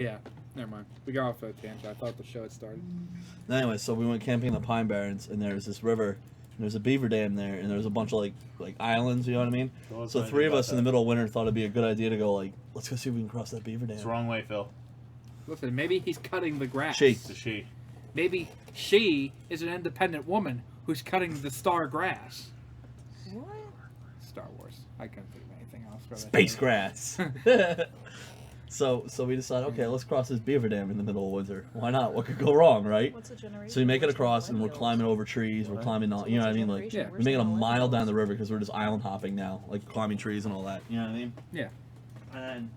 Yeah, never mind. We got off a tangent. I thought the show had started. Anyway, so we went camping in the Pine Barrens, and there's this river, and there's a beaver dam there, and there's a bunch of like islands. You know what I mean? So three of us in the middle of winter thought it'd be a good idea to go let's go see if we can cross that beaver dam. It's the wrong way, Phil. Listen, maybe he's cutting the grass. It's a she. Maybe she is an independent woman who's cutting the star grass. What? Star Wars. I couldn't think of anything else. For that Space show. grass. So we decided, okay, let's cross this beaver dam in the middle of winter. Why not? What could go wrong, right? What's a generation? So we make it Which across, and we're millennials? climbing over trees. We're climbing, you know what I mean? Like, Yeah. we're making a mile down the river because we're just island hopping now, like climbing trees and all that. You know what I mean? Yeah. And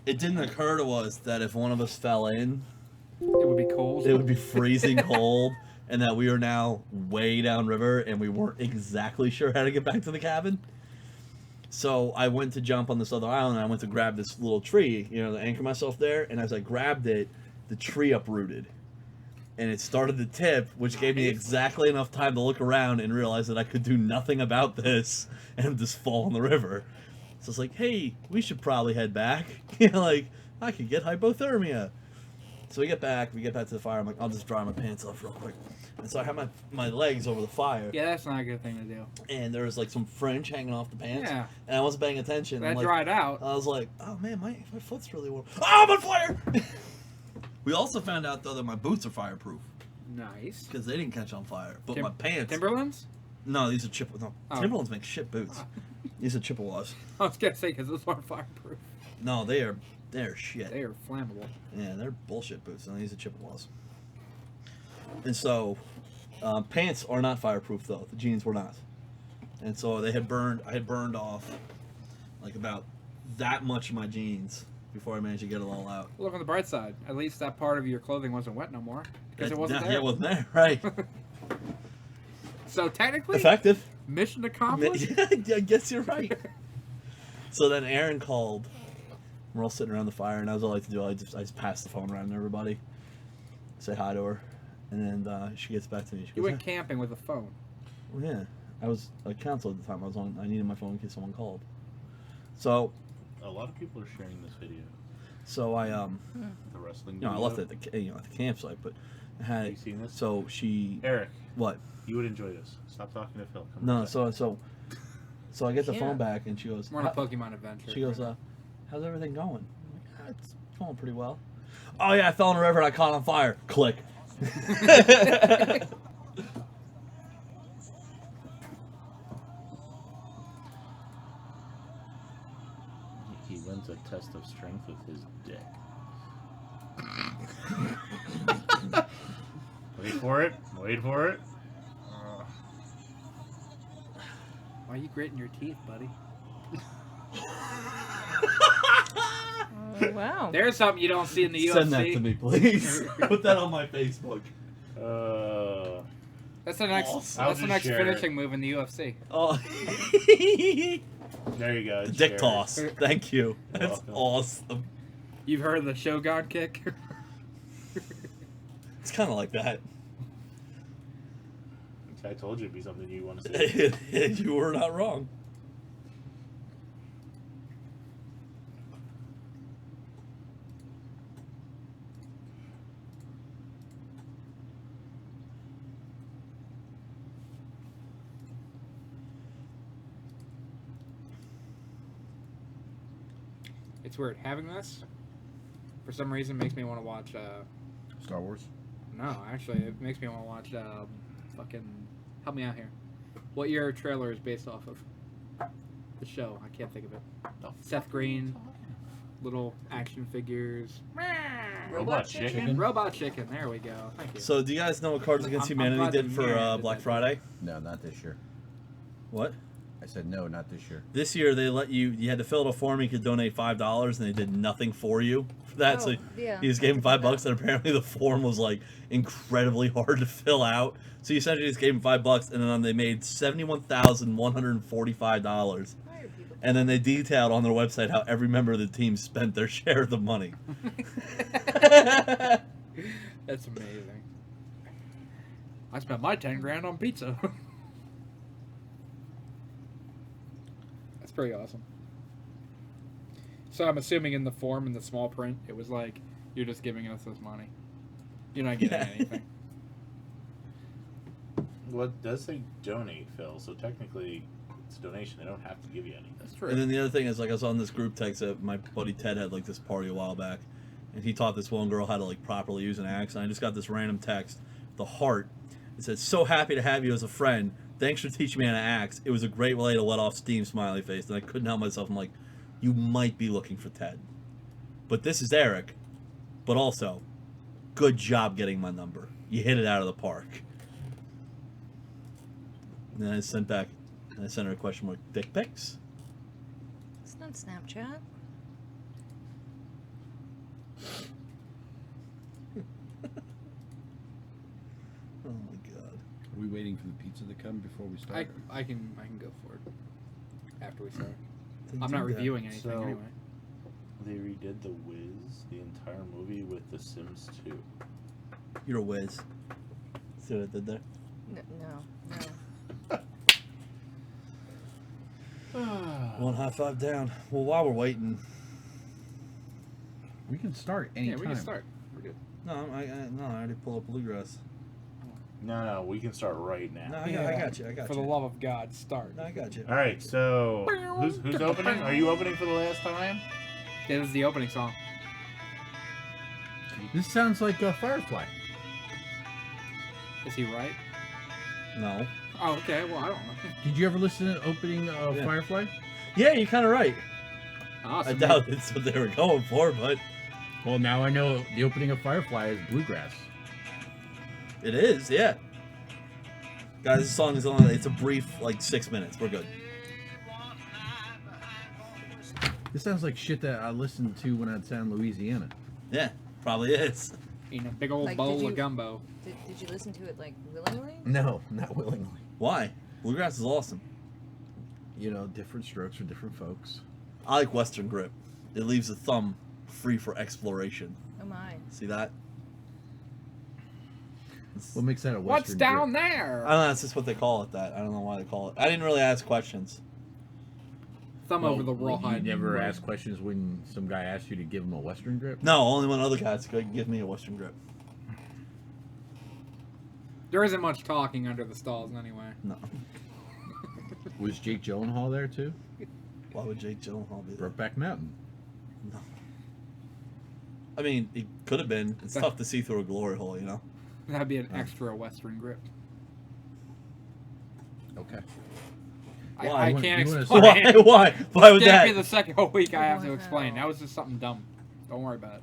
it didn't occur to us that if one of us fell in, It would be cold. it would be freezing cold, and that we are now way downriver, and we weren't exactly sure how to get back to the cabin. So I went to jump on this other island, and I went to grab this little tree, to anchor myself there, and as I grabbed it, the tree uprooted. And it started to tip, which gave me exactly enough time to look around and realize that I could do nothing about this and just fall in the river. So it's like, hey, we should probably head back. I could get hypothermia. So we get back to the fire. I'm like, I'll just dry my pants off real quick. And so I have my legs over the fire. Yeah, that's not a good thing to do. And there was some fringe hanging off the pants. Yeah. And I wasn't paying attention. That and, dried out. I was like, oh man, my foot's really warm. Oh, I'm on fire! We also found out though that my boots are fireproof Nice. because they didn't catch on fire. But my pants. Timberlands? No, these are No, Oh. Timberlands make shit boots. These are Chippewas. I was gonna say because those aren't fireproof. No, they're shit. They are flammable. Yeah, they're bullshit boots. And these are Chippewas. And so, pants are not fireproof though. The jeans were not. And so I had burned off about that much of my jeans before I managed to get it all out. Look on the bright side. At least that part of your clothing wasn't wet no more because it wasn't there. Yeah, it wasn't there. Right. So technically, Effective. mission accomplished. I guess you're right. So then Aaron called. We're all sitting around the fire, and that was all I like to do. I just passed the phone around to everybody, say hi to her, and then she gets back to me. She You goes, went camping with a phone. well, yeah, I was counseled at the time. I needed my phone in case someone called. So A lot of people are sharing this video. So I The wrestling. I video. left it at the campsite, but I had Have you seen this? so she Eric, what? you would enjoy this. Stop talking to Phil. Come No, on. so I get the phone back and she goes, We're on a "How-" Pokemon adventure. she goes, how's everything going? I'm like, it's going pretty well. Oh yeah, I fell in the river and I caught on fire. Click. He wins a test of strength with his dick. Wait for it. Wait for it. Why are you gritting your teeth, buddy? Oh, wow. There's something you don't see in the UFC. Send that to me, please. Put that on my Facebook. That's the next. Awesome. That's the I'll next just share finishing move in the UFC. Oh, There you go. dick toss. Thank you. That's welcome. awesome. You've heard of the Shogun kick? It's kind of like that. I told you it'd be something you want to see. You were not wrong. It's weird having this. For some reason, makes me want to watch. Star Wars. No, actually, it makes me want to watch. Fucking help me out here. What your trailer is based off of? The show. I can't think of it. Seth Green. Little action figures. Robot Chicken. Robot Chicken. There we go. Thank you. So, do you guys know what Cards Against I'm Humanity glad did the for mirror did Black that. Friday? No, not this year. What? I said no, not this year. This year they let you had to fill out a form. You could donate $5, and they did nothing for you for that. Oh, so yeah, you just gave them $5, and apparently the form was incredibly hard to fill out. So you essentially just gave them $5, and then they made $71,145. And then they detailed on their website how every member of the team spent their share of the money. That's amazing. I spent my 10 grand on pizza. That's pretty awesome. So I'm assuming in the form, in the small print, it was like, You're just giving us this money. You're not getting anything. Well, it does say donate, Phil, so technically it's a donation. They don't have to give you anything. That's true. And then the other thing is, like, I was on this group text that my buddy Ted had, like, this party a while back, and he taught this one girl how to, like, properly use an axe, and I just got this random text, the heart. It said, "So happy to have you as a friend. Thanks for teaching me how to axe. It was a great way to let off steam," smiley face. And I couldn't help myself. I'm like, you might be looking for Ted. But this is Eric. But also, good job getting my number. You hit it out of the park. And then I sent her a question mark, dick pics? It's not Snapchat. Oh my god. Are we waiting for the pizza to come before we start? I can go for it after we start. Didn't I'm do not that. reviewing anything So- anyway. They redid The Wiz, the entire movie, with The Sims 2. You're a whiz. See what I did there? No. One high five down. Well, while we're waiting, We can start Yeah, anytime. we can start. We're good. no, I already pulled up bluegrass. No, we can start right now. No, I got you. I got For you. the love of God, start. No, I got you. All right, so who's opening? Are you opening for the last time? Yeah, this is the opening song. This sounds like Firefly. Is he right? No. Oh, okay. Well, I don't know. Did you ever listen to the opening of Yeah. Firefly? Yeah, you're kind of right. Awesome. I doubt it's what they were going for, but Well, now I know the opening of Firefly is bluegrass. it is. Yeah. Guys, this song is only, it's a brief, like, 6 minutes. We're good. This sounds like shit that I listened to when I was in Louisiana. Yeah, probably is. In a big old Like, bowl did of you- gumbo. Did you listen to it like willingly? No, not willingly. Why? Bluegrass is awesome. You know, different strokes for different folks. I like Western grip. It leaves the thumb free for exploration. Oh my. See that? What makes that a Western What's down grip? there? I don't know. That's just what they call it. That I don't know why they call it. I didn't really ask questions. Thumb over the You rawhide. never ask questions when some guy asks you to give him a Western grip? No, only when other guys could give me a Western grip. There isn't much talking under the stalls anyway. No. Was Jake Gyllenhaal there too? Why would Jake Gyllenhaal be there? Brokeback Mountain. No. I mean, he could have been. It's tough to see through a glory hole, you know. That'd be an extra Western grip. Okay. Why? I You can't wanna- explain. Why? Why would Can't be that? the second whole week I have to What the explain. hell? That was just something dumb. Don't worry about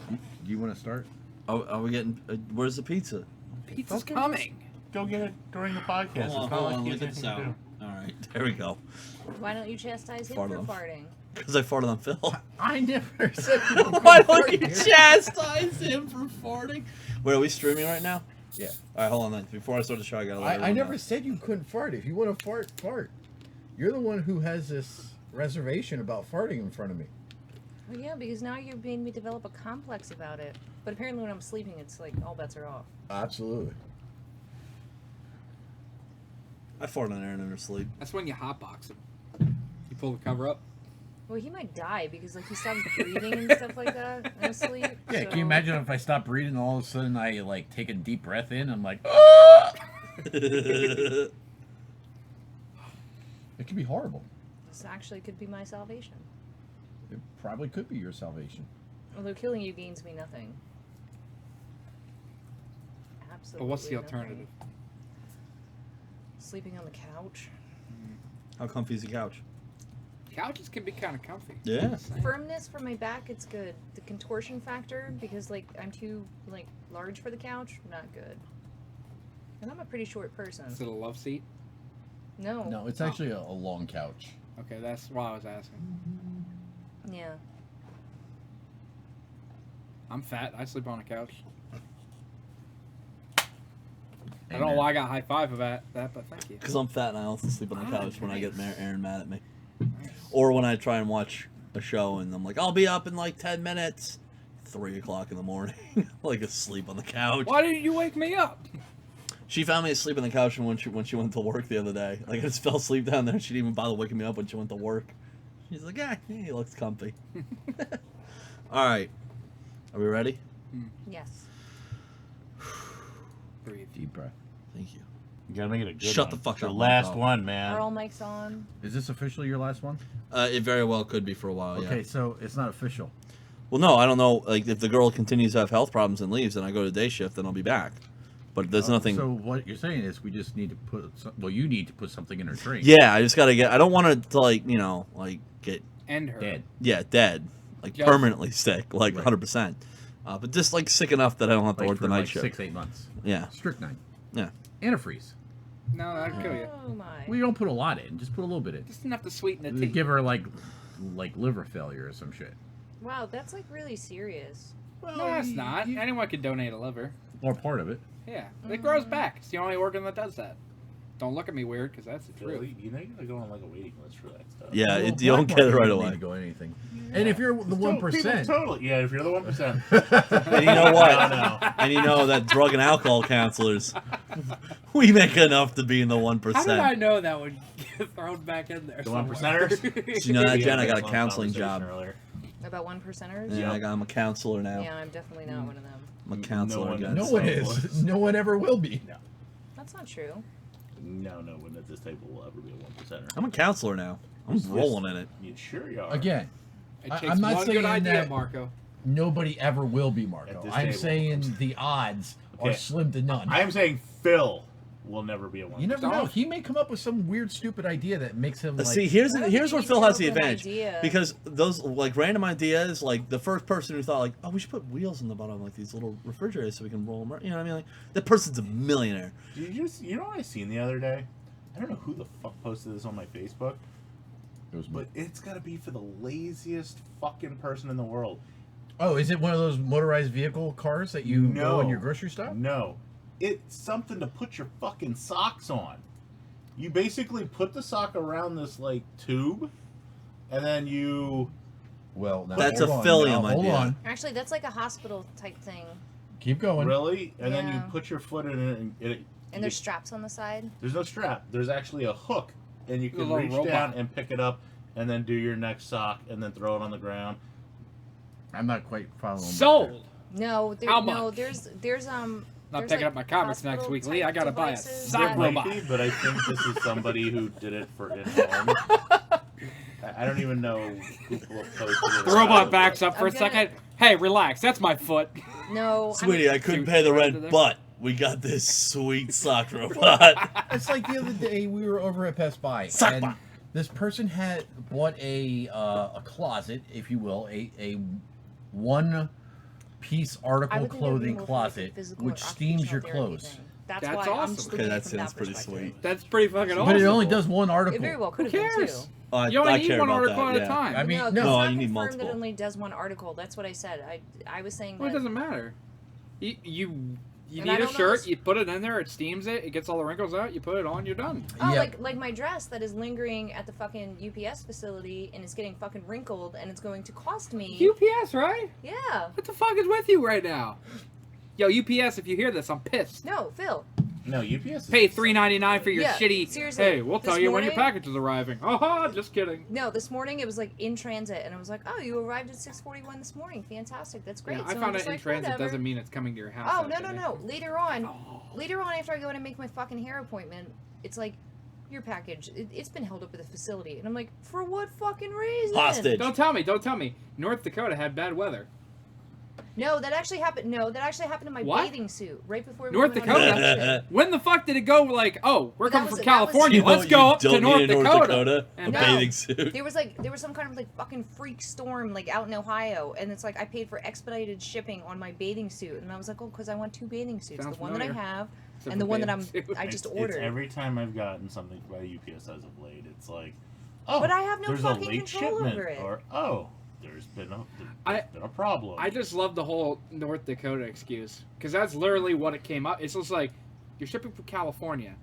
it. Do you want to start? Are we getting? Where's the pizza? Pizza's coming. Go get it during the podcast. Hold on, It's not hold like on. he Look has at this anything to out. do. All right, there we go. Why don't you chastise him Fart for off. farting? Because I farted on Phil. I never said Why don't you chastise him for farting? Wait, are we streaming right now? Yeah. All right, hold on. Then. Before I start the show, I gotta. Let I everyone never know. said you couldn't fart. If you want to fart, fart. You're the one who has this reservation about farting in front of me. Well, yeah, because now you've made me develop a complex about it. But apparently when I'm sleeping, it's like all bets are off. Absolutely. I farted on Aaron in her sleep. That's when you hotbox him. You pull the cover up. Well, he might die because like he stops breathing and stuff like that in his sleep. Yeah, so... can you imagine if I stop breathing and all of a sudden I like take a deep breath in? I'm like, It could be horrible. This actually could be my salvation. It probably could be your salvation. Although killing you gains me nothing. Absolutely. But what's the nothing. alternative? Sleeping on the couch. How comfy is the couch? Couches can be kind of comfy. Yeah. Firmness for my back, it's good. The contortion factor, because like I'm too like large for the couch, not good. And I'm a pretty short person. Is it a love seat? No. No, it's actually a long couch. Okay, that's why I was asking. Yeah. I'm fat. I sleep on a couch. I don't know why I got high five about that, but thank you. Because I'm fat and I also sleep on the couch when I get Aaron mad at me. Or when I try and watch a show and I'm like, I'll be up in like 10 minutes. 3 o'clock in the morning. Like asleep on the couch. Why didn't you wake me up? She found me asleep on the couch when she went to work the other day. Like I just fell asleep down there. She didn't even bother waking me up when she went to work. She's like, yeah, he looks comfy. All right. Are we ready? Yes. Breathe. Deep breath. Thank you. You gotta make it a good Shut one. the fuck It's your up, last Michael. one, Are man. all mics on? Is this officially your last one? It very well could be for a while. Okay, Yeah. so it's not official. Well, no, I don't know. Like, if the girl continues to have health problems and leaves, and I go to day shift, then I'll be back. But there's nothing. So what you're saying is we just need to put. Well, you need to put something in her drink. Yeah, I just gotta get. I don't want her to like get End her. Dead. dead, like Just- permanently sick, like Right. 100%. But just like sick enough that I don't have to Like work for the night like shift. 6-8 months. Yeah, Strychnine. yeah. Antifreeze. No, that'd kill you. Oh my. We don't put a lot in. Just put a little bit in. Just enough to sweeten the tea. Give her like liver failure or some shit. Wow, that's like really serious. No, it's not. Anyone can donate a liver. Or part of it. Yeah, it grows back. It's the only organ that does that. Don't look at me weird, because that's the truth. Really? You know you gotta go on like a waiting list for that stuff. Yeah, Well, you don't black get it market right doesn't away. need to go anything. And if you're the 1%, Totally. Yeah, if you're the 1%. And you know what? No. And you know that drug and alcohol counselors, we make enough to be in the 1%. How did I know that would get thrown back in there? The 1%ers? Did you know that, We Jen? had I got a this long counseling conversation job. earlier. About 1%ers? Yeah, I'm a counselor now. Yeah, I'm definitely not one of them. I'm a counselor No one- again. No So one is. close. No one ever will be. No. That's not true. No one at this table will ever be a 1%er. I'm a counselor now. I'm Yes. rolling in it. You sure you are. Again, It I- takes I'm not one saying good idea, that- Marco. nobody ever will be, At Marco. this I'm table. saying the odds are Okay. slim to none. I am saying Phil will never be a 1%. You never know. He may come up with some weird, stupid idea that makes him like. See, here's I don't here's think where you Phil came has up the with an advantage idea. because those like random ideas, like the first person who thought like, oh, we should put wheels in the bottom of like these little refrigerators so we can roll them. You know what I mean? Like that person's a millionaire. You know what I seen the other day? I don't know who the fuck posted this on my Facebook, it was but it's gotta be for the laziest fucking person in the world. Oh, is it one of those motorized vehicle cars that you go in your grocery stop? No. It's something to put your fucking socks on. You basically put the sock around this like tube, and then you Well, now, That's hold a on, Phillium now, hold idea. on. Actually, that's like a hospital type thing. Keep going. really, and then you Yeah. put your foot in it, And there's straps on the side. there's no strap. There's actually a hook, and you A can little reach robot. down and pick it up, and then do your next sock, and then throw it on the ground. I'm not quite following. Sold. No, How no, much? there's Not there's, picking like, up my comics next hospital week, Lee. I type gotta buy a devices sock that- Might robot. be, but I think this is somebody who did it for in home. I don't even know who posted it. The robot backs up for I'm a gonna- second. Hey, relax. That's my foot. No, Sweetie, I couldn't pay the right rent, there. but we got this sweet sock robot. It's like the other day we were over at Best Buy, Suck and my- this person had bought a closet, if you will, a one-piece I article would think it would be clothing more for, like, closet, a physical which or steams your occupational therapy clothes. thing. That's That's why I'm awesome. just Okay, looking that at it from sounds pretty perspective. sweet. That's pretty fucking awesome. But it only does one It article. very well could Who have been cares? too. Oh, You only I need care one about article that. at a Yeah. time. I mean, no, no, it's No, not you need confirmed multiple. that it only does one article. That's what I said. I was saying Well, it that. doesn't matter. You And need I a don't know shirt. this- You put it in there. It steams it. It gets all the wrinkles out. You put it on. You're done. Oh, Yeah. like my dress that is lingering at the fucking UPS facility and it's getting fucking wrinkled and it's going to cost me. UPS, right? Yeah. What the fuck is with you right now? Yo, UPS, if you hear this, I'm pissed. No, Phil. No, UPS. Pay $3.99 for your Yeah, shitty. seriously, Hey, we'll tell this you when your morning- package is arriving. Oh, just kidding. No, this morning it was like in transit and I was like, oh, you arrived at 6:41 this morning. Fantastic. That's great. Yeah, I So I'm found just it in like, transit whatever. doesn't mean it's coming to your house. Oh, that no, no, day. no. Later on, Oh. after I go in and make my fucking hair appointment, it's like, your package, it's been held up at the facility. And I'm like, for what fucking reason? Hostage. Don't tell me. Don't tell me. North Dakota had bad weather. No, that actually happened. No, that actually happened in my What? bathing suit right before we North went on Dakota? vacation. When the fuck did it go like, oh, we're That coming was- from that was- California. You know Let's what go you up to don't North need in Dakota. A And No. bathing suit. There was some kind of like fucking freak storm like out in Ohio, and it's like I paid for expedited shipping on my bathing suit, and I was like, oh, because I want two bathing suits, Sounds the one that I familiar. have Except and the for one that bathing suit. I just It's ordered. every time I've gotten something by UPS as of late, it's like, oh, But I have no there's fucking a late control shipment, over it. or oh, there's been I- a problem. I just love the whole North Dakota excuse because that's literally what it came up. It's just like you're shipping from California.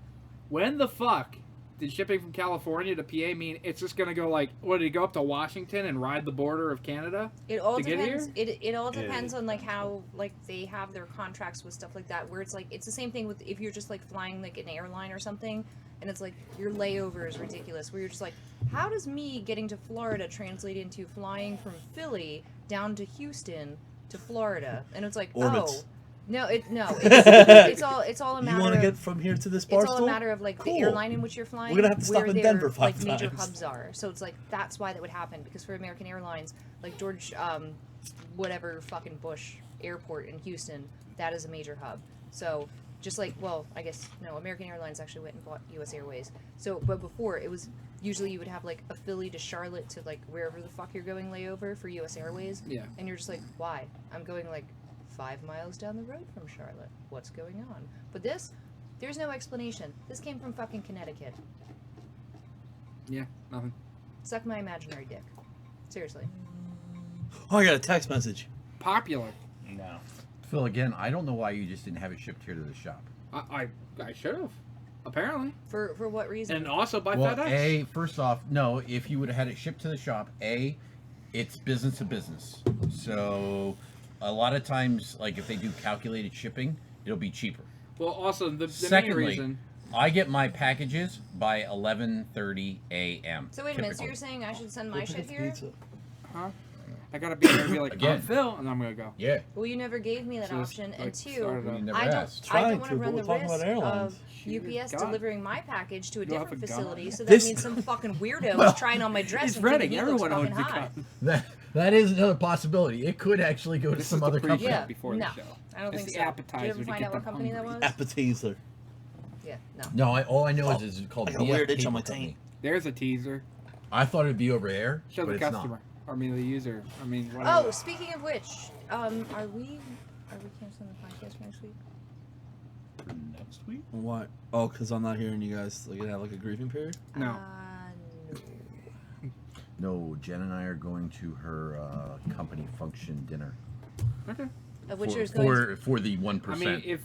When the fuck did shipping from California to PA mean it's just gonna go like what did it go up to Washington and ride the border of Canada? It all to get depends. here? It all depends on like how like they have their contracts with stuff like that. Where it's like it's the same thing with if you're just like flying like an airline or something, and it's like your layover is ridiculous. Where you're just like, how does me getting to Florida translate into flying from Philly down to Houston to Florida, and it's like, Orbits. oh, no, it's all a You matter want to of get from here to this bar it's all a matter of like Cool. the airline in which you're flying. We're gonna have to stop where in their, Denver 5 like major times. hubs are. So it's like that's why that would happen because for American Airlines, like George, whatever fucking Bush Airport in Houston, that is a major hub. So just like, well, I guess no, American Airlines actually went and bought U.S. Airways. So, but before it was usually you would have like a Philly to Charlotte to like wherever the fuck you're going layover for U.S. Airways. Yeah. And you're just like, why? I'm going like 5 miles down the road from Charlotte. What's going on? But this, there's no explanation. This came from fucking Connecticut. Yeah, nothing. Suck my imaginary dick. Seriously. Oh, I got a text message. Popular. No. Phil, again, I don't know why you just didn't have it shipped here to the shop. I should have. Apparently. For what reason? And also by Well, FedEx. first off, no, if you would have had it shipped to the shop, it's business to business. So a lot of times, like if they do calculated shipping, it'll be cheaper. Well, also the main Secondly, reason. I get my packages by 11:30 a.m. So wait a minute. So typically. you're saying I should send my shit here? Pizza. Huh? I gotta be there and be like, Again. I'm Phil, and I'm gonna go. Yeah. Well, you never gave me that So it's, option, like, and two, started You up- never I asked. don't Trying want to, to but run we're the talking about risk airlines. of Shoot, UPS God. delivering my package to a You have different a gun. facility. So that This- means some fucking weirdo Well, is trying on my dress It's and thinking Redding. he Everyone looks owns fucking the hot. gun. That is another possibility. It could actually go to This some is the other pre-show company. Yeah, before no, the show. I don't It's think the so. appetizer Did you ever to find get out what them company that hungry. was? Appetizer. Yeah, no. No, all I know is it's called I got a weird BF itch on my Paper Company. taint. There's a teaser. I thought it'd be over there, Show but the it's customer. not. I mean the user. I mean whatever. Oh, speaking of which, are we canceling the podcast for next week? For next week? What? Oh, because I'm not hearing you guys. Like, have like a grieving period. No. No. No, Jen and I are going to her company function dinner Okay. Of which for, there's going for the 1%. I mean, if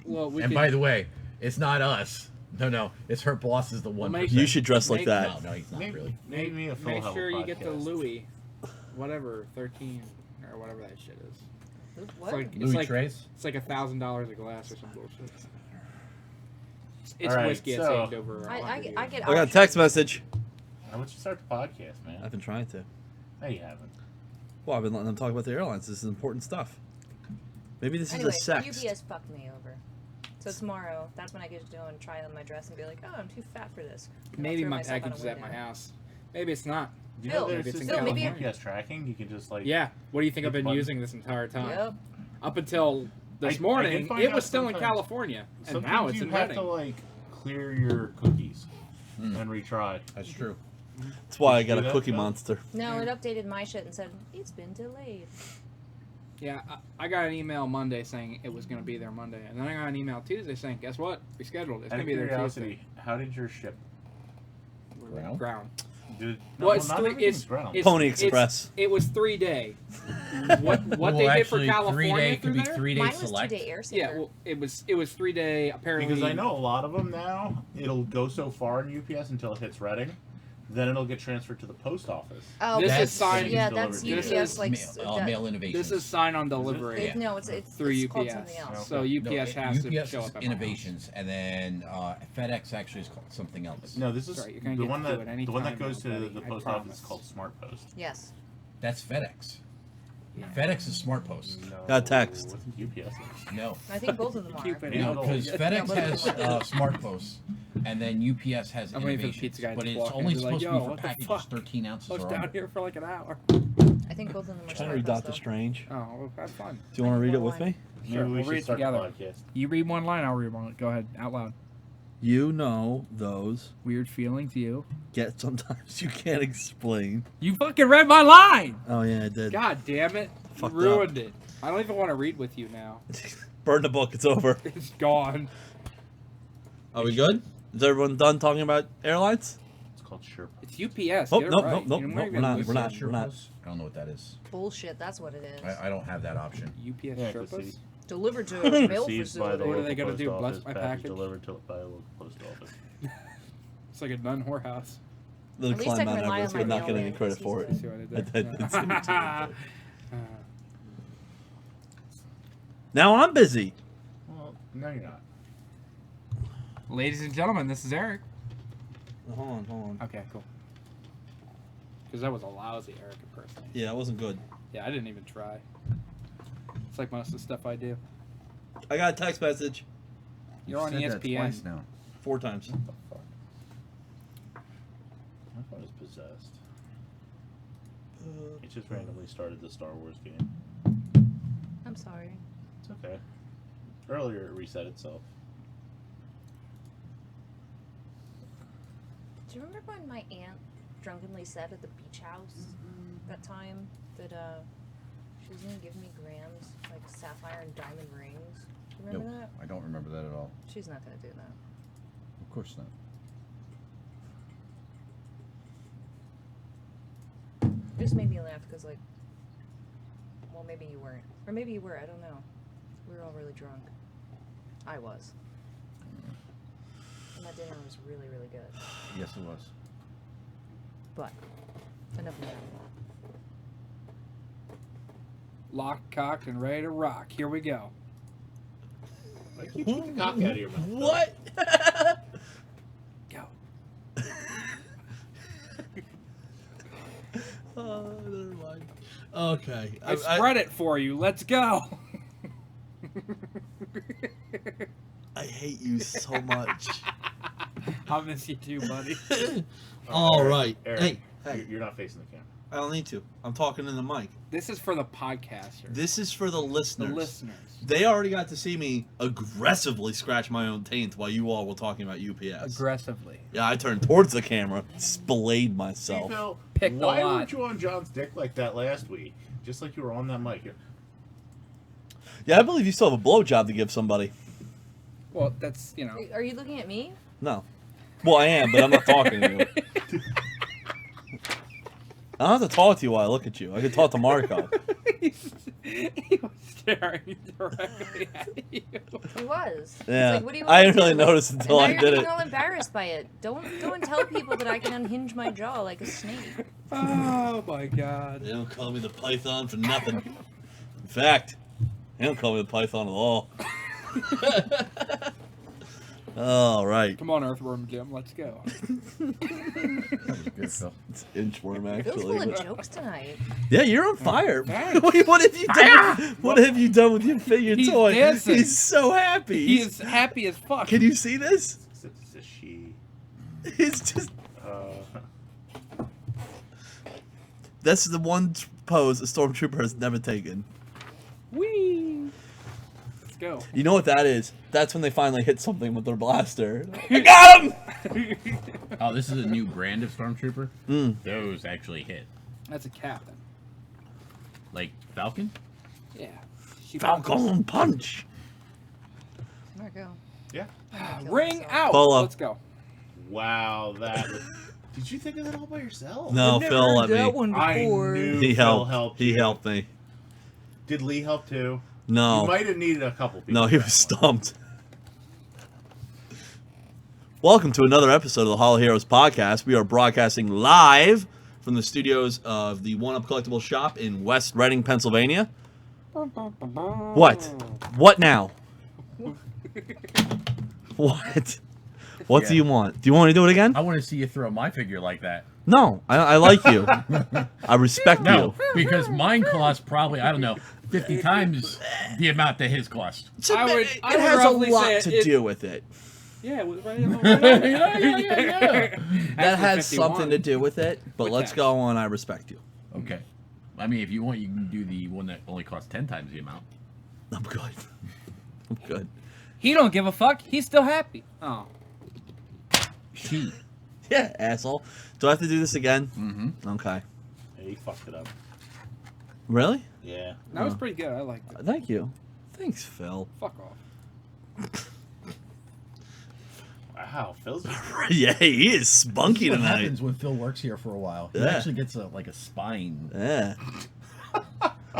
well, we and could, by the way, it's not us. No, it's her boss is the 1%. make- You should dress like Make- that. No, he's not Maybe, really. maybe me a full make Hell sure you get the podcast. Louis, whatever 13 or whatever that shit is. what? It's Louis like Trace? it's like $1,000 a glass or some bullshit. It's All right, whiskey so- saved over. I $100 get. I got a options. text message. Why don't you start the podcast, man? I've been trying to. No, you haven't. Well, I've been letting them talk about the airlines. This is important stuff. Maybe this Anyway, is a sex. UPS fucked me over. So tomorrow, that's when I get to go and try on my dress and be like, oh, I'm too fat for this. And I'll Maybe throw my myself out a package is at my window. house. Maybe it's not. You Phil, know there's maybe it's this in thing with California. UPS tracking. You can just like Yeah. What do you think I've been Button. using this entire time? Yep. Up until this I did morning, find it out was still in sometimes- California, and Sometimes now it's you in have Reading. to like clear your cookies Hmm. and retry. That's true. That's why I Did got you a do that, Cookie Phil? Monster. No, it updated my shit and said, it's been delayed. Yeah, I got an email Monday saying it was going to be there Monday, and then I got an email Tuesday saying, guess what? Rescheduled. It's Out going to of be there curiosity, Tuesday. how did your ship? Ground? Ground. Did, Well, it's not three. everything's It's, ground. it's Pony it's- Express. It was 3 day. What Well, they did for actually, California 3-day could through be there? 3-day Mine was select. 2-day air saver. Yeah, well, it was 3 day apparently. Because I know a lot of them now, it'll go so far in UPS until it hits Reading, then it'll get transferred to the post office. Oh, This that's- is signed- Yeah, that's delivered. This UPS is like Mail Innovations. This is sign on delivery It, no, it's through it's called UPS. something else. So Okay. UPS has UPS to is show up at my house. Innovations, and then FedEx actually is called something else. No, this is Sorry, you're gonna the get one to do that it any the one that time goes now, to buddy, the I post promise. office is called Smart Post. Yes. That's FedEx. Yeah. FedEx is Smart Post. No, Got a text. what's UPS is. No. I think both of them are. Keep it Yeah. No, because FedEx but- has Smart Post, and then UPS has I'm waiting for the Innovations. pizza guy But to it's walk in only and be like, supposed to "Yo, be for what the packages fuck? 13 ounces I was or down under. here for like an hour. I think both of them are Trying to Smart read Post, Doctor though. Strange. Oh, well, that's fun. Do you want to read it with me? Maybe Sure, we we'll should read it start together. the podcast. You read one line, I'll read one. Go ahead, out loud. You know those Weird feelings, you. get sometimes you can't explain. You fucking read my line! Oh yeah, I did. God damn it. You Fucked ruined it. I don't even want to read with you now. Burn the book. It's over. It's gone. Are we good? Is everyone done talking about airlines? It's called Sherpa. It's UPS. Oh, Get it nope, right. nope, nope, You nope, might we're not, lose we're not, it. we're not. I don't know what that is. Bullshit, that's what it is. I don't have that option. UPS Yeah, 'cause Sherpas? see, Delivered to a mail received by the facility. What are local they gonna post do, bless office, my package package? delivered by a local post office. It's like a nun whorehouse. The At least I climb can Mount rely Everest, on but my not getting any mailman, credit 'cause for he's it. See what I I did? did see what you did. Uh, Now I'm busy. Well, no, you're not. Ladies and gentlemen, this is Eric. Hold on. Okay, cool. Because that was a lousy Eric impersonation. Yeah, that wasn't good. Yeah, I didn't even try. It's like most of the stuff I do. I got a text message You're on Said that ESPN. twice now. 4 times. What the fuck? My phone is possessed. It just randomly started the Star Wars game. I'm sorry. It's okay. Earlier it reset itself. Do you remember when my aunt drunkenly said at the beach house that time that she was gonna give me Graham's like sapphire and diamond rings? Do you remember Nope, I don't remember that at all. that? She's not gonna do that. Of course not. It just made me laugh because like, well, maybe you weren't, or maybe you were. I don't know. We were all really drunk. I was. And that dinner was really, really good. Yes, it was. But enough of that. Locked, cocked, and ready to rock. Here we go. Why keep the cock out of your mouth? What? Go. Oh, never mind. Okay. I spread it for you. Let's go. I hate you so much. I'll miss you too, buddy. All right. Eric, Hey, hey. You're not facing the camera. I don't need to. I'm talking in the mic. This is for the podcasters. This is for the the listeners. listeners. They already got to see me aggressively scratch my own taint while you all were talking about UPS. Aggressively. Yeah, I turned towards the camera, splayed myself. See, Phil, Picked a why lot. weren't you on John's dick like that last week? Just like you were on that mic. Yeah, I believe you still have a blowjob to give somebody. Well, that's, you know. Are you looking at me? No. Well, I am, but I'm not talking to you. I don't have to talk to you while I look at you. I can talk to Marco. He was staring directly at you. He was. Yeah. It's like, what do you I want didn't me to really do? notice And until now I you're did getting it. all embarrassed by it. Don't go and tell people that I can unhinge my jaw like a snake. Oh my god. They don't call me the Python for nothing. In fact, they don't call me the Python at all. All right. Come on, Earthworm Jim, let's go. That was good, Phil. It's inchworm, Phil's full actually. of jokes tonight. Yeah, you're on fire. Thanks. What have you done? What have you done with your figure He's toy? dancing. He's so happy. He is happy as fuck. Can you see this? It's a she. He's just. Uh, That's the one pose a stormtrooper has never taken. Whee! Let's go. You know what that is? That's when they finally hit something with their blaster. I got him! Oh, this is a new brand of Stormtrooper? Mm. Those actually hit. That's a captain. Like Falcon? Yeah. She Falcon punch. There we go. yeah. Ring out. Polo. Let's go. Wow, that. Did you think of that all by yourself? No, I've never Phil heard let that me. one I before. knew He Phil helped. you. He helped me. Did Lee help too? No. You might have needed a couple people. No, he for was that one. stumped. Welcome to another episode of the Hollow Heroes podcast. We are broadcasting live from the studios of the One Up Collectibles shop in West Reading, Pennsylvania. What? What now? What? What do Yeah. you want? Do you want me to do it again? I want to see you throw my figure like that. No, I like you. I respect No, you. because mine costs probably, I don't know, 50 times the amount that his cost. I would it roughly has a say lot it- to it- do with it. Yeah, it was right. Yeah. That has something to do with it, but With let's that. go on. I respect you. Okay. I mean, if you want, you can do the one that only costs 10 times the amount. I'm good. I'm good. He don't give a fuck. He's still happy. Oh. She. Yeah, asshole. Do I have to do this again? Mm-hmm. Okay. Yeah, he fucked it up. Really? Yeah. That was pretty good. I liked it. Thank you. Thanks, Phil. Fuck off. Wow, Phil's. Yeah, he is spunky What tonight. happens when Phil works here for a while? He Yeah. actually gets like a spine. Yeah.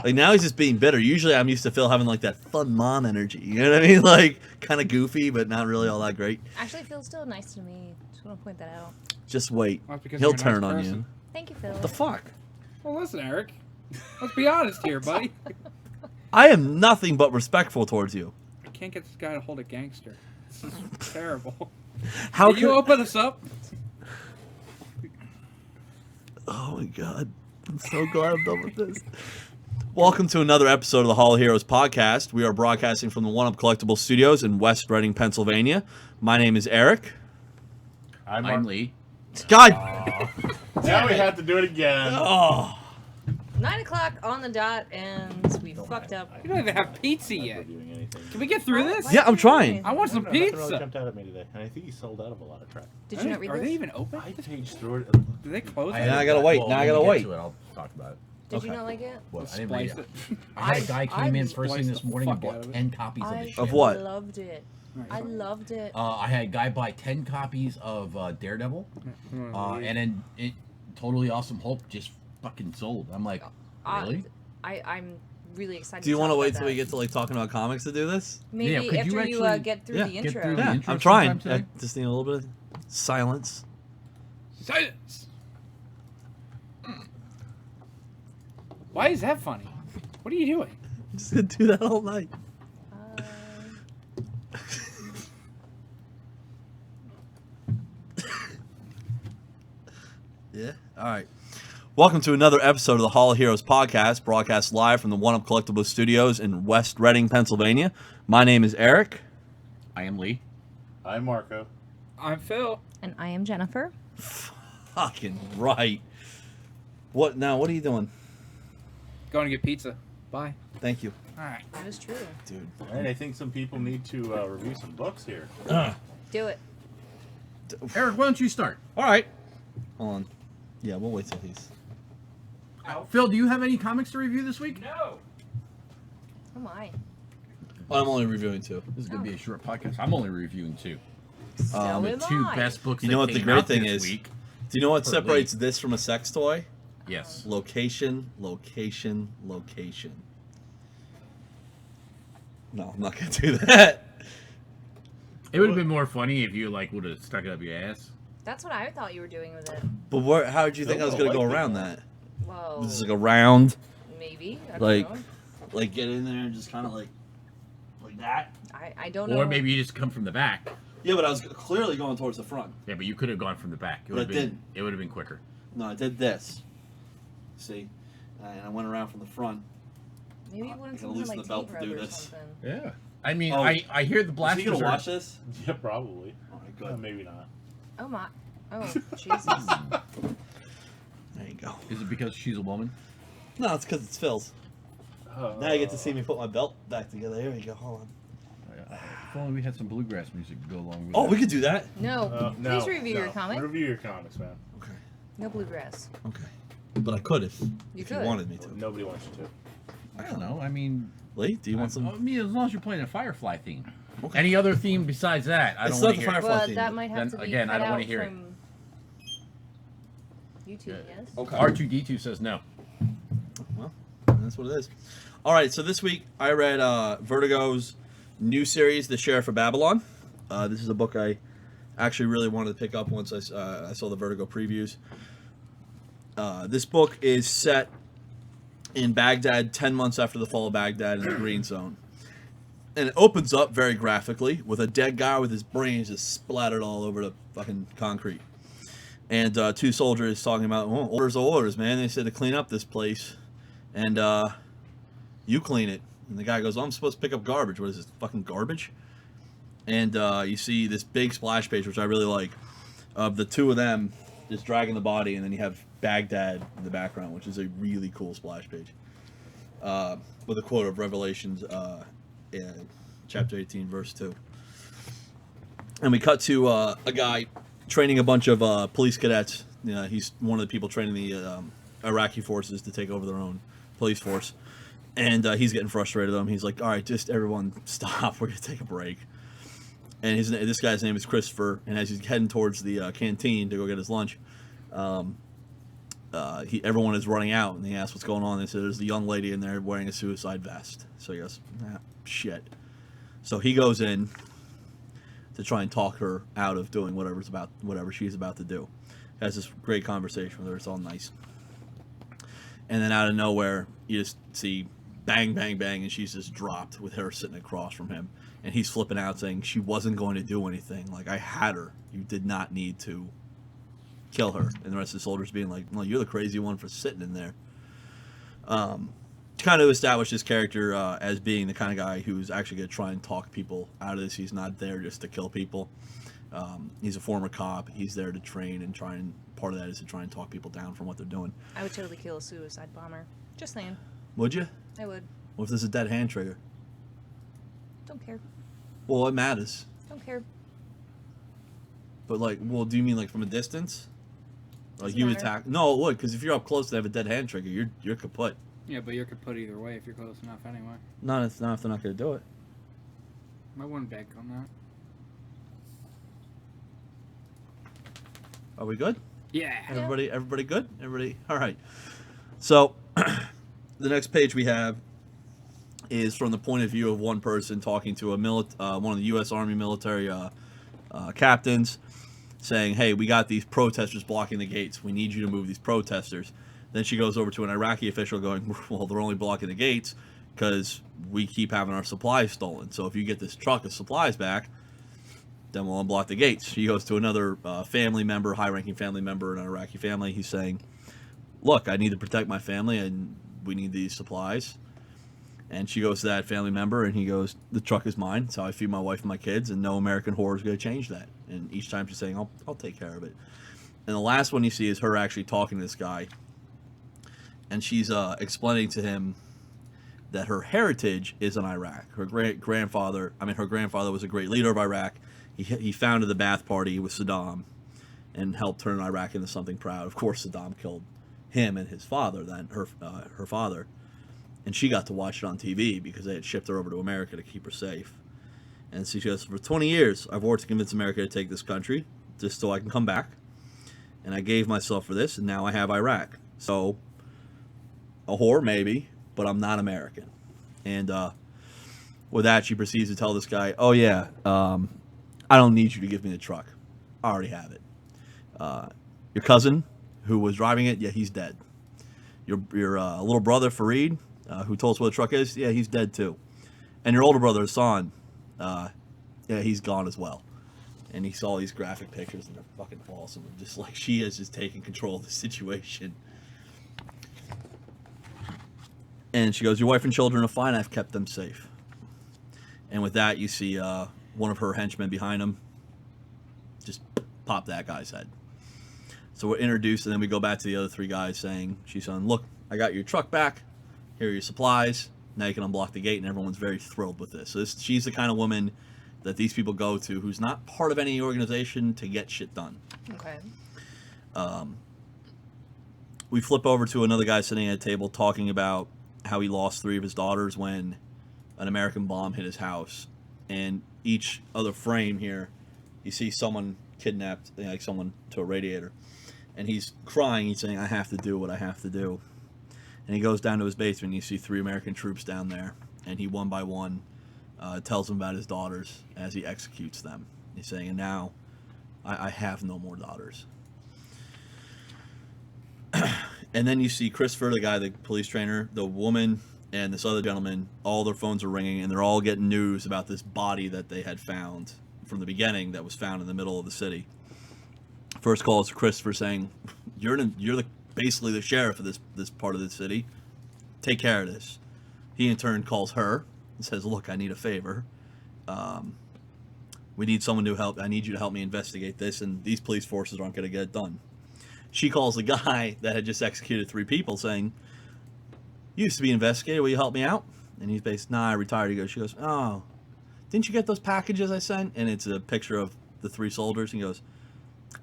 Like now he's just being bitter. Usually I'm used to Phil having like that fun mom energy. You know what I mean? Like kind of goofy, but not really all that great. Actually, Phil's still nice to me. Just want to point that out. Just wait. Well, that's because He'll you're a nice turn on person. you. Thank you, Phil. The fuck? Well, listen, Eric. Let's be honest here, buddy. I am nothing but respectful towards you. I can't get this guy to hold a gangster. This is terrible. How Can you could- open us up? Oh my god. I'm so glad I'm done with this. Welcome to another episode of the Hall of Heroes podcast. We are broadcasting from the One Up Collectibles Studios in West Reading, Pennsylvania. My name is Eric. I'm Lee. God! Now we have to do it again. Oh, 9 o'clock on the dot, and we fucked up. We don't even have pizza yet. Doing anything. Can we get through this? Yeah, I'm trying. I want some Nothing really pizza. jumped out at me today, and I think he sold out of a lot of track. Did you not read Are this? they even open? I paged through it. Do they close? Now I gotta wait. Well, Now I when gotta we get wait. to it, I'll talk about it. Did you Okay. not like it? What? I didn't read Splice it. it. I had a guy came in first thing Splice this the morning and fuck out bought of it. 10 copies of I the shit. Of what? loved it. I Right. loved it. I had a guy buy 10 copies of Daredevil, and then it totally awesome Hulk just fucking sold. I'm like, really? I'm really excited. Do you want to wait till we get to like talking about comics to do this? Maybe Yeah, could after you you actually get through Yeah, the get intro. through the Yeah, intro I'm trying. sometime I today? just need a little bit of silence. Silence. Why is that funny? What are you doing? I'm just gonna do that all night. Yeah. All right. Welcome to another episode of the Hall of Heroes podcast, broadcast live from the One Up Collectibles Studios in West Reading, Pennsylvania. My name is Eric. I am Lee. I'm Marco. I'm Phil. And I am Jennifer. Fucking right. What now? What are you doing? Going to get pizza. Bye. Thank you, All right. That is true. dude. All right, I think some people need to review some books here. Do it. Eric, why don't you start? All right. Hold on. Yeah, we'll wait till he's. Phil, do you have any comics to review this week? No. Oh my. I'm only reviewing two. This is going to be a short podcast. I'm only reviewing two. So Um, The am two I. best books You that know what the came great out thing this is? week. Do you know what For separates this from a sex toy? Yes. Location, location, location. No, I'm not gonna do that. It would have been more funny if you would have stuck it up your ass. That's what I thought you were doing with it. But how did you think I was Still gonna go like it, around though. that? Whoa. Was this like a round, Maybe. I don't like, know. like get in there and just kind of like that? I don't know. Or maybe you just come from the back. Yeah, but I was clearly going towards the front. Yeah, but you could have gone from the back. It But would I have been. didn't. It would have been quicker. No, I did this. See, and I went around from the front. Maybe you I wanted gotta something loosen like the belt tape to do rub or this. something. Yeah. I mean, Oh. I hear the Is he blasters gonna are. watch this? Yeah, probably. All right, good. Maybe not. Oh my. Oh, Jesus. There you go. Is it because she's a woman? No, it's because it's Phil's. Now you get to see me put my belt back together. Here you go. Hold on. If only we had some bluegrass music to go along with Oh, it. we could do that. No. No, Please review your no. comic. Review your comics, man. Okay. No bluegrass. Okay. But I could if you could. wanted me to. Nobody wants you to. I don't know. I mean, Lee, do you want some? I mean, as long as you're playing a Firefly theme. Okay. Any other theme besides that, I It's don't not want the to hear. Firefly Well, theme. that might have Then to be again, I cut don't wanna out hear it. from YouTube, yes? Okay. R2D2 says no. Well, that's what it is. All right. So this week I read Vertigo's new series, The Sheriff of Babylon. This is a book I actually really wanted to pick up once I saw the Vertigo previews. This book is set in Baghdad 10 months after the fall of Baghdad in the Green Zone. And it opens up very graphically with a dead guy with his brains just splattered all over the fucking concrete. And two soldiers talking about, oh, orders are orders, man. They said to clean up this place. And you clean it. And the guy goes, oh, I'm supposed to pick up garbage. What is this, fucking garbage? And you see this big splash page, which I really like, of the two of them just dragging the body, and then you have Baghdad in the background, which is a really cool splash page. With a quote of Revelations, chapter 18, verse 2. And we cut to a guy training a bunch of police cadets. You know, he's one of the people training the Iraqi forces to take over their own police force. And he's getting frustrated with them. He's like, all right, just everyone stop. We're going to take a break. And this guy's name is Christopher. And as he's heading towards the canteen to go get his lunch, everyone is running out. And he asks what's going on. They said, there's a young lady in there wearing a suicide vest. So he goes, shit. So he goes in to try and talk her out of doing whatever she's about to do. Has this great conversation with her. It's all nice. And then out of nowhere, you just see bang, bang, bang, and she's just dropped with her sitting across from him. And he's flipping out saying she wasn't going to do anything. Like, I had her. You did not need to kill her. And the rest of the soldiers being like, well, you're the crazy one for sitting in there. kind of establish his character as being the kind of guy who's actually going to try and talk people out of this. He's not there just to kill people. He's a former cop. He's there to train and try and part of that is to try and talk people down from what they're doing. I would totally kill a suicide bomber. Just saying. Would you? I would. What if there's a dead hand trigger? Don't care. Well, it matters. Don't care. But like, well, do you mean like from a distance? Like Doesn't you would matter. attack? No, it would, because if you're up close, they have a dead hand trigger. You're kaput. Yeah, but you're kaput either way if you're close enough anyway. Not if they're not going to do it. I wouldn't bank on that. Are we good? Yeah. Everybody good? Everybody, all right. So, the next page we have is from the point of view of one person talking to one of the U.S. Army military captains, saying, "Hey, we got these protesters blocking the gates. We need you to move these protesters." Then she goes over to an Iraqi official, going, "Well, they're only blocking the gates because we keep having our supplies stolen. So if you get this truck of supplies back, then we'll unblock the gates." She goes to another family member, high-ranking family member in an Iraqi family. He's saying, "Look, I need to protect my family, and we need these supplies." And she goes to that family member, and he goes, "The truck is mine. It's how I feed my wife and my kids, and no American whore is going to change that." And each time she's saying, I'll take care of it. And the last one you see is her actually talking to this guy. And she's explaining to him that her heritage is in Iraq. Her grandfather was a great leader of Iraq. He founded the Ba'ath Party with Saddam and helped turn Iraq into something proud. Of course, Saddam killed him and his father, then her father. And she got to watch it on TV because they had shipped her over to America to keep her safe. And so she goes, "For 20 years, I've worked to convince America to take this country just so I can come back. And I gave myself for this, and now I have Iraq. So, a whore, maybe, but I'm not American." And with that, she proceeds to tell this guy, "Oh, yeah, I don't need you to give me the truck. I already have it. Your cousin, who was driving it, yeah, he's dead. Your little brother, Fareed, who told us where the truck is, yeah, he's dead too. And your older brother, Hassan, yeah, he's gone as well." And he saw these graphic pictures, and they're fucking awesome. Just like she is just taking control of the situation. And she goes, "Your wife and children are fine. I've kept them safe." And with that, you see one of her henchmen behind him just pop that guy's head. So we're introduced, and then we go back to the other three guys saying, she's saying, "Look, I got your truck back. Here are your supplies. Now you can unblock the gate," and everyone's very thrilled with this. So she's the kind of woman that these people go to who's not part of any organization to get shit done. Okay. We flip over to another guy sitting at a table talking about how he lost 3 of his daughters when an American bomb hit his house. And each other frame here, you see someone kidnapped, like someone to a radiator. And he's crying. He's saying, "I have to do what I have to do." And he goes down to his basement, and you see 3 American troops down there. And he, one by one, tells them about his daughters as he executes them. He's saying, "And now I have no more daughters." And then you see Christopher, the guy, the police trainer, the woman, and this other gentleman, all their phones are ringing, and they're all getting news about this body that they had found from the beginning that was found in the middle of the city. First call is Christopher saying, you're basically the sheriff of this part of the city. Take care of this." He in turn calls her and says, "Look, I need a favor. We need someone to help. I need you to help me investigate this, and these police forces aren't going to get it done." She calls the guy that had just executed 3 people saying, "You used to be an investigator. Will you help me out?" And he's basically, "Nah, I retired." She goes, "Oh, didn't you get those packages I sent?" And it's a picture of the 3 soldiers. He goes,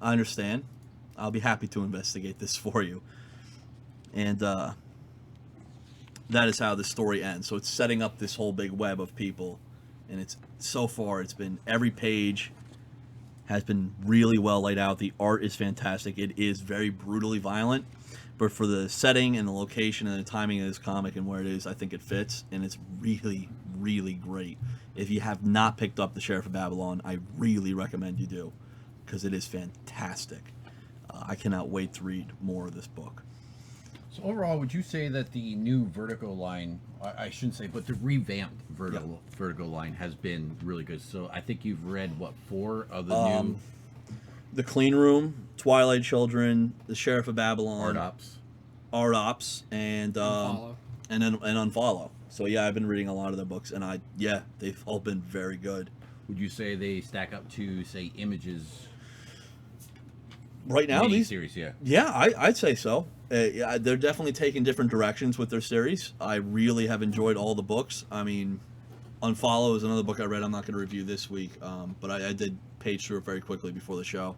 "I understand. I'll be happy to investigate this for you." And that is how the story ends. So it's setting up this whole big web of people. And so far, it's been every page has been really well laid out. The art is fantastic. It is very brutally violent, but for the setting and the location and the timing of this comic and where it is, I think it fits, and it's really, really great. If you have not picked up The Sheriff of Babylon, I really recommend you do, because it is fantastic. I cannot wait to read more of this book. So overall, would you say that the new Vertigo line, I shouldn't say, but the revamped Vertigo line has been really good? So I think you've read, what, 4 of the new... The Clean Room, Twilight Children, The Sheriff of Babylon, Art Ops, Art Ops, and Unfollow. and Unfollow. So yeah, I've been reading a lot of their books, and they've all been very good. Would you say they stack up to, say, Image's Right now, these series? I'd say so. Yeah, they're definitely taking different directions with their series. I really have enjoyed all the books. I mean, Unfollow is another book I read. I'm not going to review this week, but I did page through it very quickly before the show.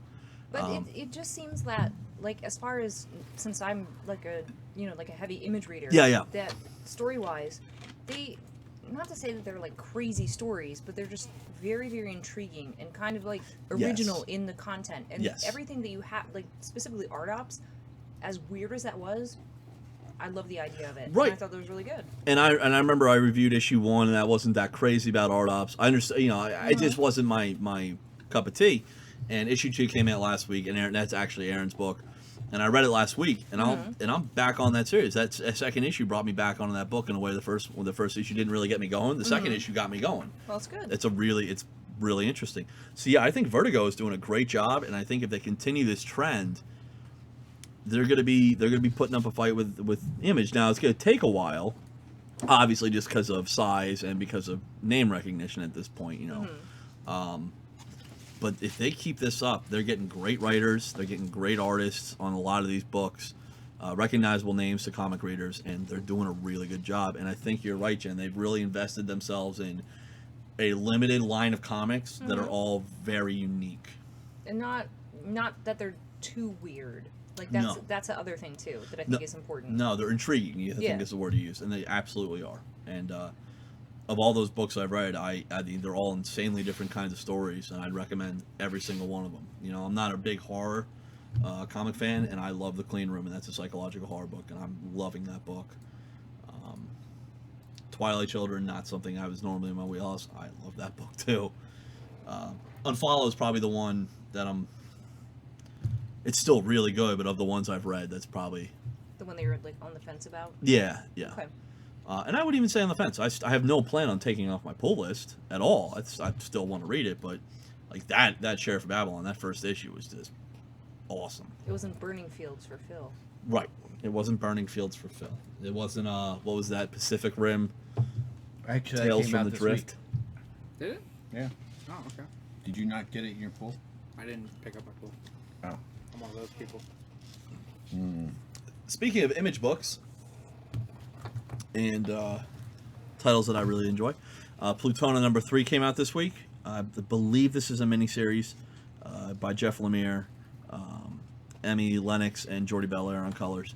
But it just seems that, like, as far as, since I'm like a heavy Image reader, that story-wise, they, not to say that they're like crazy stories, but they're just very, very intriguing and kind of like original in the content. And everything that you have, like specifically Art Ops, as weird as that was, I love the idea of it. Right. And I thought that was really good. And I remember I reviewed issue 1, and that wasn't that crazy about Art Ops. I understand, it just wasn't my cup of tea. And issue 2 came out last week, and that's actually Aaron's book. And I read it last week, and I'm back on that series. That second issue brought me back onto that book in a way the first issue didn't really get me going. The second issue got me going. Well, it's good. It's really interesting. So yeah, I think Vertigo is doing a great job, and I think if they continue this trend, they're gonna be putting up a fight with Image. Now it's gonna take a while, obviously, just because of size and because of name recognition at this point. But if they keep this up, they're getting great writers, they're getting great artists on a lot of these books, recognizable names to comic readers, and they're doing a really good job. And I think you're right, Jen. They've really invested themselves in a limited line of comics that are all very unique. And not that they're too weird. Like that's the other thing too that I think is important. No, they're intriguing. I think is the word to use, and they absolutely are. And of all those books I've read, I think they're all insanely different kinds of stories, and I'd recommend every single one of them. I'm not a big horror comic fan, and I love The Clean Room, and that's a psychological horror book, and I'm loving that book. Twilight Children, not something I was normally in my wheelhouse. I love that book too. Unfollow is probably the one that it's still really good, but of the ones I've read, that's probably the one that you're like on the fence about. Yeah. Okay. And I would even say on the fence. I have no plan on taking off my pull list at all. I still want to read it, but like that Sheriff of Babylon, that first issue was just awesome. It wasn't Burning Fields for Phil. Right. It wasn't Burning Fields for Phil. It wasn't what was that, Pacific Rim? Actually, Tales that came from out the this Drift. week. Did it? Yeah. Oh, okay. Did you not get it in your pool? I didn't pick up my pool. Oh. I'm one of those people. Speaking of Image books and titles that I really enjoy, Plutona #3 came out this week. I believe this is a miniseries by Jeff Lemire, Emmy Lennox, and Jordi Belair on colors.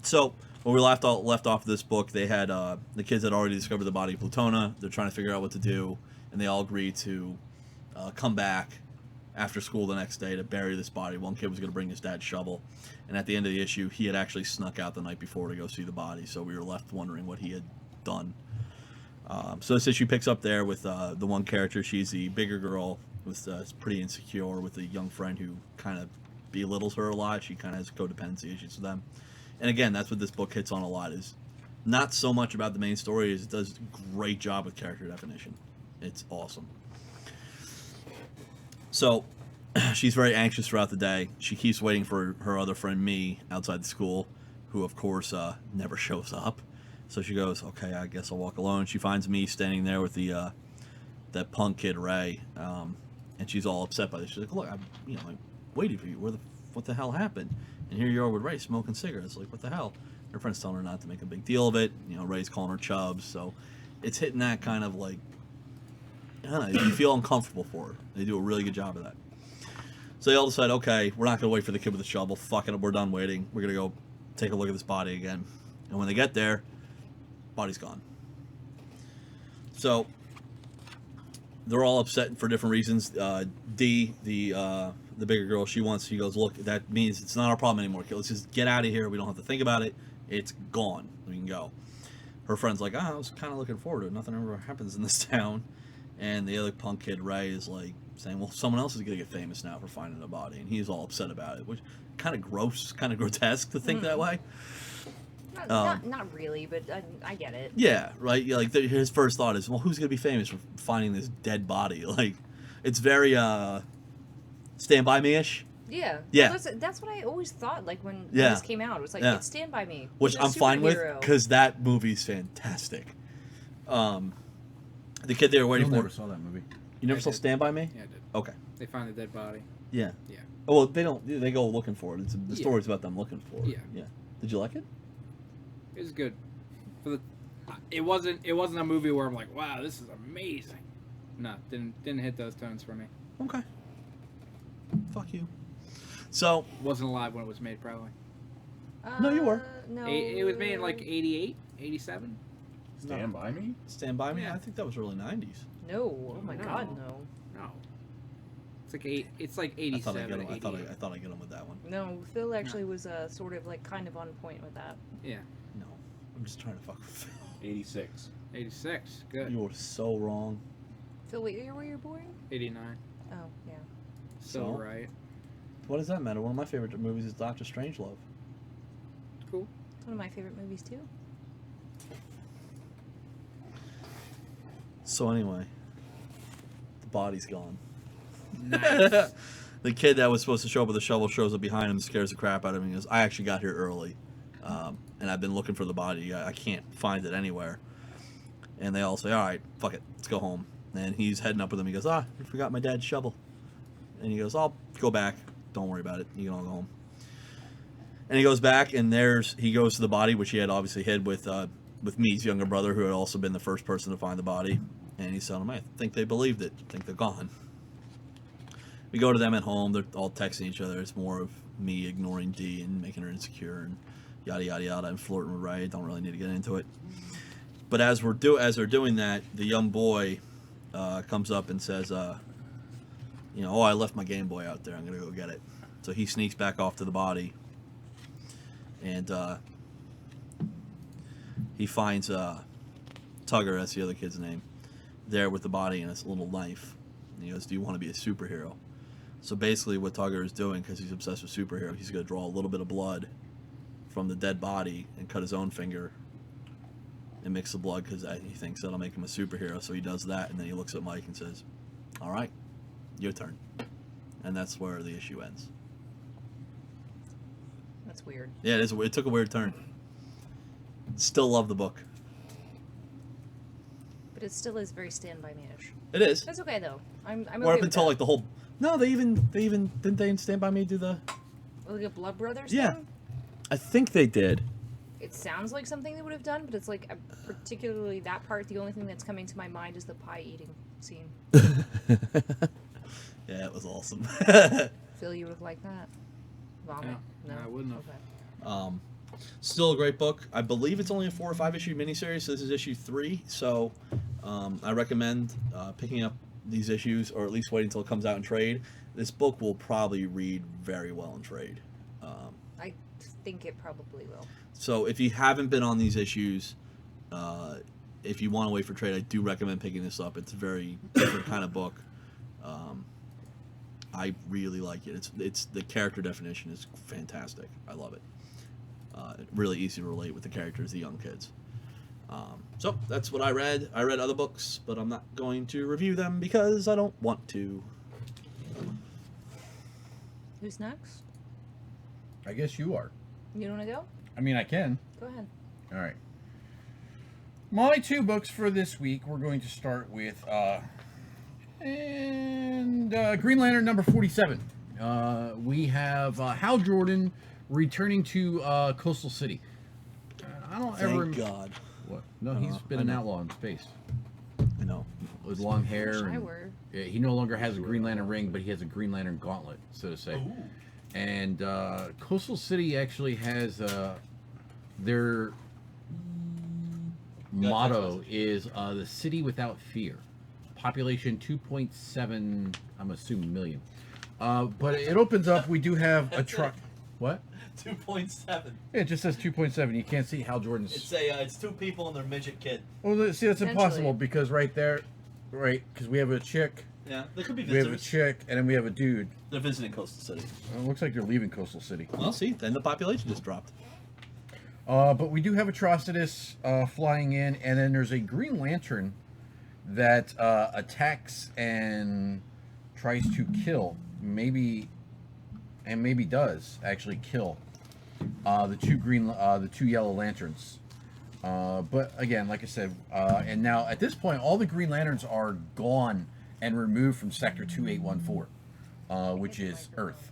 So when we left off this book, they had the kids had already discovered the body of Plutona. They're trying to figure out what to do, and they all agreed to come back after school the next day to bury this body. One kid was going to bring his dad's shovel, and at the end of the issue, he had actually snuck out the night before to go see the body, so we were left wondering what he had done. So this issue picks up there with the one character. She's the bigger girl, with pretty insecure, with a young friend who kind of belittles her a lot. She kind of has codependency issues with them. And again, that's what this book hits on a lot, is not so much about the main story, as it does a great job with character definition. It's awesome. So she's very anxious throughout the day. She keeps waiting for her other friend, Me, outside the school, who, of course, never shows up. So she goes, okay, I guess I'll walk alone. She finds Me standing there with that punk kid, Ray, and she's all upset by this. She's like, look, I waited for you. What the hell happened? And here you are with Ray smoking cigarettes. Like, what the hell? Her friend's telling her not to make a big deal of it. Ray's calling her chubs. So it's hitting that kind of like, I don't know, you feel uncomfortable for her. They do a really good job of that. So they all decide, okay, we're not going to wait for the kid with the shovel. Fuck it, we're done waiting. We're going to go take a look at this body again. And when they get there, body's gone. So they're all upset for different reasons. Dee, the bigger girl, she goes, look, that means it's not our problem anymore. Let's just get out of here. We don't have to think about it. It's gone. We can go. Her friend's like, I was kind of looking forward to it. Nothing ever happens in this town. And the other punk kid, Ray, is like saying, well, someone else is going to get famous now for finding a body. And he's all upset about it, which kind of gross, kind of grotesque to think that way. Not really, but I get it. Yeah, right? Like, his first thought is, well, who's going to be famous for finding this dead body? Like, it's very Stand By Me-ish. Yeah. Yeah. Well, that's what I always thought. Like when Yeah. this came out, it was like Yeah. it's Stand by Me, Which He's a I'm fine with superhero. because that movie's fantastic. The kid they were waiting Phil for. never saw that movie. You never I saw did. Stand by Me? Yeah, I did. Okay. They find a dead body. Yeah. Yeah. Oh, well, they don't. They go looking for it. The Yeah. story's about them looking for it. Yeah. Yeah. Did you like it? It was good. For the, it wasn't a movie where I'm like, wow, this is amazing. No, didn't hit those tones for me. Okay. Fuck you. So Wasn't alive when it was made, probably. No, you were. No. It was made in like 88, 87. Stand by me. Stand by Me. Yeah. I think that was early '90s. No. Oh my No. God, no. No. It's like I 87. thought I got him. I 88. thought I got him with that one. No, Phil actually was sort of like kind of on point with that. Yeah. No, I'm just trying to fuck with Phil. 86. 86. Good. You were so wrong. Phil, what year were you born? 89. Oh, yeah. So So? right. What does that matter? One of my favorite movies is Doctor Strangelove. Cool. It's one of my favorite movies too. So anyway, the body's gone. Nice. The kid that was supposed to show up with a shovel shows up behind him, scares the crap out of him. He goes, "I actually got here early, and I've been looking for the body. I can't find it anywhere." And they all say, "All right, fuck it, let's go home." And he's heading up with them. He goes, "I forgot my dad's shovel." And he goes, "I'll go back. Don't worry about it. You can all go home." And he goes back, and he goes to the body, which he had obviously hid with Mead's younger brother, who had also been the first person to find the body. And he's telling him, "I think they believed it. I think they're gone." We go to them at home. They're all texting each other. It's more of me ignoring Dee and making her insecure and yada yada yada. I'm flirting with Ray. Don't really need to get into it. But as they're doing that, the young boy comes up and says, "Oh, I left my Game Boy out there. I'm gonna go get it." So he sneaks back off to the body, and he finds Tugger, that's the other kid's name, there with the body and his little knife. And he goes, "Do you want to be a superhero?" So basically what Tugger is doing, because he's obsessed with superhero, he's going to draw a little bit of blood from the dead body and cut his own finger and mix the blood because he thinks that'll make him a superhero. So he does that, and then he looks at Mike and says, "All right, your turn." And that's where the issue ends. That's weird. Yeah, it took a weird turn. Still love the book. But it still is very Stand By Me-ish. It is. That's okay though. I'm okay Or up with until that. like the whole. No, they even didn't they in Stand By Me do the. Like a Blood Brothers Yeah. thing? I think they did. It sounds like something they would have done, but it's like particularly that part. The only thing that's coming to my mind is the pie eating scene. Yeah, it was awesome. Phil, you would have liked that. Vomit? No, No, I wouldn't have. Okay. Still a great book. I believe it's only a 4 or 5 issue miniseries. So this is issue 3. So I recommend picking up these issues, or at least waiting until it comes out in trade. This book will probably read very well in trade. I think it probably will. So if you haven't been on these issues, if you want to wait for trade, I do recommend picking this up. It's a very different kind of book. I really like it. It's the character definition is fantastic. I love it. Really easy to relate with the characters, the young kids. So that's what I read. I read other books, but I'm not going to review them because I don't want to. Who's next? I guess you are. You want to go? I mean, I can. Go ahead. All right. My 2 books for this week, we're going to start with Green Lantern number 47. We have Hal Jordan returning to Coastal City. I don't ever. Thank God. What? No, he's been I an know. outlaw in space I know. with long hair. Wish I And, were. he no longer has a Green Lantern ring, but he has a Green Lantern gauntlet, so to say. Ooh. And Coastal City actually has their motto is the city without fear. Population 2.7, I'm assuming million. But it opens up. We do have a truck. What? 2.7. Yeah, it just says 2.7. You can't see Hal Jordan's. It's 2 people and their midget kid. Well, see, that's Essentially. impossible because right there, because we have a chick, Yeah, they could be we have a visitors. chick, and then we have a dude. They're visiting Coastal City. It looks like they're leaving Coastal City. Well, see, then the population just dropped. But we do have Atrocitus flying in, and then there's a Green Lantern that attacks and tries to kill. Maybe and maybe does actually kill the two yellow lanterns. But again, like I said, and now at this point, all the Green Lanterns are gone and removed from Sector 2814, which is Earth.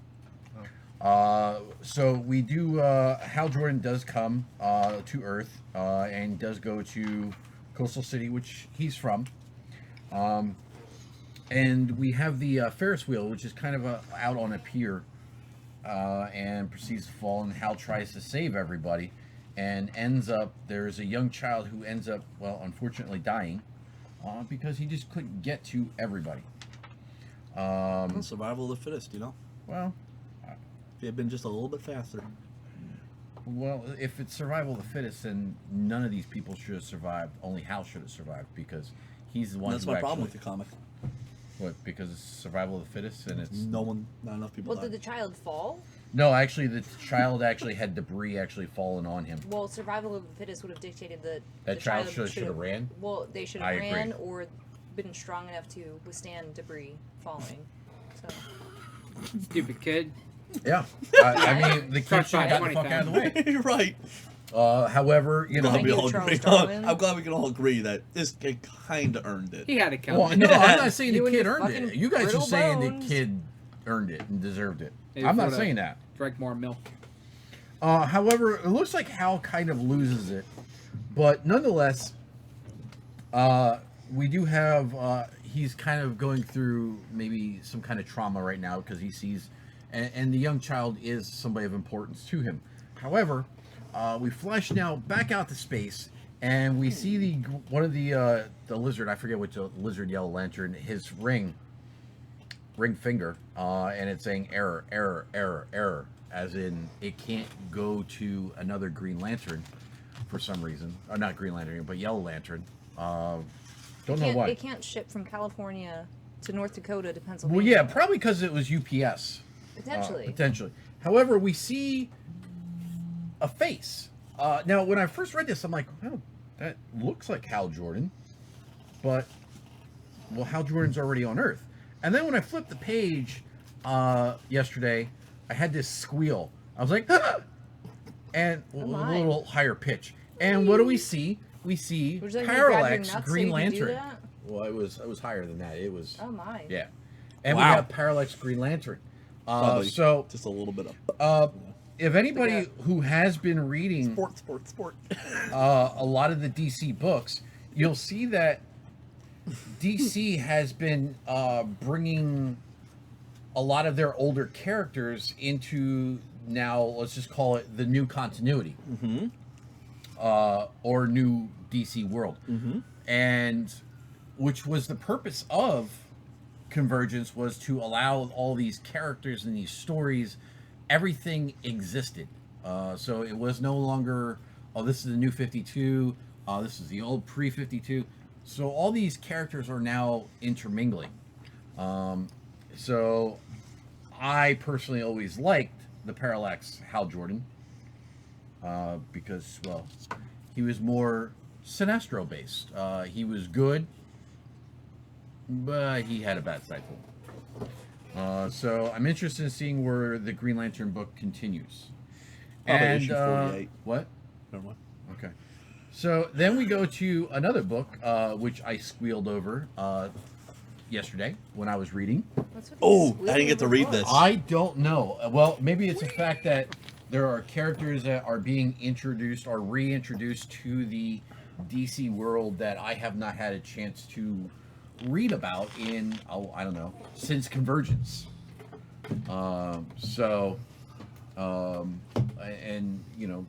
So we do. Hal Jordan does come to Earth and does go to Coastal City, which he's from. And we have the Ferris wheel, which is kind of out on a pier, and proceeds to fall. And Hal tries to save everybody, and ends up. There's a young child who ends up, well, unfortunately dying, because he just couldn't get to everybody. Survival of the fittest, you know. Well, If he had been just a little bit faster. Well, if it's survival of the fittest, then none of these people should have survived. Only Hal should have survived because he's the one. That's who my actually, problem with the comic. What? Because it's survival of the fittest, and it's Not enough people. Well, did the child fall? no. Actually, the child actually had debris actually fallen on him. Well, survival of the fittest would have dictated that That the child should have ran. Well, they should I have agree. ran or been strong enough to withstand debris falling. So Stupid kid. Yeah, I mean the kid should have gotten the fuck out of the way. You're right. However, you know, Glad we you, all Charles agree. Darwin. I'm glad we can all agree that this kid kind of earned it. He had to kill well, him. no, I'm not saying You the and kid your earned fucking it. You guys are brittle saying bones. the kid earned it and deserved it. Maybe I'm not for saying that. Drank more milk. However, it looks like Hal kind of loses it, but nonetheless, we do have. He's kind of going through maybe some kind of trauma right now because he sees, and the young child is somebody of importance to him. However, we flash now back out to space, and we see one of the lizard. I forget which lizard yellow lantern. His ring finger, and it's saying error, error, error, error. As in, it can't go to another Green Lantern for some reason. Or not Green Lantern, but Yellow Lantern. Don't know why. it can't ship from California to North Dakota to Pennsylvania. Well, yeah, probably because it was UPS. Potentially. Potentially. However, we see a face. Now, when I first read this, I'm like, oh, that looks like Hal Jordan. But, well, Hal Jordan's already on Earth. And then when I flipped the page yesterday, I had this squeal. I was like, ah! And a my. little higher pitch. And what do we see? We see Would you like me to grab your Parallax nuts so Green you can do Lantern. that? Well, it was higher than that. It was Oh my. yeah. And Wow. we have Parallax Green Lantern. Probably So just a little bit of if anybody who has been reading sport. a lot of the DC books, you'll see that DC has been bringing a lot of their older characters into let's just call it the new continuity, or new DC world, and which was the purpose of Convergence, was to allow all these characters and these stories, everything existed. So it was no longer, oh, this is the new 52, this is the old pre-52. So all these characters are now intermingling. So I personally always liked the Parallax Hal Jordan, because, well, he was more Sinestro based. He was good, but he had a bad side to him. So I'm interested in seeing where the Green Lantern book continues. Probably issue 48. What? Never mind. Okay. So then we go to another book, which I squealed over yesterday when I was reading. What's with Oh, these I didn't get to squealing read this. I don't know. Well, maybe it's the fact that there are characters that are being introduced or reintroduced to the DC world that I have not had a chance to read about in, I don't know, since Convergence. And you know,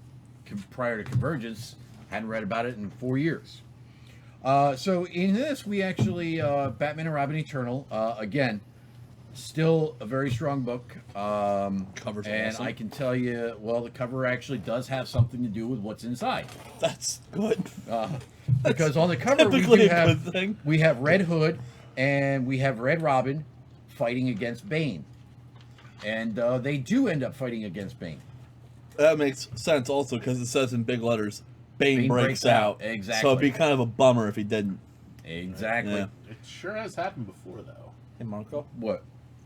prior to Convergence, hadn't read about it in 4 years. So in this, we actually Batman and Robin Eternal, again, still a very strong book. Cover's and awesome. I can tell you, well, the cover actually does have something to do with what's inside. That's good. Because on the cover we typically do a have good thing. we have Red Hood and we have Red Robin fighting against Bane, and they do end up fighting against Bane. That makes sense also because it says in big letters, Bane breaks out. Exactly. So it'd be kind of a bummer if he didn't. Exactly. Yeah. It sure has happened before, though, Hey, Marco. What?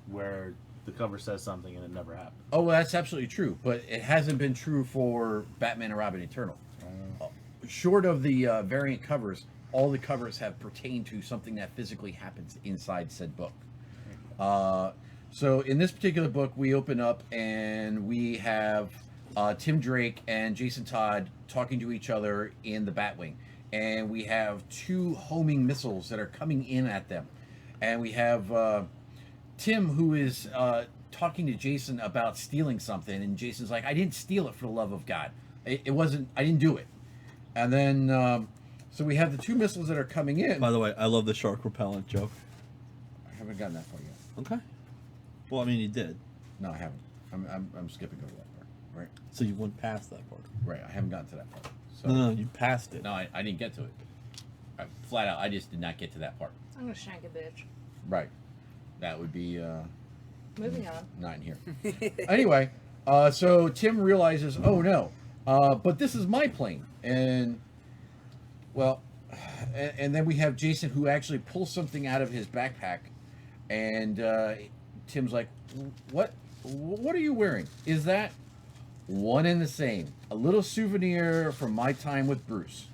where the cover says something and it never happened. Oh, well, that's absolutely true, but it hasn't been true for Batman and Robin Eternal. Short of the variant covers, all the covers have pertained to something that physically happens inside said book. So in this particular book, we open up and we have Tim Drake and Jason Todd talking to each other in the Batwing. And we have 2 homing missiles that are coming in at them. And we have Tim, who is talking to Jason about stealing something. And Jason's like, I didn't steal it, for the love of God. It wasn't, I didn't do it. And then, so we have the 2 missiles that are coming in. By the way, I love the shark repellent joke. I haven't gotten that far yet. Okay. Well, I mean, you did. No, I haven't. I'm skipping over that part. Right. So you went past that part. Right. I haven't gotten to that part. So No, you passed it. no, I didn't get to it. Flat out, I just did not get to that part. I'm gonna shank a bitch. Right. That would be Moving on. not in here. Anyway, so Tim realizes, oh no, but this is my plane, and well, and then we have Jason, who actually pulls something out of his backpack, and Tim's like, what are you wearing? Is that one and the same? A little souvenir from my time with Bruce.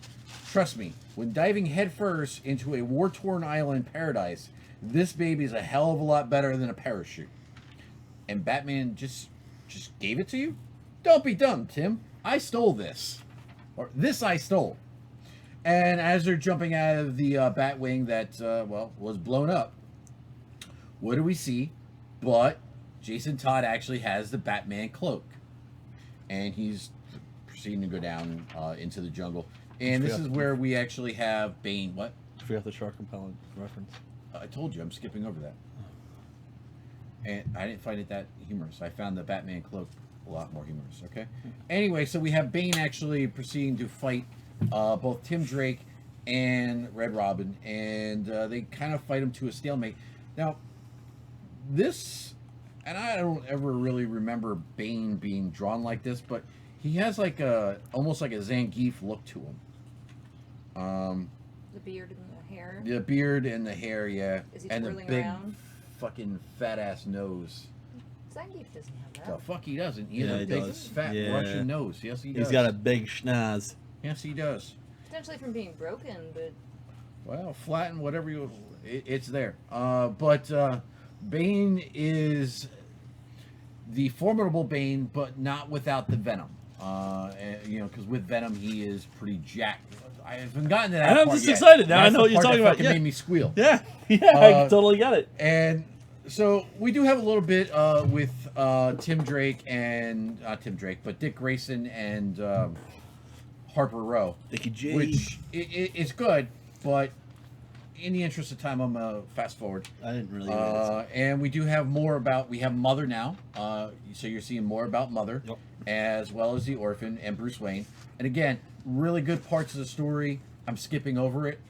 Trust me, when diving headfirst into a war-torn island paradise, this baby's a hell of a lot better than a parachute. And Batman just gave it to you? Don't be dumb, Tim. I stole this. Or this I stole. And as they're jumping out of the Batwing that, was blown up, what do we see? But Jason Todd actually has the Batman cloak. And he's proceeding to go down into the jungle. And this is where we actually have Bane. What? I forgot the shark repellent reference. I told you, I'm skipping over that. And I didn't find it that humorous. I found the Batman cloak a lot more humorous, okay? Anyway, so we have Bane actually proceeding to fight both Tim Drake and Red Robin. And they kind of fight him to a stalemate. Now, this... And I don't ever really remember Bane being drawn like this, but he has like almost like a Zangief look to him. The beard and the hair. The beard and the hair, yeah. Is he and the twirling big around? fucking fat ass nose. Zangief doesn't have The that. fuck he doesn't. He has Yeah, a he big does. fat Yeah. Russian nose. Yes, he does. He's got a big schnoz. Yes, he does. Potentially from being broken, but Well, flatten whatever you. It's there. But Bane is the formidable Bane, but not without the venom. Because with venom he is pretty jacked. I haven't gotten to that. I'm part just yet. excited now. I That's know the what you're part talking that about. fucking Yeah. made me squeal. Yeah, I totally got it. And so we do have a little bit with Tim Drake and not Tim Drake, but Dick Grayson and Harper Row, Dickie G. which it's good, but in the interest of time, I'm gonna fast forward. I didn't really read it. And we do have more about. We have Mother now, so you're seeing more about Mother, Yep. as well as the orphan and Bruce Wayne. And again, really good parts of the story. I'm skipping over it.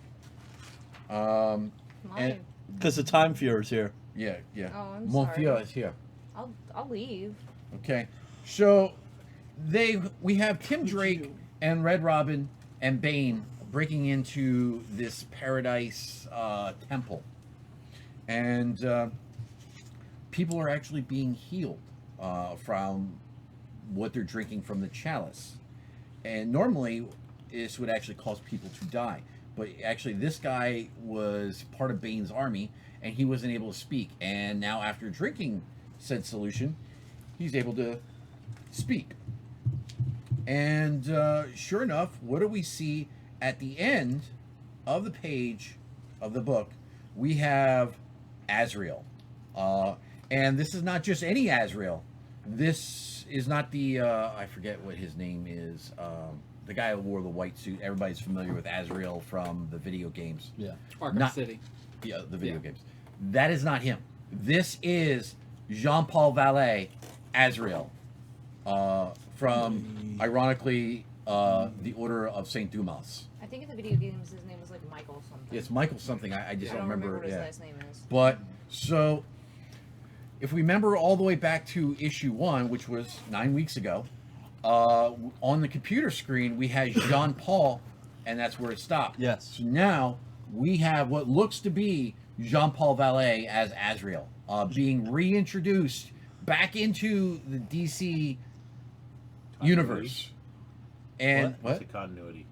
mine. Because the Time Fuhrer's here. Yeah. Oh, I'm Monfia sorry. is here. I'll leave. Okay, so we have Tim Drake and Red Robin and Bane breaking into this paradise temple, and people are actually being healed from what they're drinking from the chalice. And normally, this would actually cause people to die, but actually, this guy was part of Bane's army, and he wasn't able to speak. And now, after drinking said solution, he's able to speak. And sure enough, what do we see at the end of the page of the book? We have Azrael. And this is not just any Azrael. This is not the, I forget what his name is, the guy who wore the white suit. Everybody's familiar with Azrael from the video games. Yeah. Arkham Not- City. Yeah, the video Yeah. games. That is not him. This is Jean-Paul Vallée, Azrael, from, ironically, the Order of Saint Dumas. I think in the video games his name was like Michael something. It's Michael something. I just I don't don't remember remember. what his Yeah. last name is. But so, if we remember all the way back to issue 1, which was 9 weeks ago, on the computer screen we had Jean Paul, and that's where it stopped. Yes. So now we have what looks to be Jean Paul Vallée as Azrael. being reintroduced back into the DC universe. And What's the continuity?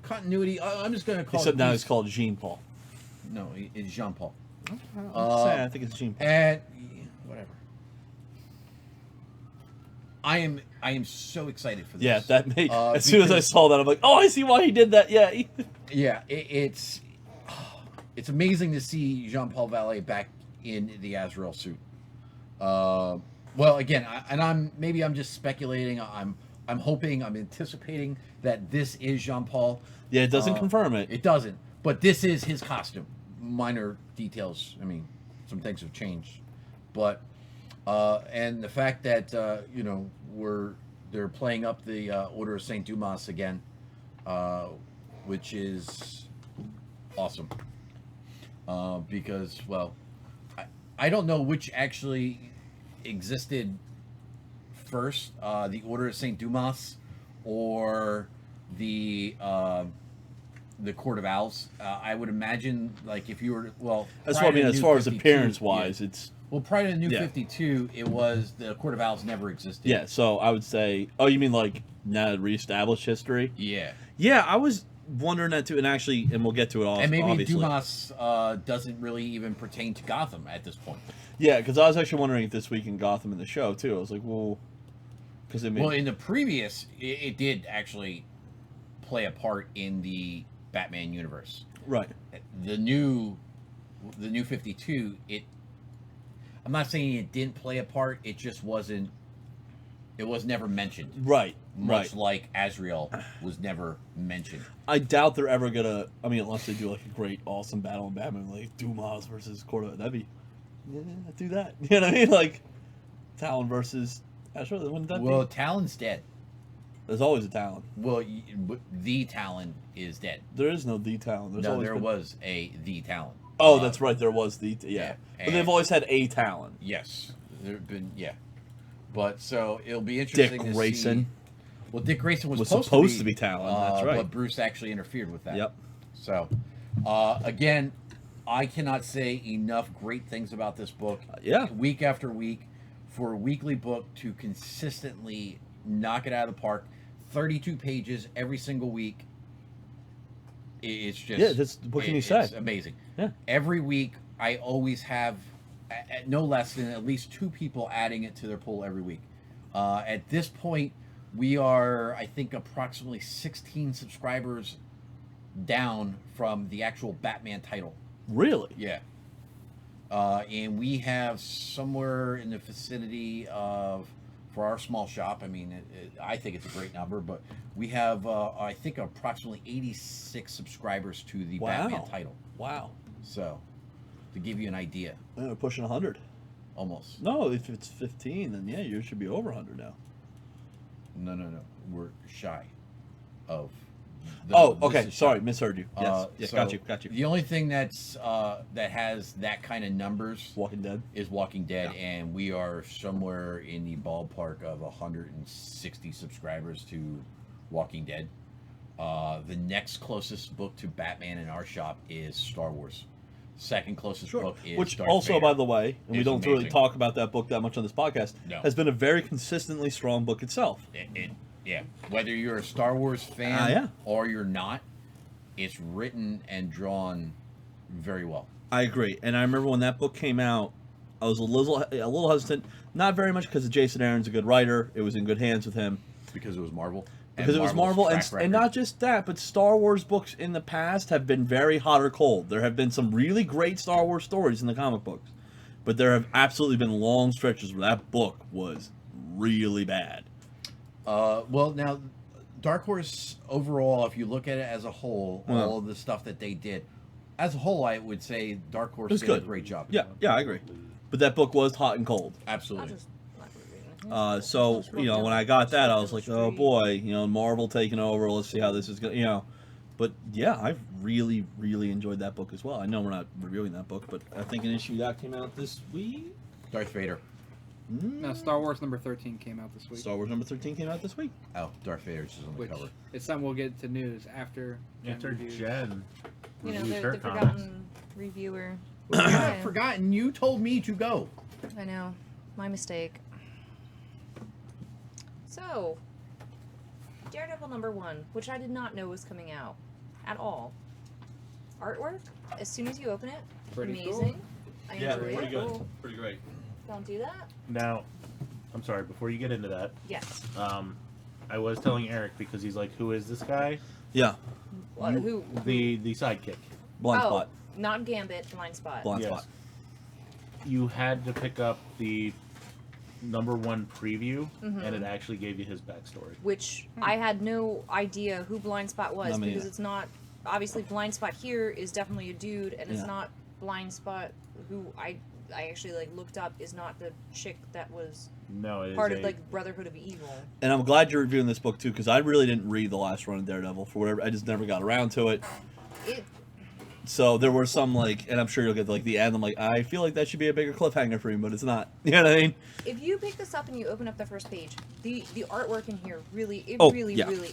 Continuity. I'm just going to call Except it. now it's called Jean Paul. No, it's Jean Paul. I think it's Jean Paul. And whatever. I am so excited for this. Yeah, that made. As soon as I because- saw that, I'm like, oh, I see why he did that. Yeah. Yeah, it's amazing to see Jean-Paul Vallée back in the Azrael suit. Well, again, I'm just speculating. I'm hoping, I'm anticipating that this is Jean-Paul. Yeah, it doesn't confirm it. It doesn't, but this is his costume. Minor details. I mean, some things have changed, but and the fact that they're playing up the Order of Saint Dumas again, which is awesome. Because, well, I don't know which actually existed first, the Order of Saint Dumas or the Court of Owls. I would imagine, like, if you were, well, That's prior what I mean. to As New far as 52, appearance wise, yeah. it's Well, prior to New Yeah. 52, it was the Court of Owls never existed. yeah. So I would say, oh, you mean like now to reestablish history? Yeah. Yeah, I was wondering that too, and we'll get to it all. And maybe obviously. Dumas doesn't really even pertain to Gotham at this point. Yeah, because I was actually wondering if this week in Gotham in the show too. I was like, well, because Well, in the previous, it did actually play a part in the Batman universe. right. The new 52, I'm not saying it didn't play a part. It just wasn't. It was never mentioned. Right. Much Right. like Azrael was never mentioned. I doubt they're ever gonna. I mean, unless they do like a great, awesome battle in Batman, like Dumas versus Corda. That'd be. Yeah, do that. You know what I mean? Like Talon versus Azrael. Wouldn't that Well, be? Talon's dead. There's always a Talon. Well, the Talon is dead. There is no the Talon. There's No, always there been- was the Talon. Oh, that's right. There was the yeah. yeah, But they've and- always had a Talon. Yes, there've been but so it'll be Dick interesting to Grayson see. Well, Dick Grayson was, was supposed to be Talon. That's right. But Bruce actually interfered with that. Yep. So, again, I cannot say enough great things about this book. Yeah. Week after week, for a weekly book to consistently knock it out of the park, 32 pages every single week. It's just Yeah, that's- what can you say? It's amazing. Yeah. Every week, I always have no less than at least 2 people adding it to their pool every week. At this point, we are, I think, approximately 16 subscribers down from the actual Batman title. Really? Yeah. And we have somewhere in the vicinity of, for our small shop, I mean, I think it's a great number, but we have, I think, approximately 86 subscribers to the Wow. Batman title. Wow. So, to give you an idea, Yeah, we're pushing 100. almost. No, if it's 15, then yeah, you should be over 100 now. No. We're shy of. Oh, this okay. is Sorry, shy. misheard you. Yes. Yes. So Got you. The only thing that's that has that kind of numbers Walking Dead. is Walking Dead, Yeah. and we are somewhere in the ballpark of 160 subscribers to Walking Dead. The next closest book to Batman in our shop is Star Wars. Second closest book is Which Darth also, Vader. by the way, and we It's don't really amazing. talk about that book that much on this podcast, No. has been a very consistently strong book itself. Yeah, whether you're a Star Wars fan Yeah. or you're not, it's written and drawn very well. I agree, and I remember when that book came out, I was a little hesitant. Not very much because Jason Aaron's a good writer; it was in good hands with him. Because it was Marvel. Because it was Marvel, and not just that, but Star Wars books in the past have been very hot or cold. There have been some really great Star Wars stories in the comic books, but there have absolutely been long stretches where that book was really bad. Well, now, Dark Horse overall, if you look at it as a whole, Yeah. all of the stuff that they did, as a whole, I would say Dark Horse It was did good. a great job. Yeah, I agree. But that book was hot and cold. Absolutely. So, when I got that, I was like, oh boy, Marvel taking over. Let's see how this is going to, But yeah, I really, really enjoyed that book as well. I know we're not reviewing that book, but I think an issue that came out this week. Darth Vader. No, Star Wars number 13 came out this week. Star Wars number 13 came out this week. Oh, Darth Vader's is on the Which cover. it's something we'll get to news after. After reviews. Jen You know, reviews the her comics. forgotten reviewer. I've forgotten. You told me to go. I know. My mistake. So, Daredevil #1, which I did not know was coming out at all. Artwork, as soon as you open it, Pretty amazing. I Yeah, enjoy pretty it. good. Pretty great. Don't do that. Now, I'm sorry. Before you get into that, Yes. I was telling Eric because he's like, "Who is this guy?" Yeah. Who? The sidekick. Blind oh, spot. not Gambit, Blind Spot. Blind Yes. spot. You had to pick up the #1 preview, Mm-hmm. and it actually gave you his backstory. Which I had no idea who Blind Spot was Not me because either. it's not. Obviously, Blind Spot here is definitely a dude, and it's Yeah. not Blind Spot who I actually like looked up is not the chick that was No, it is part of like Brotherhood of Evil. And I'm glad you're reviewing this book too, because I really didn't read the last run of Daredevil for whatever. I just never got around to it. It So there were some like, and I'm sure you'll get to, like the end. I'm like, I feel like that should be a bigger cliffhanger for me, but it's not. You know what I mean? if you pick this up and you open up the first page, the artwork in here really yeah. really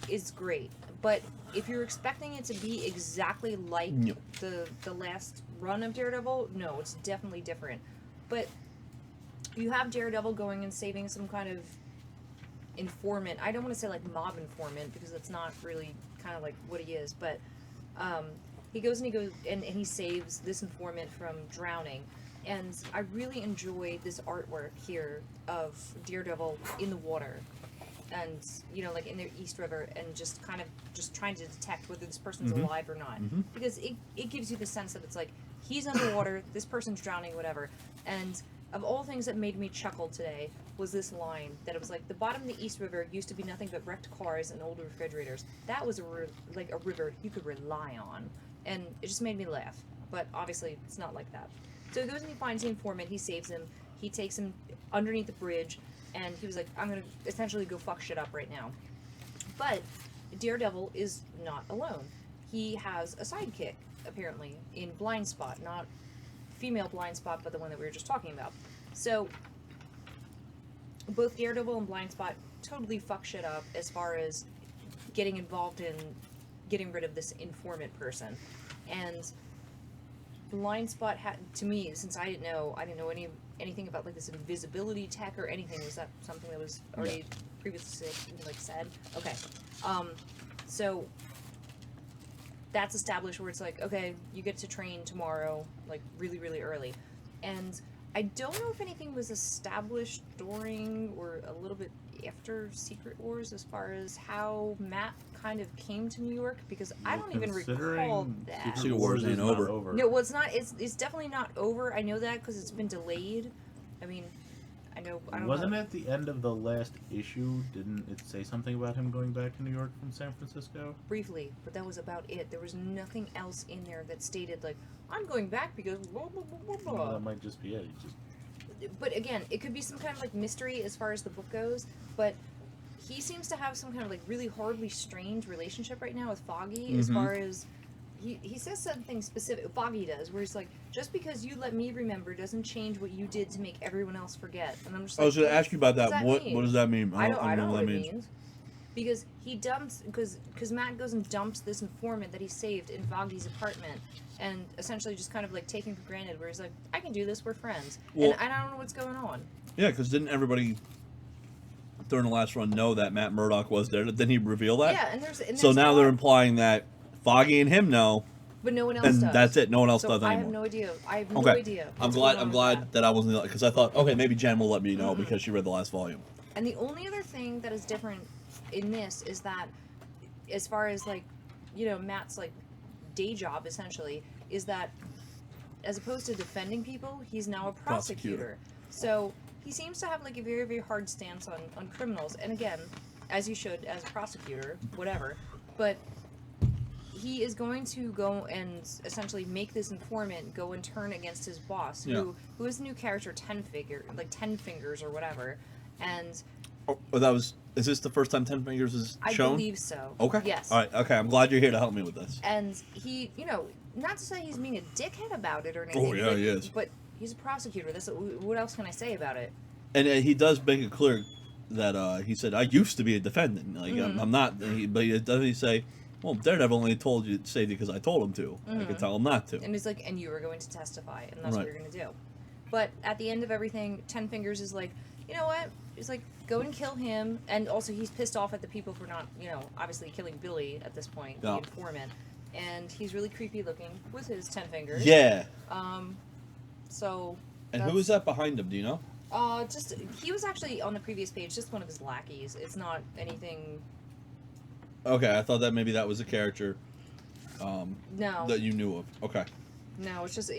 is great. But if you're expecting it to be exactly like No. the last run of Daredevil, no, it's definitely different. But you have Daredevil going and saving some kind of informant. I don't want to say like mob informant because that's not really kind of like what he is, but he goes and he saves this informant from drowning. And I really enjoy this artwork here of Daredevil in the water. And, you know, like in the East River, and just kind of just trying to detect whether this person's alive or not. Because it gives you the sense that it's like, he's underwater, this person's drowning, whatever. And of all things that made me chuckle today was this line that it was like, the bottom of the East River used to be nothing but wrecked cars and old refrigerators. That was like a river you could rely on. And it just made me laugh. But obviously, it's not like that. So he goes and he finds the informant, he saves him, he takes him underneath the bridge, and he was like, I'm gonna essentially go fuck shit up right now. But Daredevil is not alone. He has a sidekick, apparently, in Blind Spot. Not female Blind Spot, but the one that we were just talking about. So, both Daredevil and Blind Spot totally fuck shit up as far as getting involved in getting rid of this informant person. And Blind Spot had, to me, since I didn't know anything about like this invisibility tech or anything. Was that something that was already previously like said? Okay, so that's established where it's like, okay, you get to train tomorrow, like really really early, and I don't know if anything was established during or a little bit after Secret Wars as far as how Matt kind of came to New York, because I don't even recall that. Secret Wars ain't is not over. No, well, it's not. It's definitely not over. I know that because it's been delayed. I mean, I know. I don't Wasn't know. it at the end of the last issue? Didn't it say something about him going back to New York from San Francisco? Briefly, but that was about it. There was nothing else in there that stated like, I'm going back because blah blah blah blah Well, blah. that might just be it. He just But again, it could be some kind of like mystery as far as the book goes. But he seems to have some kind of like really horribly strange relationship right now with Foggy as far as. He says something specific. Foggy does, where he's like, just because you let me remember doesn't change what you did to make everyone else forget. And I'm just like, I was going to ask you about that. What What does that mean? I don't know what what that it means. Because he dumps, because Matt goes and dumps this informant that he saved in Foggy's apartment, and essentially just kind of like taking for granted, where he's like, I can do this, we're friends. Well- And I don't know what's going on. Yeah, because didn't everybody during the last run know that Matt Murdock was there? Didn't he reveal that? Yeah, and there's So now no they're one- implying that Foggy and him know, but no one else and does. that's it. No one else So does I anymore. have no idea. I have no Okay. idea. I'm what's glad. going on I'm with glad that I wasn't because I thought, okay, maybe Jen will let me know because she read the last volume. And the only other thing that is different in this is that, as far as like, you know, Matt's like day job essentially is that, as opposed to defending people, he's now a prosecutor. So he seems to have like a very very hard stance on criminals. And again, as you should as a prosecutor, whatever. But he is going to go and essentially make this informant go and turn against his boss, who is the new character Ten Fingers or whatever. And Oh, that was. Is this the first time Ten Fingers is I shown? believe so. Okay. Yes. All right. Okay. I'm glad you're here to help me with this. And he, you know, not to say he's being a dickhead about it or anything. Oh, yeah, but, he is. But he's a prosecutor. What else can I say about it? And he does make it clear that he said, I used to be a defendant. Like, I'm not. But doesn't he say, well, Daredevil only told you to say because I told him to. I could tell him not to. And he's like, and you were going to testify, and that's what Right. you're going to do. But at the end of everything, Ten Fingers is like, you know what? He's like, go and kill him. And also he's pissed off at the people for not, obviously killing Billy at this point, the informant. And he's really creepy looking with his 10 fingers. Yeah. So. And who was that behind him? Do you know? He was actually on the previous page, just one of his lackeys. It's not anything. Okay, I thought that maybe that was a character. No. That you knew of. Okay. No, it's just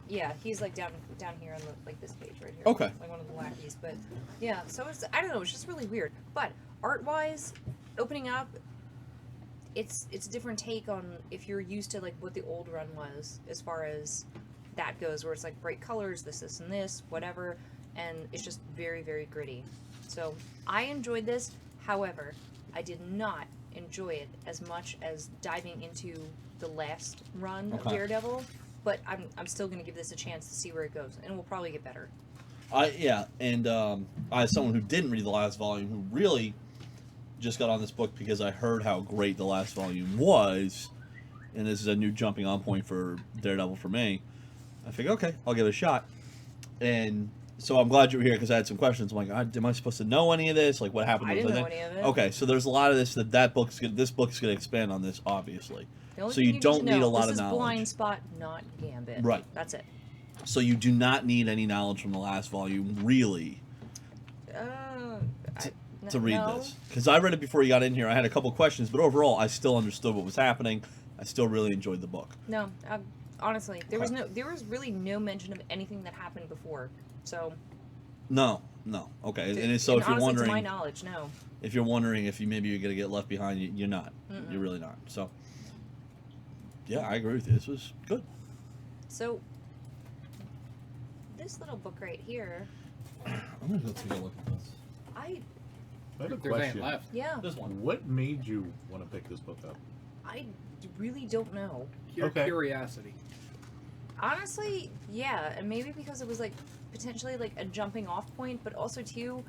yeah. He's like down here on this page right here. Okay. Like one of the lackeys, but yeah. So it's I don't know. It's just really weird. But art wise, opening up, it's a different take on if you're used to like what the old run was as far as that goes, where it's like bright colors, this and this, whatever, and it's just very, very gritty. So I enjoyed this. However, I did not enjoy it as much as diving into the last run of Daredevil. But I'm still going to give this a chance to see where it goes, and we'll probably get better. And as someone who didn't read the last volume, who really just got on this book because I heard how great the last volume was, and this is a new jumping on point for Daredevil for me, I figured, okay, I'll give it a shot. And so I'm glad you were here because I had some questions. I'm like, am I supposed to know any of this? Like, what happened? I didn't know any of it. Okay, so there's a lot of this this book's going to expand on this, obviously. So you don't need a lot of knowledge. This is Blind Spot, not Gambit. Right. That's it. So you do not need any knowledge from the last volume, really, to read this. Because I read it before you got in here. I had a couple questions, but overall, I still understood what was happening. I still really enjoyed the book. No, honestly, there was really no mention of anything that happened before. So. No. Okay, and so if you're honestly, wondering, to my knowledge, no. If you're wondering if maybe you're gonna get left behind, you're not. Mm-mm. You're really not. So. Yeah, I agree with you. This was good. So, this little book right here, I'm gonna go take a look at this. I have a If there's any question. left. yeah, This one. What made you want to pick this book up? I really don't know. Your Okay. curiosity. Honestly, yeah, and maybe because it was like potentially like a jumping off point, but also too,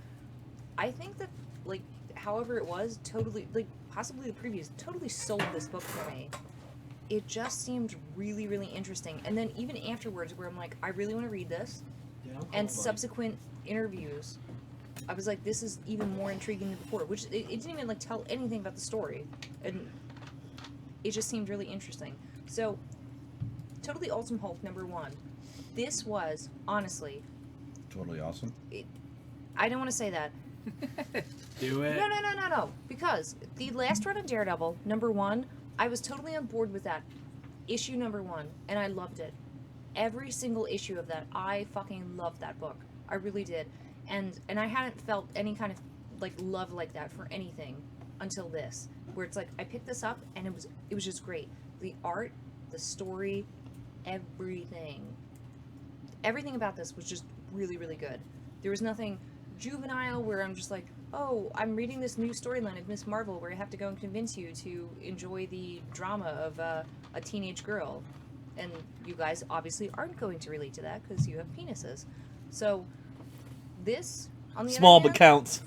I think that like however it was, totally like possibly the previous totally sold this book for me. It just seemed really, really interesting. And then even afterwards, where I'm like, I really want to read this, and subsequent interviews, I was like, this is even more intriguing than before. Which it didn't even like tell anything about the story, and it just seemed really interesting. So, Totally Awesome Hulk #1. This was honestly Totally awesome. I don't want to say that. Do it. No. Because the last run of Daredevil, #1, I was totally on board with that. Issue #1, and I loved it. Every single issue of that, I fucking loved that book. I really did. And I hadn't felt any kind of like love like that for anything until this, where it's like I picked this up and it was just great. The art, the story, everything about this was just really, really good. There was nothing juvenile where I'm just like, oh, I'm reading this new storyline of Miss Marvel where I have to go and convince you to enjoy the drama of a teenage girl. And you guys obviously aren't going to relate to that because you have penises. So, this, on the Small other but hand, counts.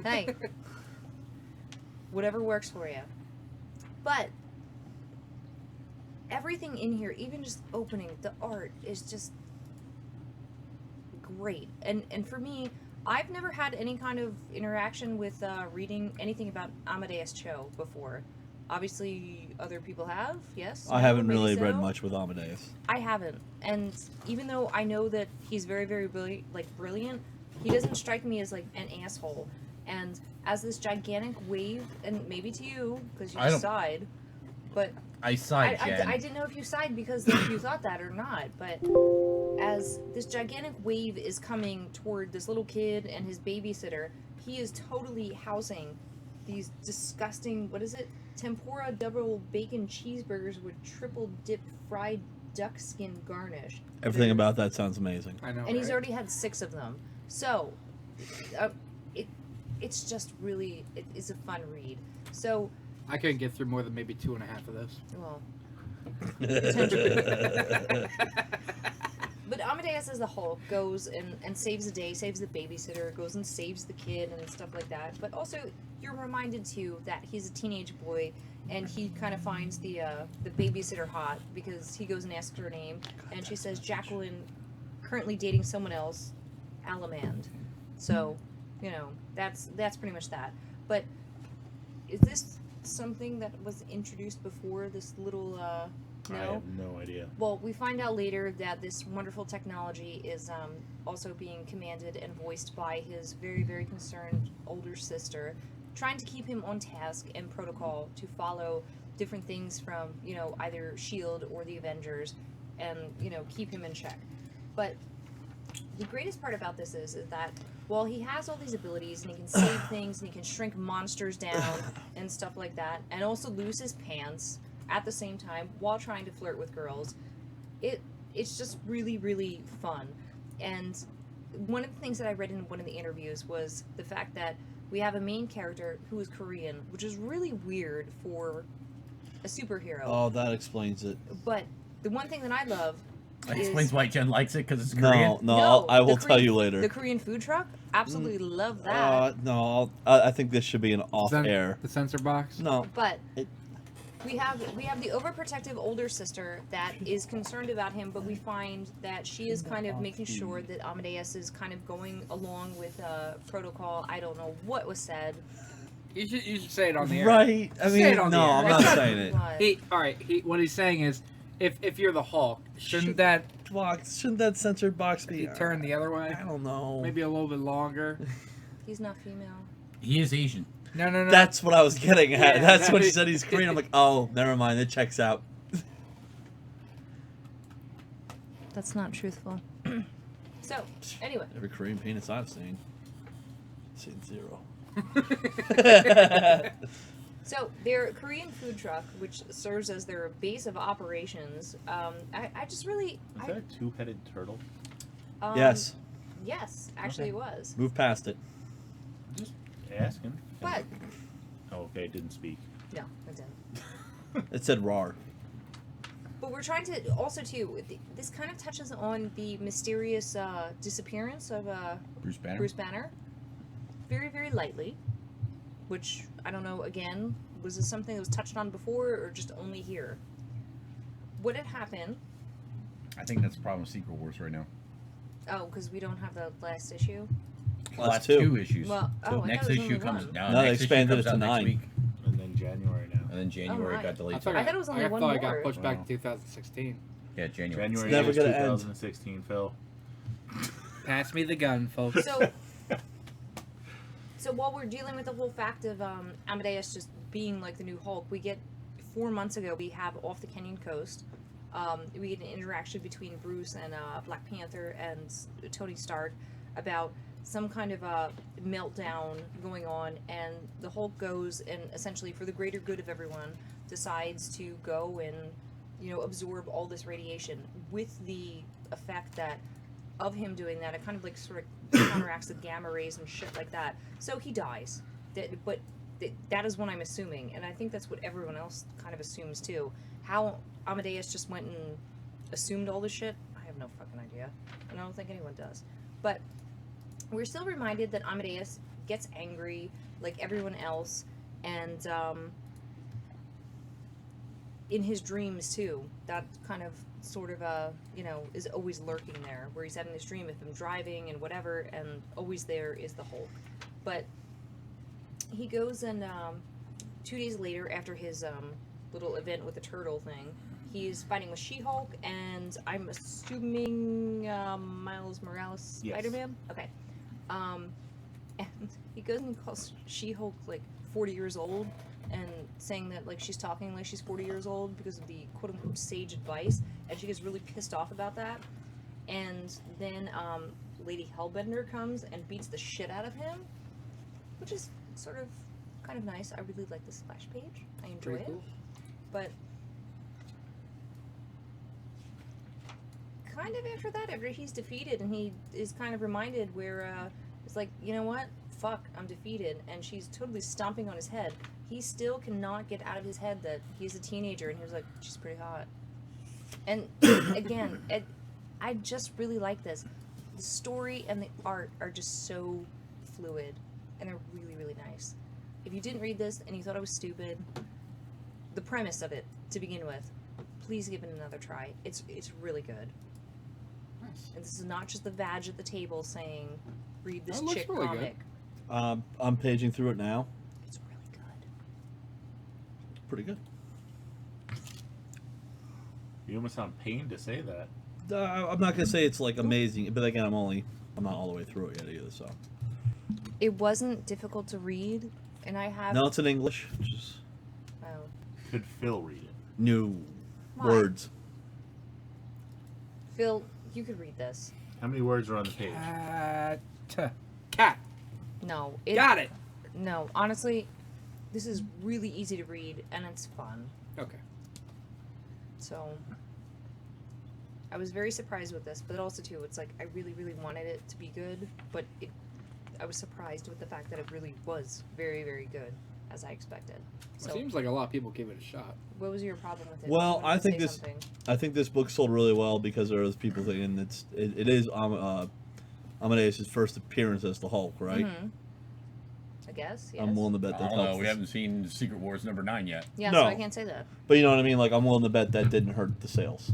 hey, whatever works for you. But, everything in here, even just opening, the art is just great. And for me, I've never had any kind of interaction with reading anything about Amadeus Cho before. Obviously, other people have, yes. I haven't maybe really so. read much with Amadeus. I haven't. And even though I know that he's very, very brilliant, he doesn't strike me as like an asshole. And as this gigantic wave, and maybe to you, because you I don't- just sighed, but I sighed, Jen. I didn't know if you sighed because you thought that or not, but as this gigantic wave is coming toward this little kid and his babysitter, he is totally housing these disgusting, what is it? Tempura double bacon cheeseburgers with triple dip fried duck skin garnish. Everything about that sounds amazing. I know. And he's right? already had 6 of them. So, it's just really, it is a fun read. So, I couldn't get through more than maybe 2.5 of this. well, potentially. But Amadeus as the Hulk goes and saves the day, saves the babysitter, goes and saves the kid and stuff like that. But also, you're reminded too that he's a teenage boy, and he kind of finds the babysitter hot because he goes and asks her name, and she says Jacqueline currently dating someone else, Alamand. So, you know, that's pretty much that. But is this something that was introduced before this little I have no idea. Well, we find out later that this wonderful technology is also being commanded and voiced by his very, very concerned older sister, trying to keep him on task and protocol to follow different things from, you know, either S.H.I.E.L.D. or the Avengers and, you know, keep him in check. But the greatest part about this is that while he has all these abilities and he can save things and he can shrink monsters down and stuff like that, and also lose his pants at the same time while trying to flirt with girls, it's just really, really fun. And one of the things that I read in one of the interviews was the fact that we have a main character who is Korean, which is really weird for a superhero. Oh, that explains it. But the one thing that I love That is... explains why Jen likes it, because it's Korean. No, I will the tell Korean- you later. The Korean food truck? Absolutely love that. No, I think this should be an off-air. The sensor box. No. But It- we have the overprotective older sister that is concerned about him, but we find that she is kind of making sure that Amadeus is kind of going along with protocol. I don't know what was said. You should say it on the air. Right. I Say it mean, on no, the air. I'm not saying it. But What he's saying is, if you're the Hulk, shouldn't that Shouldn't that censored box be be turned the other way? I don't know. Maybe a little bit longer. he's not female. He is Asian. No. That's what I was getting at. Yeah, That's when that- she said he's Korean. I'm like, oh, never mind. It checks out. That's not truthful. So, anyway. Every Korean penis I've seen zero. So, their Korean food truck, which serves as their base of operations, I just really... Is that a two-headed turtle? Yes. Yes, actually it was. Move past it. Just asking. But, Oh, okay, it didn't speak. no, it didn't. It said "rar." But we're trying to also too. This kind of touches on the mysterious disappearance of Bruce Banner. Bruce Banner, very very lightly. Which I don't know. Again, was this something that was touched on before, or just only here? What had happened? I think that's the problem with Secret Wars right now. Oh, because we don't have the last issue. Last That's two. 2 issues. Well, oh, I Next thought it was issue only comes one. down. No, they next issue expanded comes it to out next 9. week, And then January now. and then January my. got delayed. thought it was only one thought it more. got pushed back Wow. to 2016. Yeah, January. January never is gonna end. 2016, Phil. Pass me the gun, folks. So while we're dealing with the whole fact of Amadeus just being like the new Hulk, we get 4 months ago we have off the Kenyan coast. We get an interaction between Bruce and Black Panther and Tony Stark about some kind of meltdown going on, and the Hulk goes and essentially, for the greater good of everyone, decides to go and, you know, absorb all this radiation, with the effect that of him doing that, it kind of like sort of counteracts the gamma rays and shit like that. So he dies. But that is what I'm assuming, and I think that's what everyone else kind of assumes too. How Amadeus just went and assumed all this shit, I have no fucking idea, and I don't think anyone does. But we're still reminded that Amadeus gets angry like everyone else, and in his dreams too, that kind of sort of you know, is always lurking there, where he's having this dream of him driving and whatever, and always there is the Hulk. But he goes and 2 days later, after his little event with the turtle thing, he's fighting with She-Hulk, and I'm assuming Miles Morales, Yes. Spider-Man. Okay, and he goes and calls She-Hulk like 40 years old, and saying that like she's talking like she's 40 years old because of the quote-unquote sage advice, and she gets really pissed off about that. And then Lady Hellbender comes and beats the shit out of him, which is sort of kind of nice. I really like the splash page. I enjoy Pretty it. cool. But kind of after that, after he's defeated and he is kind of reminded where it's like, you know what? Fuck, I'm defeated. And she's totally stomping on his head. He still cannot get out of his head that he's a teenager, and he was like, she's pretty hot. And again, I just really like this. The story and the art are just so fluid, and they're really, really nice. If you didn't read this and you thought it was stupid, the premise of it to begin with, please give it another try. It's really good. Nice. And this is not just the vag at the table saying, read this That looks chick really good. comic. I'm paging through it now. It's really good. Pretty good. You almost sound pained to say that. I'm not gonna say it's like amazing, but again, I'm not all the way through it yet either. So It wasn't difficult to read, and I have... no, it's in English. Just Oh. Could Phil read it? new Why? words. Phil, you could read this. How many words are on the page? Cat. No. Got it. No, honestly, this is really easy to read, and it's fun. Okay. So, I was very surprised with this, but also, too, it's like, I really, really wanted it to be good, but I was surprised with the fact that it really was very, very good, as I expected. It So, seems like a lot of people give it a shot. what was your problem with it? Well, You wanted I to think say this- something. I think this book sold really well because there was people thinking it is Amadeus' first appearance as the Hulk, right? Mhm. I guess, yes. I'm willing to bet I that don't know. helps. We haven't seen Secret Wars #9 yet. Yeah, No. so I can't say that. But you know what I mean? Like, I'm willing to bet that didn't hurt the sales.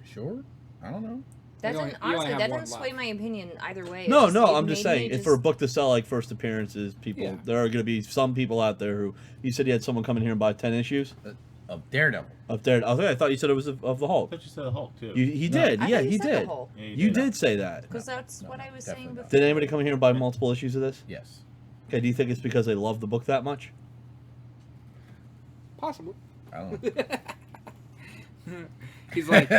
Sure. I don't know. That You only- didn't, you only honestly, have that one didn't sway left. my opinion either way. It No, just- no, it I'm just made me saying, if just- for a book to sell like first appearances, people, Yeah. there are going to be some people out there who, you said you had someone come in here and buy 10 issues Of Daredevil. up there. I thought you said it was of the I Hulk. thought you said the Hulk too. He No. did, I yeah, thought you he said did. The Hulk, Yeah, You did say that. because that's No, what I was definitely saying not. before. Did anybody come in here and buy multiple issues of this? Yes. Okay, do you think it's because they love the book that much? Possible. I don't know. he's like,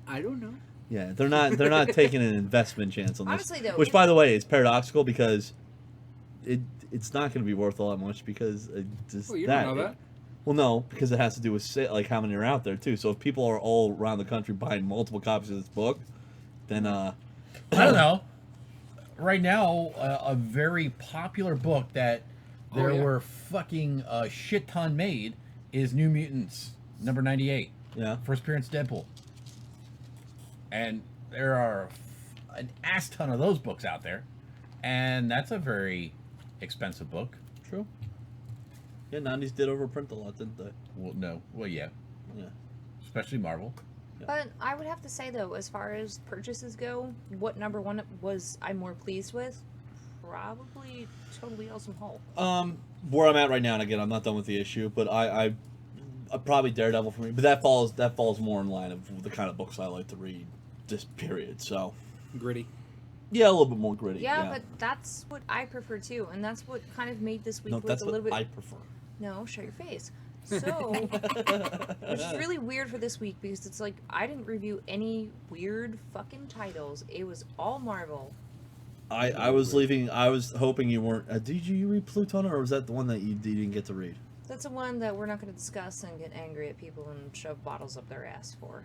I don't know. Yeah, they're not taking an investment chance on this. Honestly, though, Which, if- by the way, is paradoxical because it's not going to be worth a lot much because just Well, you that. don't know that. Well, no, because it has to do with like how many are out there too. So if people are all around the country buying multiple copies of this book, then I don't know. Right now, a very popular book that Oh, there yeah. were fucking a shit ton made is New Mutants #98. yeah, First appearance Deadpool. And there are an ass ton of those books out there. And that's a very expensive book. true. Yeah, 90s did overprint a lot, didn't they? Well, no. Well, yeah. Yeah. Especially Marvel. But I would have to say, though, as far as purchases go, what #1 was I more pleased with? Probably Totally Awesome Hulk. Where I'm at right now, and again, I'm not done with the issue, but I probably Daredevil for me. But that falls more in line of the kind of books I like to read. This period, so Gritty. yeah, a little bit more gritty. Yeah, but that's what I prefer too, and that's what kind of made this week no, was that's a what little bit. I prefer. No, shut your face. So, which is really weird for this week because it's like I didn't review any weird fucking titles. It was all Marvel. I was leaving. I was hoping you weren't. Did you read Plutona, or was that the one that you didn't get to read? That's the one that we're not going to discuss and get angry at people and shove bottles up their ass for.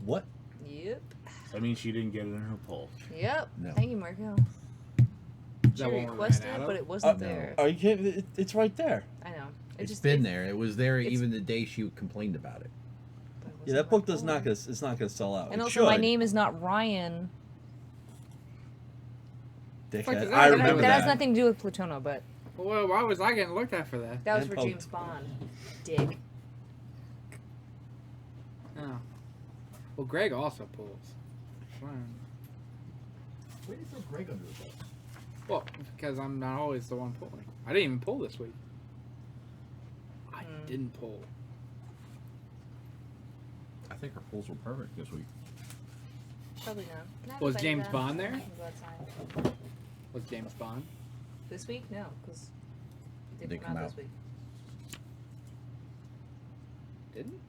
What? Yep. That means she didn't get it in her poll. Yep. No. Thank you, Marco. Is She that one we requested ran it, out but of? it wasn't no. there. Are you kidding? It's right there. I know. It's been it- there. It was there it's- even the day she complained about it. but it Yeah, wasn't that book my does fault. not gonna. It's not gonna sell out. And It also, my should. name is not Ryan. Fuck Dickhead. is that? I That remember that that. has nothing to do with Plutona, but Well, why was I getting looked at for that? that was And for poked. James Bond. Dick. Oh. Well, Greg also pulls. Fine. Where did you throw Greg under the bus? Well, because I'm not always the one pulling. I didn't even pull this week. I didn't pull. I think our pulls were perfect this week. Probably not. Can I have Was a bite of James that? Bond there? I can go outside. Was James Bond? This week? No, because it Didn't didn't come come out out. this week. Didn't?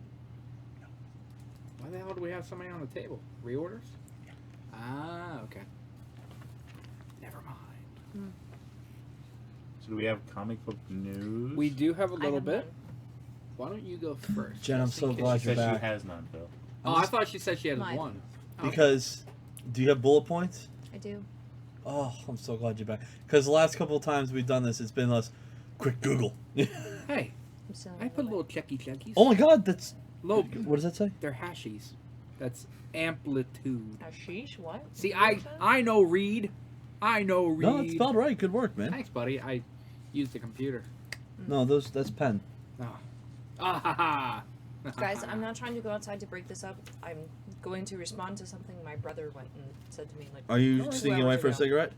Why the hell do we have somebody on the table? Reorders? Ah, okay. Never mind. So do we have comic book news? We do have a I little have bit. none. Why don't you go first? Jen, I'm just so in case glad She you're said she back. has none, Phil. Oh, I thought she said she had Mine. one. Oh, Because, do you have bullet points? I do. Oh, I'm so glad you're back. Because the last couple of times we've done this, it's been less. Quick Google. Hey, I'm still I put little checky checkies. Oh my God, that's. Little, What does that say? they're hashies. That's amplitude. Hashish? What? See, What did you say? I know read. I know read. No, it's spelled right. Good work, man. Thanks, buddy. I used the computer. No, that's pen. Oh. Ah ha ha. Guys, I'm not trying to go outside to break this up. I'm going to respond to something my brother went and said to me. Like, Are you 2 sneaking hours away for a ago. cigarette?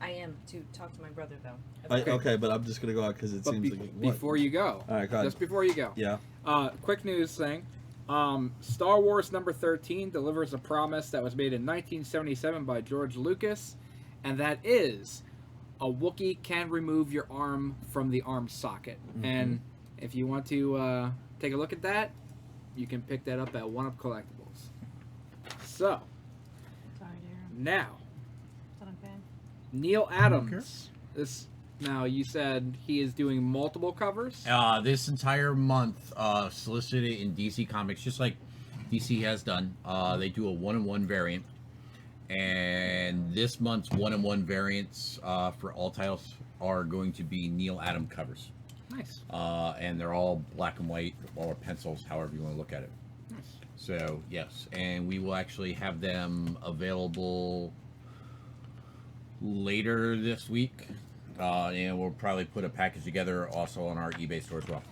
I am to talk to my brother though. Okay, but I'm just gonna go out because it But seems like what? before you go, All right, go ahead. just before you go, Yeah. quick news thing. Star Wars number 13 delivers a promise that was made in 1977 by George Lucas, and that is a Wookiee can remove your arm from the arm socket. And if you want to take a look at that, you can pick that up at One Up Collectibles. So, Sorry, Darren. now, Is that okay? Neil Adams. Now, you said he is doing multiple covers? This entire month, solicited in DC Comics, just like DC has done. They do a 1-in-1 variant. And this month's 1-in-1 variants for all titles are going to be Neil Adam covers. Nice. And they're all black and white or pencils, however you want to look at it. Nice. So, yes. And we will actually have them available later this week. And we'll probably put a package together also on our eBay store as well.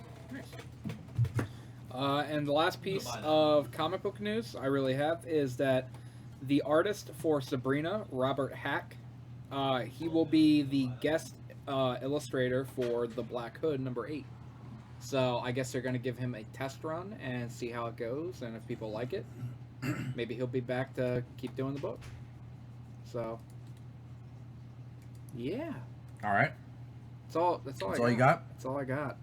And the last piece of comic book news I really have is that the artist for Sabrina, Robert Hack, he will be the guest illustrator for The Black Hood number 8. So I guess they're going to give him a test run and see how it goes, and if people like it, maybe he'll be back to keep doing the book. So, yeah. All right. That's all you got? That's all I got.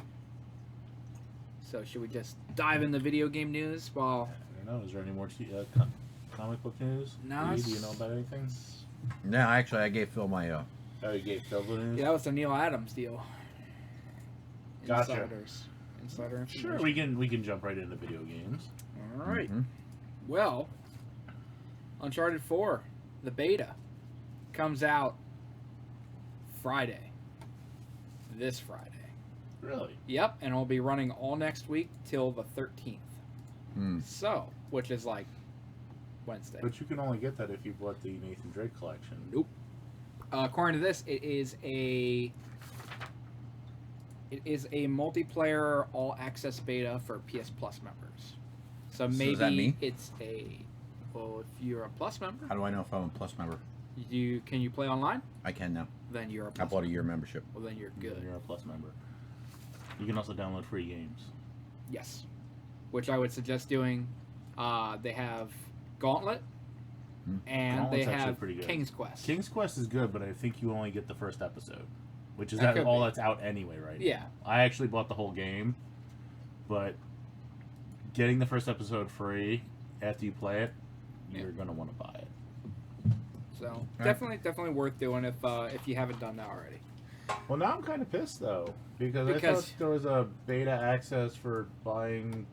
So should we just dive into video game news while... I don't know. Is there any more comic book news? No, Lee, it's- do you know about anything? No, actually, I gave Phil my. Oh, you gave Phil the news? Yeah, that was the Neil Adams deal. Gotcha. Insider information. Sure, we can jump right into video games. All right. Mhm. Well, Uncharted 4, the beta, comes out Friday. This Friday. Really? Yep, and it'll be running all next week till the 13th. Hmm. So, which is like Wednesday. But you can only get that if you bought the Nathan Drake collection. Nope. According to this, it is a multiplayer all access beta for PS Plus members. So maybe does that mean? it's well, if you're a Plus member, How do I know if I'm a Plus member? can you play online? I can now. Then you're a I Plus bought a year membership. Well, then you're good. You're a Plus member. You can also download free games. Yes. Which I would suggest doing. They have Gauntlet, and Gauntlet's they actually have pretty good. King's Quest. King's Quest is good, but I think you only get the first episode, which is That could all be. that's out anyway, right? Yeah. I actually bought the whole game, but getting the first episode free after you play it, you're gonna want to buy it. So definitely worth doing if you haven't done that already. Well, now I'm kind of pissed though because I Because- thought there was a beta access for buying.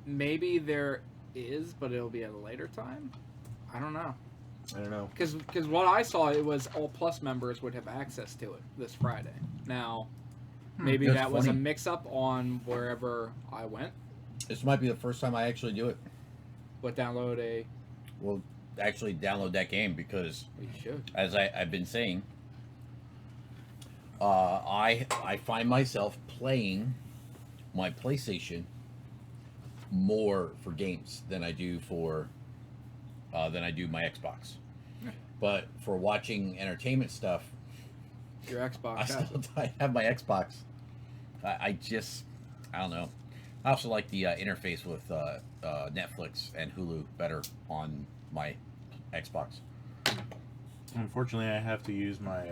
Maybe there is, but it'll be at a later time. I don't know. I don't know. Because what I saw, it was all Plus members would have access to it this Friday. Now, maybe That's that was a funny. mix-up on wherever I went. This might be the first time I actually do it. But download a... Well, actually download that game because, You should. as I've been saying, I find myself playing my PlayStation more for games than I do my Xbox. But for watching entertainment stuff, Your Xbox I has it. still I have my Xbox. I don't know. I also like the interface with Netflix and Hulu better on my Xbox. Unfortunately, I have to use my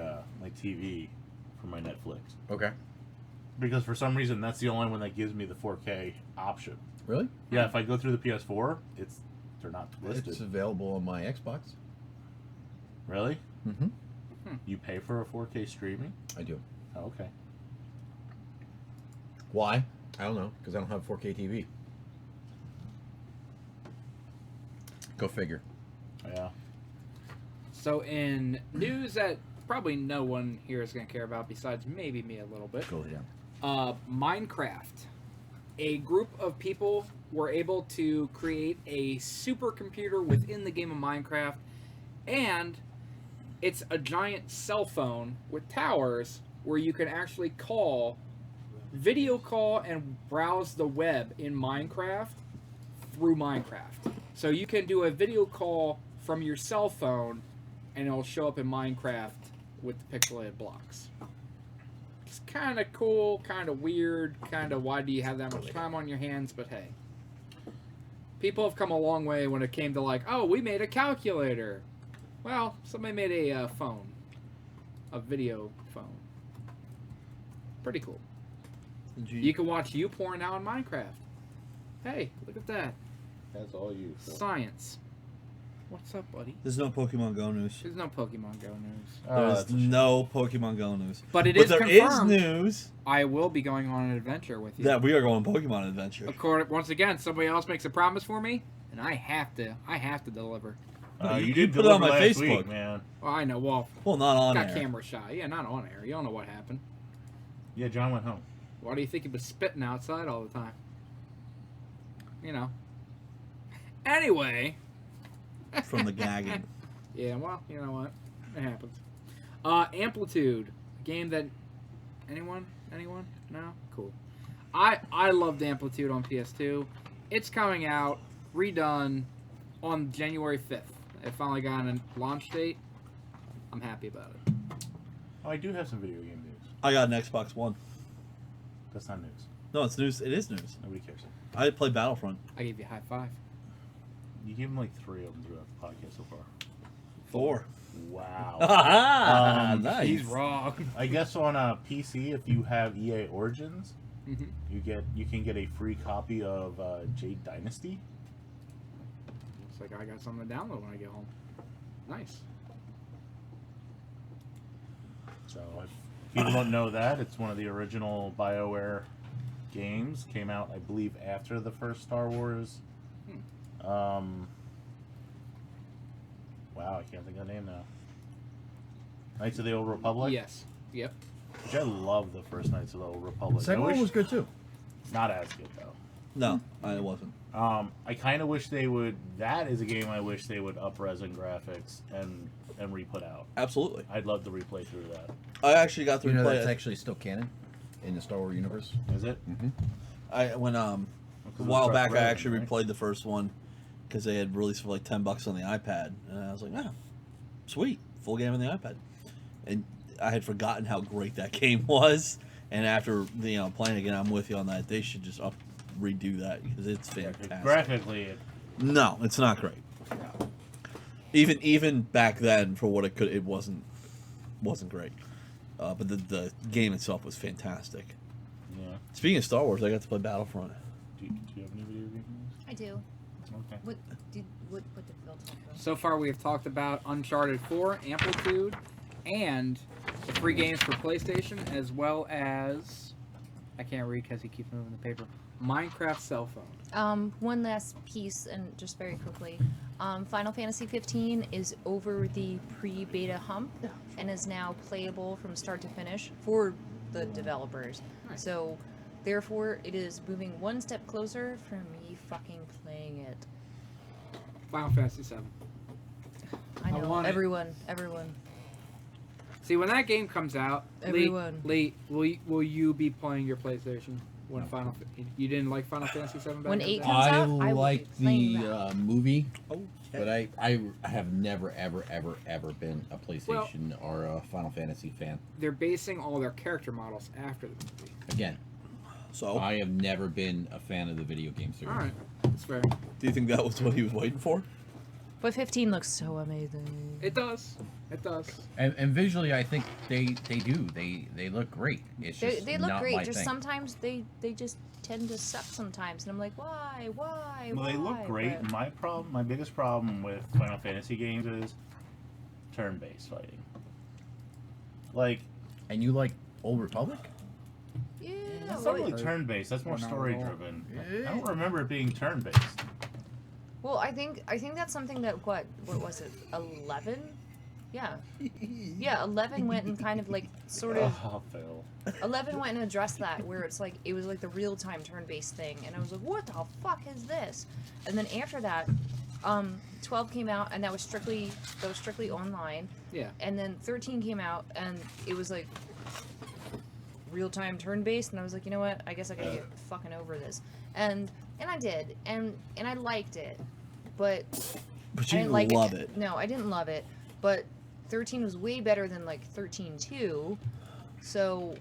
my TV for my Netflix Okay. because for some reason that's the only one that gives me the 4K option. Really? Yeah, if I go through the PS4, they're not listed. It's available on my Xbox. Really? Mm-hmm. You pay for a 4K streaming? I do. Oh, okay. Why? I don't know. Because I don't have 4K TV. Go figure. Yeah. So in news that probably no one here is going to care about besides maybe me a little bit. Go ahead. Minecraft. A group of people were able to create a supercomputer within the game of Minecraft, and it's a giant cell phone with towers where you can actually video call and browse the web in Minecraft through Minecraft. So you can do a video call from your cell phone, and it'll show up in Minecraft with the pixelated blocks. It's kind of cool, kind of weird, kind of why do you have that much time on your hands? But hey, people have come a long way when it came to like, oh, we made a calculator. Well, somebody made a phone, a video phone. Pretty cool. You can watch you porn now in Minecraft. Hey, look at that. That's all you. Phil. Science. What's up, buddy? There's no Pokemon Go news. There's no Pokemon Go news. Oh, There's no Pokemon Go news. But There is confirmed. news I will be going on an adventure with you. that we are going Pokemon Adventure. Of course, once again, somebody else makes a promise for me, and I have to deliver. No, you you did put it on deliver my last Facebook. week, man. Well, I know. Well, Well, not on got air. camera shot. Yeah, not on air. You don't know what happened. Yeah, John went home. Why do you think he was spitting outside all the time? You know. Anyway. From the gagging. Yeah, well, you know what? It happens. Amplitude. A game that... Anyone? No? Cool. I loved Amplitude on PS2. It's coming out, redone, on January 5th. It finally got a launch date. I'm happy about it. Oh, I do have some video game news. I got an Xbox One. That's not news. No, it's news. It is news. Nobody cares. I played Battlefront. I gave you a high five. You gave him like 3 of them throughout the podcast so far. 4. Wow. Nice. He's wrong. I guess on a PC, if you have EA Origins, Mm-hmm. you can get a free copy of Jade Dynasty. Looks like I got something to download when I get home. Nice. So if people don't know that, it's one of the original BioWare games. Came out, I believe, after the first Star Wars. Wow, I can't think of the name now. Knights of the Old Republic. Yes. Yep. Which I love the first Knights of the Old Republic. Second I one wish- was good too. not as good though. No, it wasn't. I kind of wish they would. That is a game I wish they would up-res in graphics and re-put out. Absolutely. I'd love to replay through that. I actually got to You know replay that's it. actually still canon in the Star Wars universe. Is it? I when a while back I actually replayed the first one because they had released for like $10 on the iPad, and I was like, "Oh, sweet, full game on the iPad." And I had forgotten how great that game was, and after playing again, I'm with you on that. They should just redo that because it's fantastic. Graphically, No, it's not great. Even back then, for what it wasn't great. But the game itself was fantastic. yeah. Speaking of Star Wars, I got to play Battlefront. Do you have any video games? I do. Okay. What did Phil talk about? So far, we have talked about Uncharted 4, Amplitude, and the free games for PlayStation, as well as I can't read because he keeps moving the paper. Minecraft cell phone. One last piece, and just very quickly, Final Fantasy 15 is over the pre-beta hump and is now playable from start to finish for the developers. Nice. So, therefore, it is moving one step closer for me fucking playing it. Final Fantasy 7. I I know, want it. everyone. See, when that game comes out, Everyone. Lee, will you be playing your PlayStation when you didn't like Final Fantasy 7 back When in the 8 day? comes I out, I will be like playing the that. movie, Oh, but I have never, ever been a PlayStation or a Final Fantasy fan. They're basing all their character models after the movie. Again, so I have never been a fan of the video game series. All right, that's fair. do you think that was what he was waiting for? But 15 looks so amazing. It does. It does. And visually, I think they do. They look great. It's just They look not great, my just thing. sometimes they just tend to suck sometimes, and I'm like, why? Well, they look great. But- My biggest problem with Final Fantasy games is turn-based fighting. Like, And you like Old Republic? Yeah, that's not really Or- turn-based. That's more or not at all. story-driven. Yeah. I don't remember it being turn-based. Well, I think that's something that what was it? 11? Yeah. Yeah, 11 went and kind of like sort of Oh, Phil. 11 went and addressed that where it's like it was like the real-time turn-based thing, and I was like, what the fuck is this? And then after that 12 came out, and that was strictly online. Yeah. And then 13 came out, and it was like real-time turn-based, and I was like, you know what? I guess I gotta get fucking over this. And And I did, and I liked it, but But I you didn't like love it. No, I didn't love it, but 13 was way better than like 13-2. So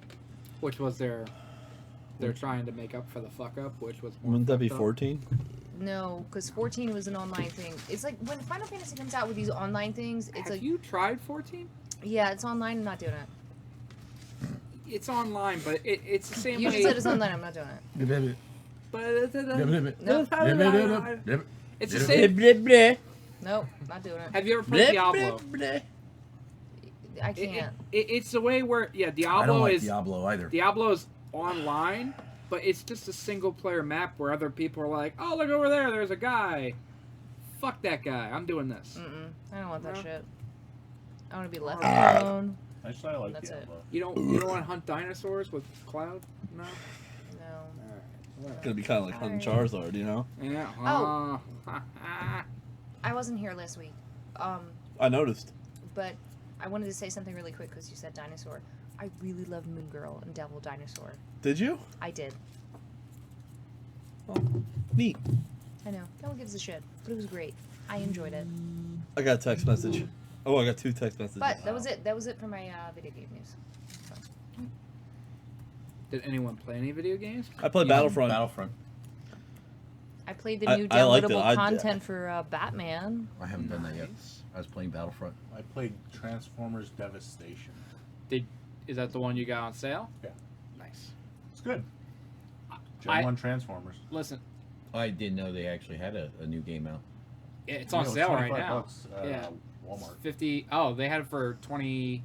Which was they're trying to make up for the fuck up, which was more Wouldn't that be fucked up. 14? no, because 14 was an online thing. It's like when Final Fantasy comes out with these online things, it's Have like, you tried 14? yeah, it's online. I'm not doing it. It's online, but it's the same You way. just said it's online. I'm not doing it. But No. it's the same. Nope, not doing it. Have you ever played Diablo? I can't. It's the way where I don't Diablo like is Diablo either. Diablo's online, but it's just a single player map where other people are like, oh, look over there, there's a guy. Fuck that guy. I'm doing this. I don't want that No. shit. I want to be left Ah. alone. Actually, I like That's it. Diablo. You don't want to hunt dinosaurs with Cloud? No. No. It's gonna be kind of like hunting Sorry. Charizard, you know? Yeah. Oh. I wasn't here last week. I noticed. But I wanted to say something really quick because you said dinosaur. I really love Moon Girl and Devil Dinosaur. Did you? I did. Neat. I know. No one gives a shit. But it was great. I enjoyed it. I got a text message. Oh, I got 2 text messages. But that was it. That was it for my video game news. So. Did anyone play any video games? I played Yeah, Battlefront. Battlefront. I played the I- new I liked it. downloadable content for Batman. I haven't done that yet. Nice. I was playing Battlefront. I played Transformers Devastation. Is that the one you got on sale? Yeah. Nice. It's good. Gen I- 1 Transformers. Listen, I didn't know they actually had a new game out. it's on Yeah, it was sale right 25 now. bucks, Yeah. Walmart. 50. Oh, they had it for 20.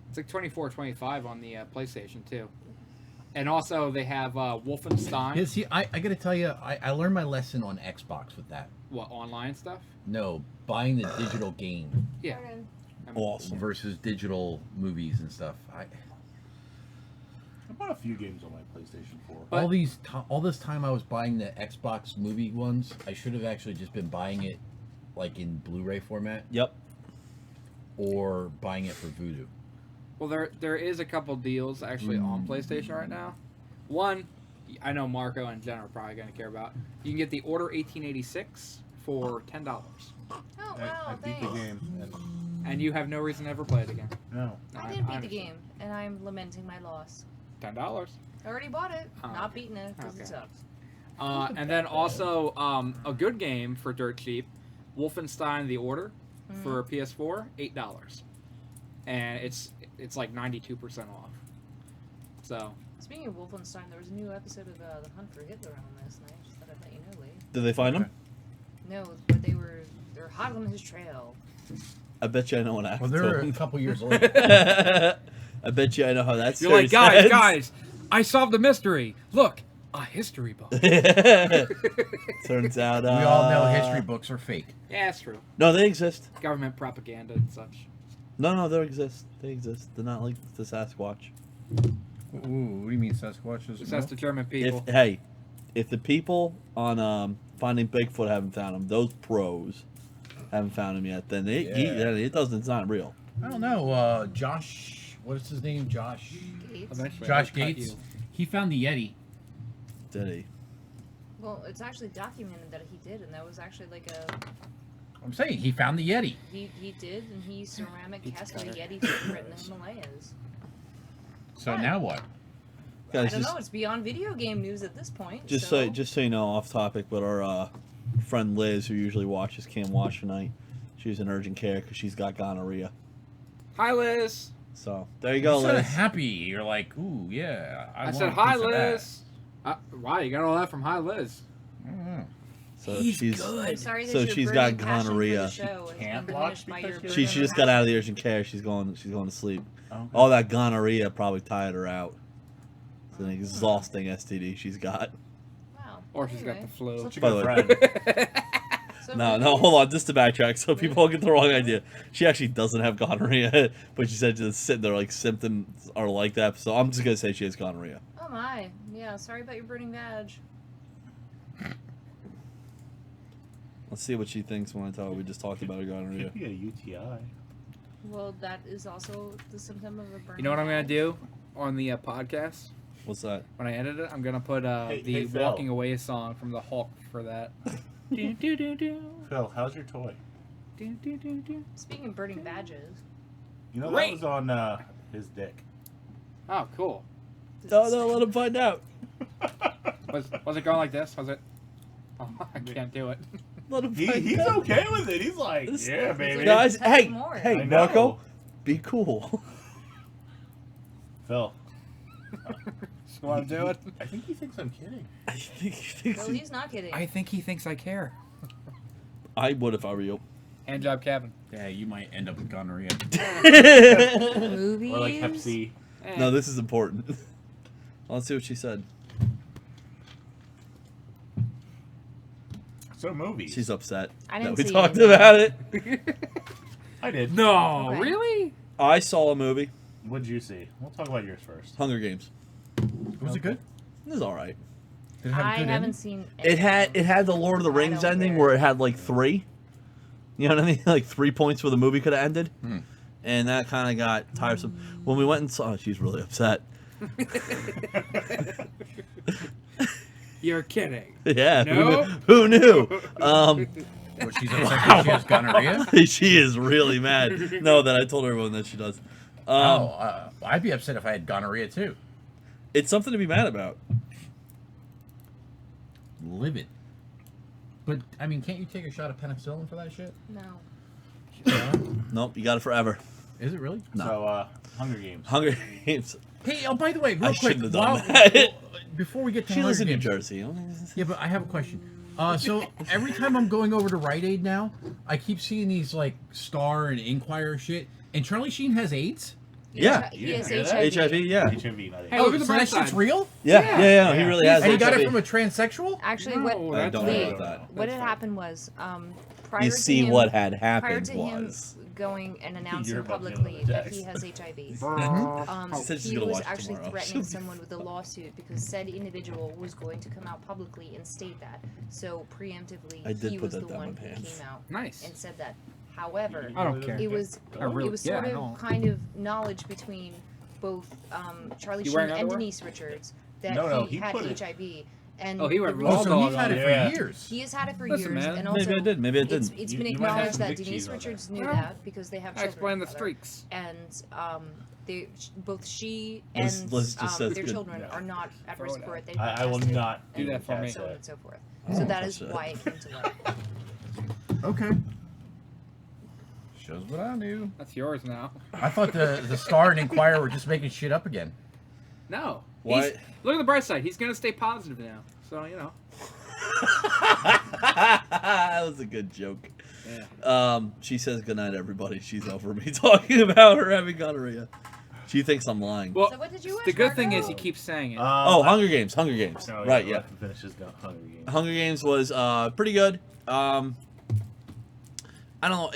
It's like 24, 25 on the PlayStation too. And also they have Wolfenstein. Yeah, see, I got to tell you, I learned my lesson on Xbox with that. What, online stuff? No, buying the digital game Yeah. Awesome. versus digital movies and stuff. I bought a few games on my PlayStation 4. But- all this time I was buying the Xbox movie ones. I should have actually just been buying it like in Blu-ray format Yep. or buying it for Voodoo. Well, there is a couple deals actually on PlayStation right now. One, I know Marco and Jen are probably going to care about. You can get the Order 1886 for $10, Oh, I wow, beat the thanks. game. And and you have no reason to ever play it again. no. I did beat the understand. game, and I'm lamenting my loss. $10. I already bought it, Oh, not okay. beating it because Okay. it sucks. And then also a good game for dirt cheap, Wolfenstein: The Order for PS4, $8, and it's like 92% off. So Speaking of Wolfenstein, there was a new episode of The Hunt for Hitler on last night. Just thought I'd let you know, Lee. Did they find him? No, but they're hot on his trail. I bet you I know what Well, happened they're to a him. couple years later. I bet you I know how that's. you're like, guys, I solved the mystery. Look, a history book. Turns out. We all know history books are fake. Yeah, it's true. No, they exist. Government propaganda and such. No, they exist. They exist. They're not like the Sasquatch. Ooh, what do you mean Sasquatch is That's the German people. If the people on Finding Bigfoot haven't found him, those pros haven't found him yet, then it doesn't. It's not real. I don't know. Josh, what is his name? Josh. Gates? Eventually, Josh they'll cut Gates. you. He found the Yeti. Did he? Well, it's actually documented that he did, and that was actually like I'm saying he found the Yeti. he did, and he ceramic Pizza cast a cutter. Yeti footprint in the Himalayas. So What? now what? Guys, I don't know. It's beyond video game news at this point. just so so you know, off topic, but our friend Liz, who usually watches, can't watch tonight. She's in urgent care because she's got gonorrhea. Hi, Liz. So there you go, You're so Liz. happy. You're like, ooh, yeah. I want said a hi, piece of that." Liz. Wow, you got all that from Hi, Liz. Mm. So she's I'm sorry that so your she's got burning passion for the gonorrhea. show has Can't been watch diminished by because your you're she burning just got out of the passion. urgent care. She's going to sleep. Okay. All that gonorrhea probably tired her out. It's an exhausting STD she's got. Wow. Or she's got Anyway, the flu. so She By got the a way. friend. so No, for- hold on, just to backtrack, so people don't get the wrong idea. She actually doesn't have gonorrhea, but she said just sitting there like symptoms are like that. So I'm just gonna say she has gonorrhea. Oh my. Yeah. Sorry about your burning vag. Let's see what she thinks when I tell her we just talked about her gonorrhea. Could be a UTI. Well, that is also the symptom of a burning. You know what I'm gonna vag. do on the podcast? What's that? When I edit it, I'm gonna put Hey, the hey, Phil. Walking Away song from the Hulk for that. Do, do, do, do. Phil, how's your toy? Do, do, do, do. Speaking of burning badges, You know Great. that was on his dick. Oh, cool. No, let him find out. Was it going like this? Was it? Oh, I can't do it. Let him He's find out. okay with it. He's like, This- yeah, baby. Guys, Tell hey, me more. hey, I know. Marco, be cool. Phil, You want to do it? I think he thinks I'm kidding. I think he thinks no, he's not kidding. I think he thinks I care. I would if I were you. Hand job, Kevin. Yeah, you might end up with gonorrhea. Movies. Or like Hep C. No, this is important. Let's see what she said. So movies. She's upset I that didn't we see talked anything. about it. I did. No, Okay. really? I saw a movie, What'd you see? We'll talk about yours first. Hunger Games. Was it good? It was all right. Did it have a I good haven't ending? seen. It had anything. the Lord of the I Rings don't ending care. where it had like 3. You know what I mean? Like 3 points where the movie could have ended. Hmm. And that kind of got tiresome. When we went and saw, she's really upset. You're kidding. Yeah. No? Who knew? What, she's upset because she has gonorrhea? She is really mad. No, that I told everyone that she does. I'd be upset if I had gonorrhea too. It's something to be mad about. Livid. But I mean, can't you take a shot of penicillin for that shit? No. Nope, you got it forever. Is it really? No. So, Hunger Games. Hunger Games. Hey, oh, by the way, real I quick, shouldn't have done while- that. before we get to She lives in Hunger New Games- Jersey. Yeah, but I have a question. So every time I'm going over to Rite Aid now, I keep seeing these like Star and Inquirer shit. And Charlie Sheen has AIDS. Yeah. He has You didn't hear that? HIV. HIV, yeah. HIV, not Hey, AIDS. look at the so bright that shit's side. real? Yeah, he Yeah. really has And he got it HIV. from a transsexual? Actually, No, what I that's don't me. know about that. what had happened was prior You to see him, what had prior happened to was. him going and announcing You're about to publicly know that the he has text. HIV. She said she's He gonna was watch it actually tomorrow. threatening someone with a lawsuit because said individual was going to come out publicly and state that. So preemptively, I did he put was that the down one my who pants. came out Nice. and said that. However, I don't care. it was I really- it was yeah, sort I of don't. kind of knowledge between both Charlie You Sheen wearing and underwear? Denise Richards that No, he he had put it- HIV. And Oh, he went the raw Oh, reason- so dog he's had on it it. for years. he has had it for Listen, years, man, and also Maybe I did, maybe I it's didn't. been You might have acknowledged some that big Denise cheese on Richards that. knew Well, that because they have I children explained the together. streaks. And they both she Liz- and Liz just says their good. children Yeah. are not at Throw risk it for out. it. They've I will tested not do that for and me. so on and so forth. Oh, So that is that's it. why it came to light. Okay. Shows what I knew. That's yours now. I thought the Star and Inquirer were just making shit up again. No. Why- He's- Look at the bright side. He's gonna stay positive now. So you know. That was a good joke. Yeah. She says goodnight, everybody. She's over me talking about her having gonorrhea. She thinks I'm lying. Well, So what did you watch, the good thing Marco? is he keeps saying it. Oh, Hunger Games. No, Right, yeah. let him finish his Hunger Games. Hunger Games was pretty good. I don't know.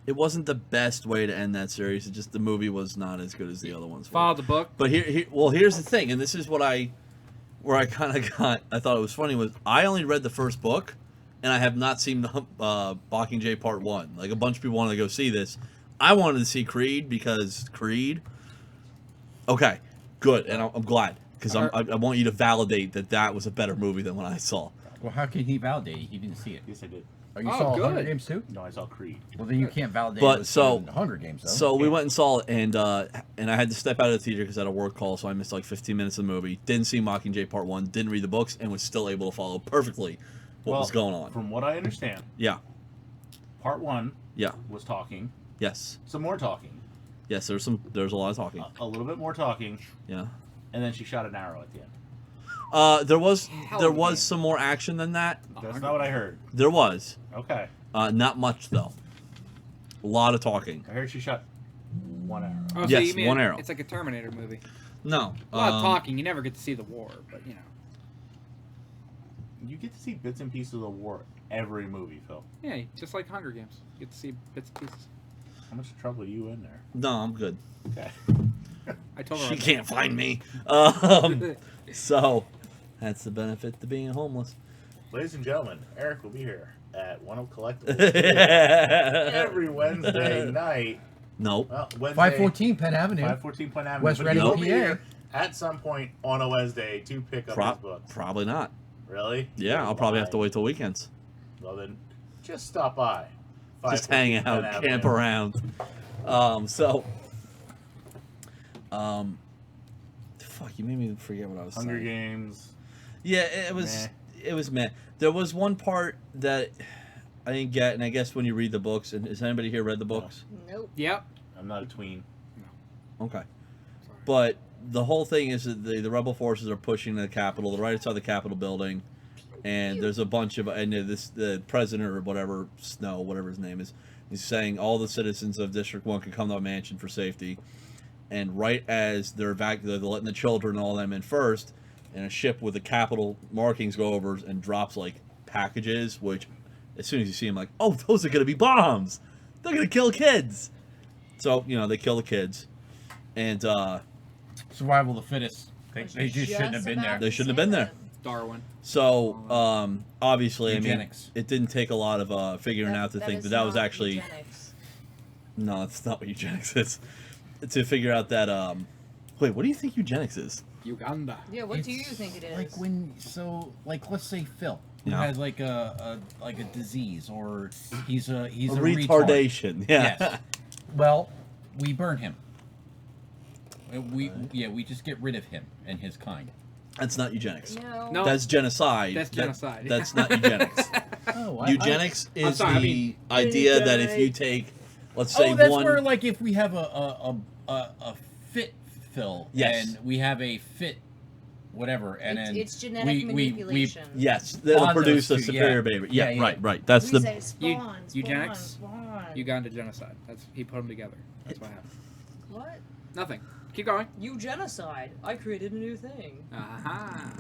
It wasn't the best way to end that series. It just the movie was not as good as the other ones. were. Follow the book. But here's the thing, and this is where I kind of got. I thought it was funny was I only read the first book, and I have not seen the Mockingjay Part 1. Like a bunch of people wanted to go see this. I wanted to see Creed because Creed. Okay, good, and I'm glad because I want you to validate that was a better movie than what I saw. Well, how can he validate it? He didn't see it. Yes, I did. Oh, you Oh, saw good. Hunger Games too? No, I saw Creed. Well, then you can't validate But it with so- the Hunger Games, though. So we went and saw it, and I had to step out of the theater because I had a work call, so I missed like 15 minutes of the movie. Didn't see Mockingjay Part 1, didn't read the books, and was still able to follow perfectly what was going on. From what I understand, Yeah, Part 1 yeah, was talking, yes, some more talking, yes. There's a lot of talking. a little bit more talking, Yeah. and then she shot an arrow at the end. There was Hell there of a was game. some more action than that. That's not what I heard. There was Okay. not much though. A lot of talking. I heard she shot one arrow. Oh, so Yes, you mean one arrow. It's like a Terminator movie. No, A lot of talking. You never get to see the war, but you know. You get to see bits and pieces of the war every movie, Phil. Yeah, just like Hunger Games. You get to see bits and pieces. How much trouble are you in there? No, I'm good. Okay. I told her. She I'm- can't find me. So that's the benefit to being homeless. Ladies and gentlemen, Eric will be here at One of Collectibles every Wednesday night Nope. Well, Wednesday, 514 Penn Avenue. 514 Point Avenue. West But Reading, he'll PA. be here at some point on a Wednesday to pick up his books. Probably not. Really? Yeah, I'll probably have to Why? wait till weekends. Well then, just stop by. Just hang 514 Penn out, Avenue. camp around. Fuck, you made me forget what I was Hunger saying. Games. Yeah, it was meh. There was one part that I didn't get, and I guess when you read the books, and has anybody here read the books? Nope. Yep. I'm not a tween. Okay. Sorry. But the whole thing is that the rebel forces are pushing the Capitol, the right outside the Capitol building, and there's a bunch of, and the president or whatever, Snow, whatever his name is, he's saying all the citizens of District 1 can come to a mansion for safety. And right as they're letting the children and all them in first, and a ship with the Capitol markings go over and drops like packages, which as soon as you see them, like, oh, those are going to be bombs. They're going to kill kids. So, they kill the kids. And Survival of the fittest. They Was just shouldn't have been there. They shouldn't have been there. Darwin. So, obviously, Eugenics. it didn't take a lot of figuring out to think that was actually... Eugenics. No, that's not what eugenics is. To figure out that, wait, what do you think eugenics is? Uganda. Yeah, what do you It's think it is? Like let's say Phil, who Yeah. has like a disease, or he's a retard. retardation. Yeah. Yes. Well, we burn him. We just get rid of him and his kind. That's not eugenics. No. That's genocide. That's genocide. That's not eugenics. Oh, Eugenics is sorry, I the mean- idea that if you take, let's say that's one... where like if we have a fit Phil, Yes. and we have a fit whatever, and then It's genetic manipulation. Yes, that'll On produce a those two, superior yeah. baby. Yeah, Yeah, yeah. right. That's We the... say spawn, Eugenics? spawn. Uganda genocide. He put them together. That's what happened. What? Nothing. Keep going. Eugenocide. I created a new thing. Aha.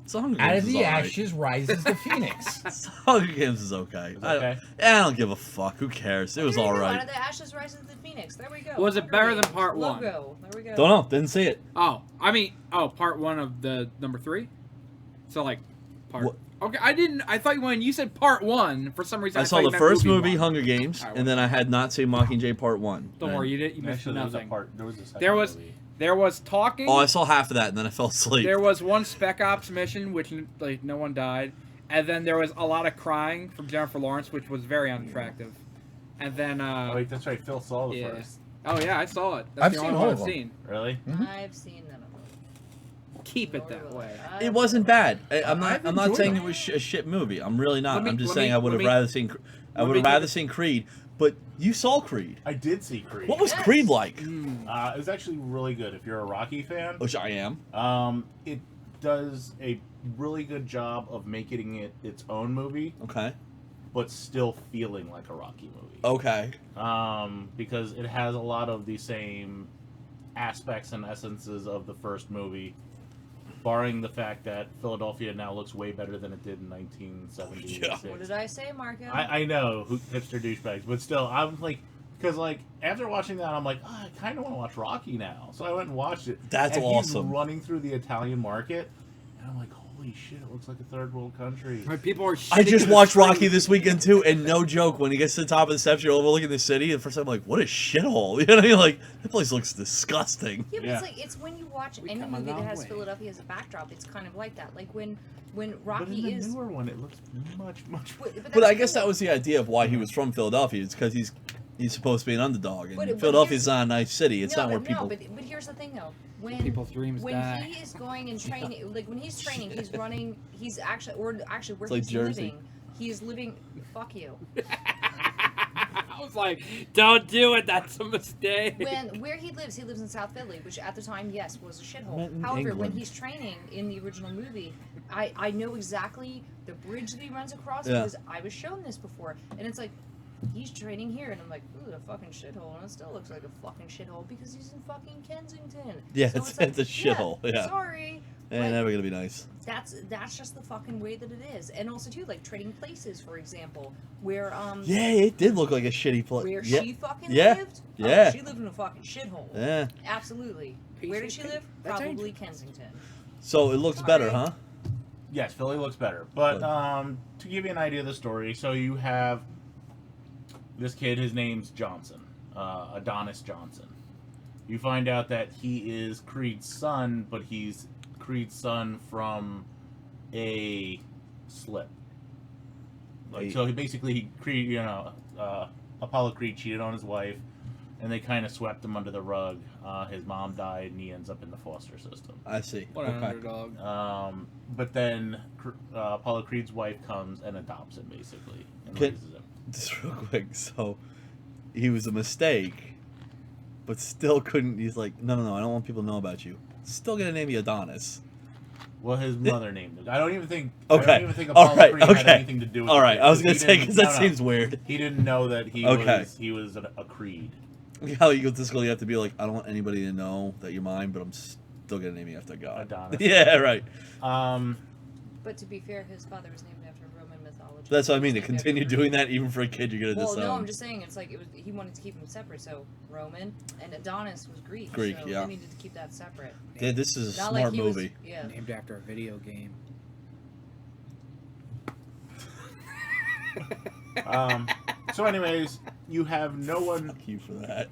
So Hunger Out Games of is the alright. ashes rises the phoenix. Hunger Games is okay. It's okay. I don't give a fuck. Who cares? It was There you go. alright. Out of the ashes rises the phoenix. There we go. Was it Hunger better than Games. part one? Logo. There we go. Don't know. Didn't see it. Part one of the number 3? So, like, part... What? Okay, I thought when you said part 1, for some reason I I saw thought you the meant first movie, one. Hunger Games, Alright, and then I had not seen Mockingjay Part 1. Don't worry, you missed Actually, there was a nothing. there was a second There was- movie. There was talking. Oh, I saw half of that, and then I fell asleep. There was one Spec Ops mission, which like no one died, and then there was a lot of crying from Jennifer Lawrence, which was very unattractive. And then, Oh, wait, that's right. Phil saw the yeah. first. Oh yeah, I saw it. That's I've the seen only all one of I've them. seen. Really? I've seen none of them. Keep it that way. It wasn't bad. I'm I've not enjoyed saying it. it was a shit movie. I'm really not. Let me- I'm just let saying me- I would have let me- rather seen. I let would me have give rather it- seen Creed. But you saw Creed. I did see Creed. What was Yes. Creed like? It was actually really good. If you're a Rocky fan, Which I am. it does a really good job of making it its own movie, Okay. but still feeling like a Rocky movie. Okay. Because it has a lot of the same aspects and essences of the first movie, barring the fact that Philadelphia now looks way better than it did in 1976. Yeah. What did I say, Marco? I know, hipster douchebags, but still, I'm like, because like after watching that, I'm like, I kind of want to watch Rocky now. So I went and watched it. That's and awesome. He's running through the Italian market, and I'm like, holy shit, it looks like a third world country. Right, people are. I shitting just in the watched street. Rocky this weekend too, and no joke, when he gets to the top of the steps, you're overlooking the city, and first I'm like, what a shithole. You know what I mean? Like, that place looks disgusting. Yeah, but Yeah. it's when you watch We any come a movie that long has way. Philadelphia as a backdrop, it's kind of like that. Like when But in Rocky the is. newer one, it looks much. But that's I guess cool. that was the idea of why he was from Philadelphia. It's because he's supposed to be an underdog, and But Philadelphia's not a nice city. It's no, not where but, people. No, but here's the thing though. When People's dreams when die. he is going and training, like when he's training, he's running. He's actually, or actually, where It's like he's Jersey. living, he's living. Fuck you. I was like, don't do it. That's a mistake. Where he lives in South Philly, which at the time, yes, was a shithole. Meant in However, when England. he's training in the original movie, I know exactly the bridge that he runs across Yeah. because I was shown this before, and it's like. He's training here, and I'm like, ooh, a fucking shithole, and it still looks like a fucking shithole because he's in fucking Kensington. Yeah, So it's a shithole, yeah. Sorry. Eh, Like, never gonna be nice. that's just the fucking way that it is, and also too, like Trading Places, for example, where Yeah, it did look like a shitty place. where Yeah, she fucking Yeah. lived. Yeah. Oh, she lived in a fucking shithole. yeah. Absolutely. PC Where did she live? That's Probably Kensington. So it looks better, huh? Yes, Philly looks better. But Good. to give you an idea of the story, so you have this kid, his name's Johnson, Adonis Johnson. You find out that he is Creed's son, but he's Creed's son from a slip. Like, so Creed, Apollo Creed cheated on his wife, and they kind of swept him under the rug. His mom died, and he ends up in the foster system. I see. What an underdog. But then Apollo Creed's wife comes and adopts him, basically, and raises him. Just real quick, so he was a mistake, but still couldn't. He's like, no, I don't want people to know about you. Still gonna name you Adonis. Well, his mother named him. I don't even think. Okay. I don't even think Apollo Creed had anything to do with it. All right. I was gonna say because that no. seems weird. He didn't know that he was a Creed. How egotistical you have to be, like, I don't want anybody to know that you're mine, but I'm still gonna name you after God. Adonis. Yeah, right. But to be fair, his father was named after Roman mythology. That's what I mean. To Named after continue Greek. doing that, even for a kid, you're gonna Well, disown. no, I'm just saying it's like he wanted to keep them separate. So Roman and Adonis was Greek. Greek, so yeah. They needed to keep that separate. Yeah, this is a Not smart like he was, movie. yeah. Named after a video game. So, anyways, you have no one. Fuck you for that.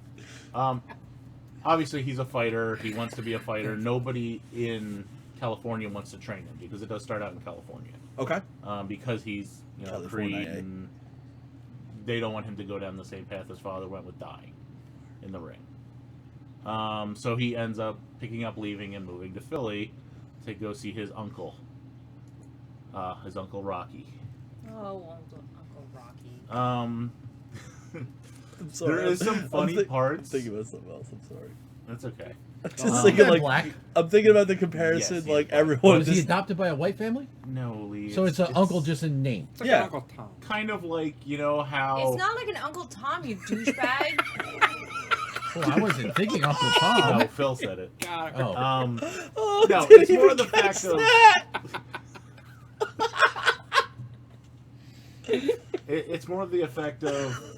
Obviously, he's a fighter. He wants to be a fighter. Nobody in California wants to train him because it does start out in California. Okay. Because he's California, Creed, eh? and they don't want him to go down the same path his father went with dying in the ring. So he ends up picking up, leaving, and moving to Philly to go see his uncle Rocky. Oh, Uncle Rocky. I'm sorry. There is some funny parts. I'm thinking about something else. I'm sorry. That's okay. I'm just Um, thinking Guy like black. I'm thinking about the comparison. Yes, like he's everyone Was he just adopted by a white family? No, Lee. So it's an uncle just in name. It's like Yeah. an Uncle Tom. kind of like how It's not like an Uncle Tom, you douchebag. Well, I wasn't thinking Uncle Tom. No, Phil said it. God, Oh. oh, No, didn't it's more even the fact catch of- that. It's more of the effect of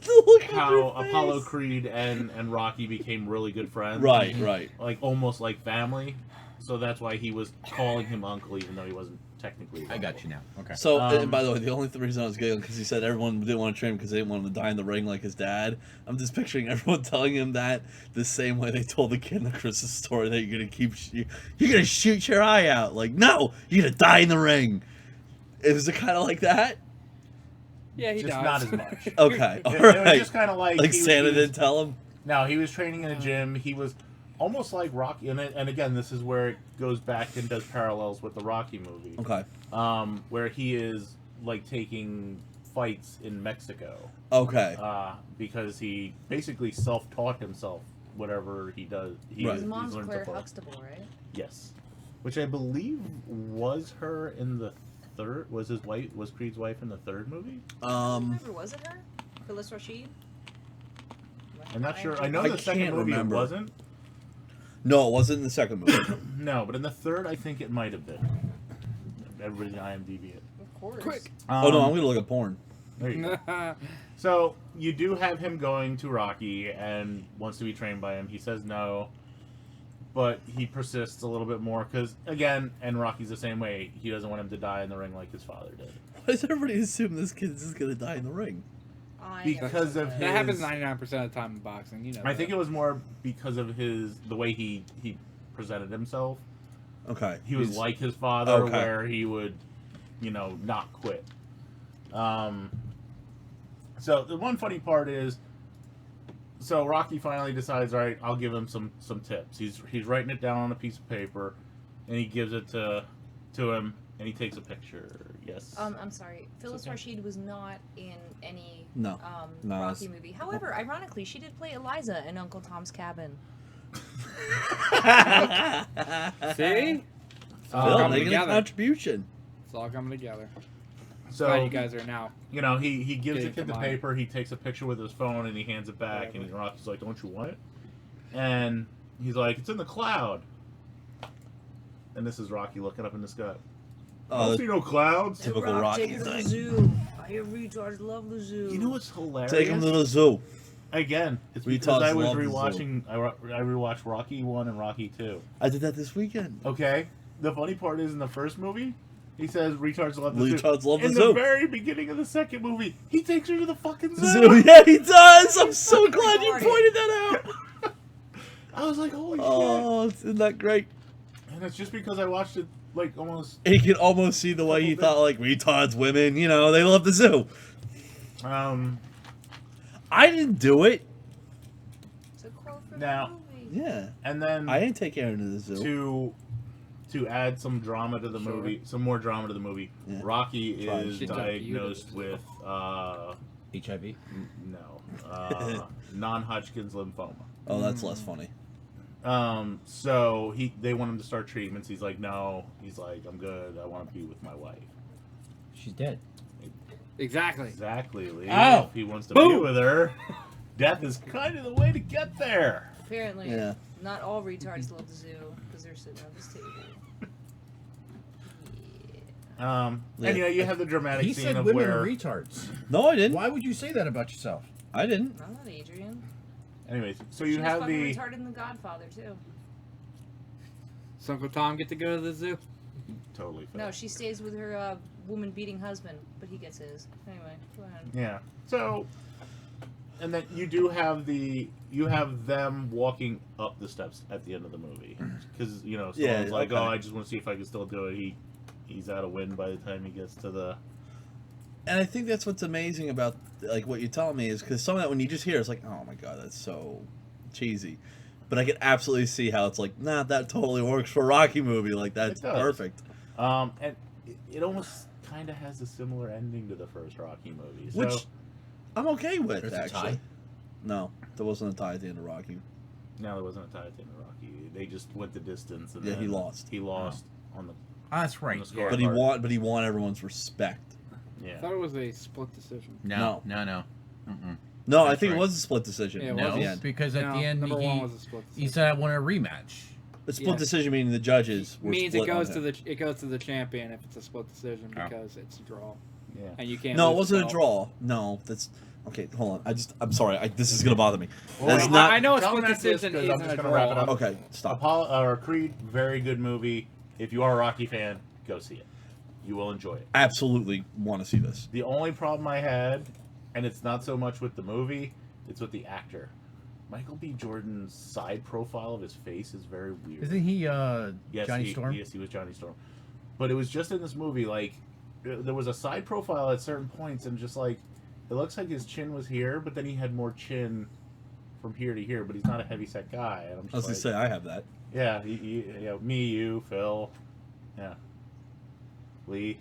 The look on how your face. Apollo Creed and Rocky became really good friends. Right. Like almost like family. So that's why he was calling him uncle, even though he wasn't technically his I got uncle. you now. Okay. So, Um, and by the way, the only reason I was giggling because he said everyone didn't want to train him because they didn't want him to die in the ring like his dad. I'm just picturing everyone telling him that the same way they told the kid in the Christmas story that you're gonna shoot your eye out. Like, no, you're gonna die in the ring. Is it kind of like that? yeah, he Just does. not as much. Okay, all It was right. just kind of like Like he was- Santa he was- didn't tell him. No, he was training in a gym. He was almost like Rocky, and again, this is where it goes back and does parallels with the Rocky movie. Okay. Where he is like taking fights in Mexico. Okay. Because he basically self-taught himself whatever he does. Right. His mom's he's learned Claire so far. Huxtable, right? Yes, which I believe was her in the third. Was Creed's wife in the third movie? Remember, was it her? Phyllis Rashid? I'm not sure. I know I the second can't movie remember. it wasn't. No, it wasn't in the second movie. No, but in the third, I think it might have been. Everybody IMDb it. Of course. Quick. Oh no, I'm gonna look at porn. There you go. So you do have him going to Rocky and wants to be trained by him. He says no, but he persists a little bit more because again, and Rocky's the same way. He doesn't want him to die in the ring like his father did. Why does everybody assume this kid's just gonna die in the ring? Because of that his- happens 99% of the time in boxing. You know. I think it was more because of the way he presented himself. Okay. He was he's- like his father, Okay. where he would, not quit. So the one funny part is, so Rocky finally decides, all right, I'll give him some tips. He's writing it down on a piece of paper, and he gives it to him, and he takes a picture. Yes. I'm sorry. Phyllis okay. Rashid was not in any No. No, Rocky movie. However, ironically, she did play Eliza in Uncle Tom's Cabin. See? It's all Phil, coming making a together. contribution. It's all coming together. So Glad you guys are now. he gives the Getting kid the combined. paper. He takes a picture with his phone, and he hands it back. Whatever. And Rocky's like, "Don't you want it?" And he's like, "It's in the cloud." And this is Rocky looking up in the sky. I don't see no clouds. Typical Rocky Take her to the thing. zoo. I hear retards love the zoo. You know what's hilarious? Take him to the zoo. Again, it's Retards because I was love the zoo. rewatching. I rewatched Rocky 1 and Rocky 2. I did that this weekend. Okay, the funny part is in the first movie, He says retards love the zoo. Retards love the In zoo. the very beginning of the second movie, he takes her to the fucking zoo. Zoo, yeah, he does. I'm so glad you pointed that out. I was like, holy shit. Oh, isn't that great? And it's just because I watched it, like, almost... He can almost see the way he thought, like, retards, women, you know, they love the zoo. I didn't do it. It's a quote from Now- the movie. Yeah. And then I didn't take Aaron to the zoo. to add some drama to the Sure. movie, some more drama to the movie, Yeah. Rocky Fine. is Should jump to you diagnosed to- with, HIV. non-Hodgkin's lymphoma. Oh, that's less funny. So they want him to start treatments. He's like, no. He's like, I'm good. I want to be with my wife. She's dead. Exactly. Exactly, Lee. Oh. If he wants to be Boom. with her, death is kind of the way to get there. Apparently, Yeah. not all retards love the zoo because they're sitting on this table. And Yeah. you have the dramatic He scene said of women where. are retards. No, I didn't. Why would you say that about yourself? I didn't. I'm not Adrian. Anyways, so She you was have fucking the. retarded in The Godfather too. Does Uncle Tom get to go to the zoo? Totally. No, fair. she stays with her woman beating husband, but he gets his. Anyway, go ahead. Yeah. So, and then you have them walking up the steps at the end of the movie because someone's Yeah, like, okay. oh, I just want to see if I can still do it. He's out of wind by the time he gets to the. And I think that's what's amazing about like what you're telling me is because some of that when you just hear it's like, oh my god, that's so cheesy. But I can absolutely see how it's like, nah, that totally works for a Rocky movie. Like that's It does. perfect. And it almost kind of has a similar ending to the first Rocky movie. So, Which I'm okay with There's a actually. tie? No, there wasn't a tie at the end of Rocky. no, there wasn't a tie at the end of Rocky. They just went the distance. And Yeah, then he lost. He lost on the. Ah, that's right. On the score. But he won everyone's respect. Yeah. I thought it was a split decision. No. No, That's I think right. it was a split decision. Yeah, it at was. the No, end. because at No, the end number one was a split he decision. said I want a rematch. The split Yeah. decision meaning the judges were means split it goes on to him. the champion if it's a split decision Oh. because it's a draw Yeah. and you can't. No, it lose wasn't a belt. draw. No, that's okay. Hold on. I'm sorry. This is gonna bother me. Well, That's wait, not. I know a Tell split them this, decision 'cause I'm isn't just a gonna wrap it draw. up. Okay, stop. Creed, very good movie. If you are a Rocky fan, go see it. You will enjoy it. Absolutely want to see this. The only problem I had, and it's not so much with the movie, it's with the actor. Michael B. Jordan's side profile of his face is very weird. Isn't he Yes, Johnny Storm? Yes, he was Johnny Storm. But it was just in this movie, like, there was a side profile at certain points, and just like, it looks like his chin was here, but then he had more chin from here to here, but he's not a heavy-set guy. And I'm just I was gonna say I have that. yeah, yeah, me, you, Phil, yeah, Lee.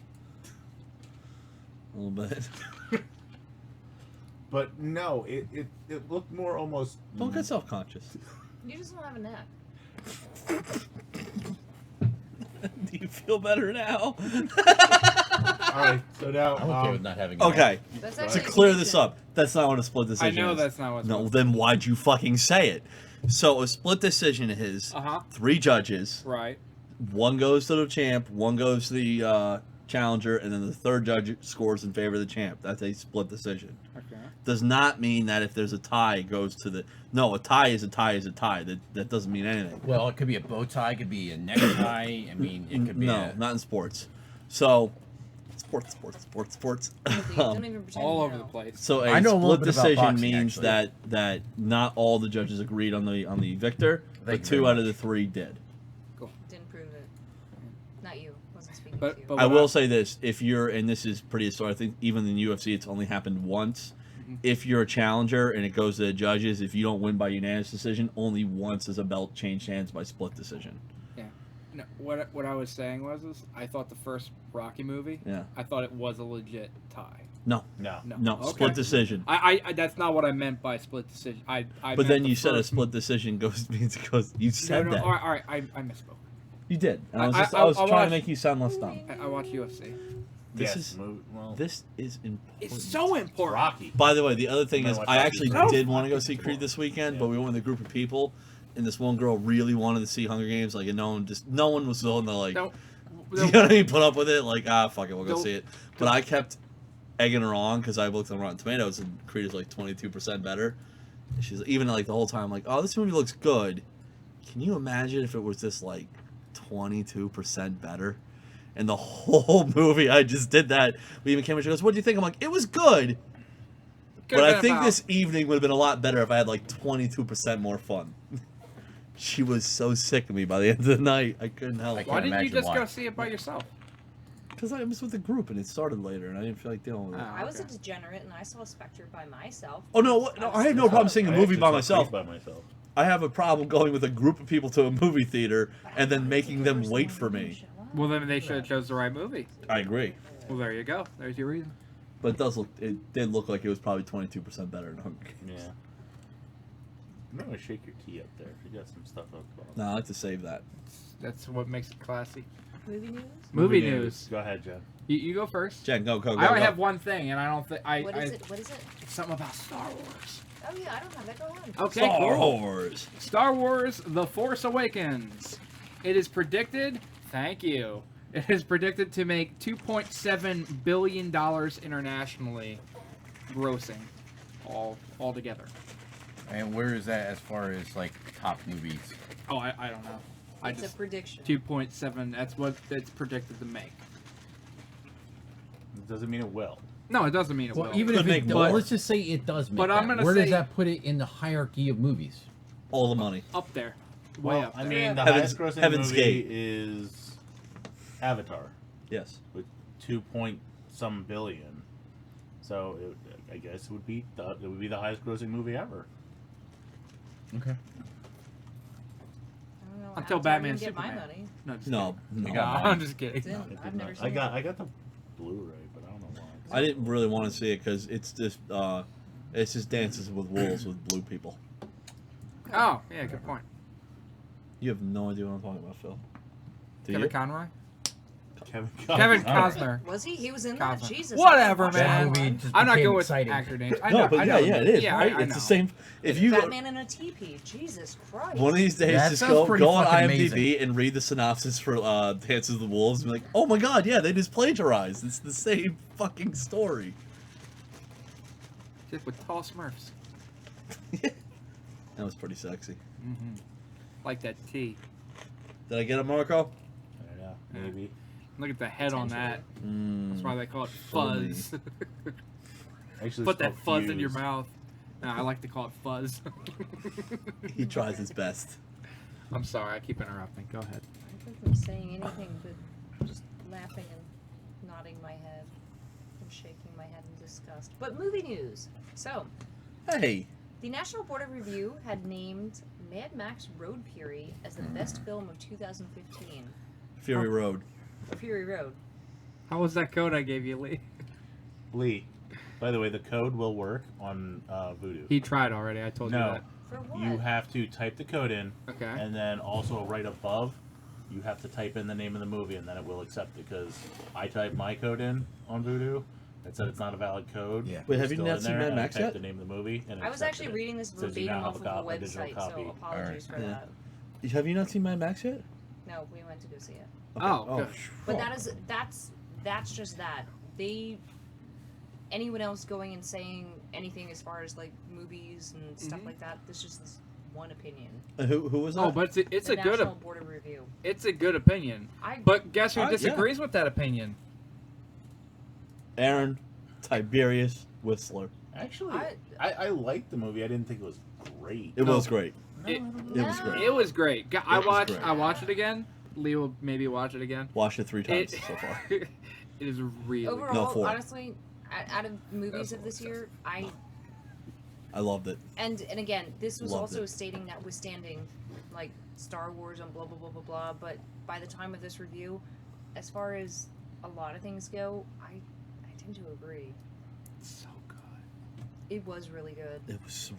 A little bit. But no, it looked more almost. Don't get self-conscious. You just don't have a neck. Do you feel better now? All right, so now I'm okay with not having. a Okay, That's To to actually clear decent. this up, that's not what a split I decision know is. that's not what's. No, then why'd you fucking say it? So a split decision is Uh huh. 3 judges. Right. One goes to the champ, one goes to the challenger, and then the third judge scores in favor of the champ. That's a split decision. Okay. Does not mean that if there's a tie, it goes to the. No, a tie is a tie is a tie. That doesn't mean anything. Well, it could be a bow tie, it could be a necktie. I mean, it could be No, not in sports. So, sports. Don't even pretend All you over know. the place. So a I know a little split bit about decision boxing, means actually. that not all the judges agreed on the victor, Thank but you 2 very out of the much. 3 did. Didn't prove it. Not you. Wasn't speaking But- to you. but- I what will I- say this: if you're, and this is pretty historic, I think even in UFC it's only happened once. Mm-hmm. If you're a challenger and it goes to the judges, if you don't win by unanimous decision, only once has a belt changed hands by split decision. No, what I was saying is I thought the first Rocky movie. Yeah. I thought it was a legit tie. No, no. no, Okay. split decision. I that's not what I meant by split decision. I But meant then the you said a first split decision goes means it goes. You said that. All right, I misspoke. You did. And I was, I- just, I- I was I'll trying watch- to make you sound less dumb. I watch UFC. This Yes, is well, this is important. It's so important. Rocky. By the way, the other thing I is watch I Rocky actually first. did want to go Rocky's see Creed cool. this weekend, Yeah. but we went with a group of people, and this one girl really wanted to see Hunger Games. Like, and no one was willing to like. No, You know what I mean? Put up with it, like, fuck it, we'll go Don't- see it. But I kept egging her on because I looked on Rotten Tomatoes and Creed is like 22% better. And she's even like the whole time like, oh, this movie looks good. Can you imagine if it was just like 22% better? And the whole movie, I just did that. We even came and she goes, "What do you think?" I'm like, "It was good." Could've But I been think about- this evening would have been a lot better if I had like 22% more fun. She was so sick of me by the end of the night. I couldn't help I it. Why can't didn't you imagine just why. go see it by yourself? Because I was with the group and it started later and I didn't feel like dealing with it. Oh, I was a okay. degenerate and I saw Spectre by myself. Oh, no, what? No, I have no problem seeing a I movie actually by saw myself. Creed by myself. I have a problem going with a group of people to a movie theater and then making them wait for me. Well, then they should have chose the right movie. I agree. Well, there you go. There's your reason. But it did look like it was probably 22% better than Hunger Games. Yeah. I'm not gonna shake your tea up there. You got some stuff up. No, I like to save that. That's what makes it classy. Movie news? Movie news. Go ahead, Jen. You go first. Jen, go. I only have one thing, and I don't think What is it? What is it? Something about Star Wars. Oh yeah, I don't have that. Go on. Okay, Star cool. Wars. Star Wars: The Force Awakens. It is predicted. Thank you. It is predicted to make $2.7 billion internationally, grossing, all together. And where is that as far as like top movies? Oh, I don't know. It's a prediction. 2.7. That's what it's predicted to make. It doesn't mean it will. No, it doesn't mean it Well, will. even Could if make it more. does, let's just say it does make But I'm that. gonna Where say- does that put it in the hierarchy of movies? All the money. Up there, way Well, up I there. mean, the Heaven's- highest grossing Heaven's movie Gate. is Avatar Yes. with 2 point some billion. So I guess it would be the highest grossing movie ever. Okay. I don't know. Until Avatar Batman, didn't get my Superman. money. No, just No. kidding. No. got I'm just kidding. It's in- It I've did never not. seen I got the Blu-ray, but I don't know why. I didn't really want to see it because it's just dances with wolves with blue people. Oh, yeah, good point. You have no idea what I'm talking about, Phil. Do Kevin you? Conroy? Kevin Costner. Was he? He was in that? Costner. Jesus. Whatever, I watched man. that Movie one. just I'm not became good with exciting. actor names. I No, know, but I yeah, know. it is, Yeah, right? I It's know. the same. If you go, Batman in a teepee. Jesus Christ. one of these days, That just sounds go pretty on fucking IMDb amazing. and read the synopsis for Dances with Wolves and be like, oh my god, yeah, they just plagiarized. It's the same fucking story. Just with tall Smurfs. That was pretty sexy. Mm-hmm. Like that T. Did I get it, Marco? Yeah, maybe. Look at the head on that. That's why they call it Fully. fuzz. Actually, Put it's that fuzz called in your Fuse. mouth. No, I like to call it fuzz. He tries his best. I'm sorry, I keep interrupting. Go ahead. I don't think I'm saying anything but just laughing and nodding my head and shaking my head in disgust. But movie news. So, Hey, the National Board of Review had named Mad Max Road Fury as the best film of 2015. Fury Road. Or Fury Road. How was that code I gave you, Lee? Lee, by the way, the code will work on Voodoo. He tried already. I told No, For what? you have to type the code in, you that. Okay. and then also right above, you have to type in the name of the movie, and then it will accept it. Because I typed my code in on Voodoo, it said it's not a valid code. Yeah. Wait, It's have you still not in seen there, Mad and I Max typed yet? the name of the movie, and it I was accepted actually it. reading this It says you verbatim now off have of a digital website, copy. so apologies for Yeah. that. Have you not seen Mad Max yet? No, we went to go see it. Oh, good. But that's just that. Anyone else going and saying anything as far as like movies and stuff like that, this is just this one opinion. Who was that? Oh, but it's The a good National Board of Review. it's a good opinion. But guess who Yeah. disagrees with that opinion? Aaron Tiberius Whistler. Actually, I liked the movie. I didn't think it was great. It No. was great. It was great. It was great. I was watched. great. I watched it again. Lee will maybe watch it again. Watched it 3 times It, so far. it is really good. Overall, No, 4. honestly, out of movies of this year, I loved it. and again, this was Loved also it. stating notwithstanding, like Star Wars and blah blah blah blah blah. But by the time of this review, as far as a lot of things go, I tend to agree. so good. It was really good. It was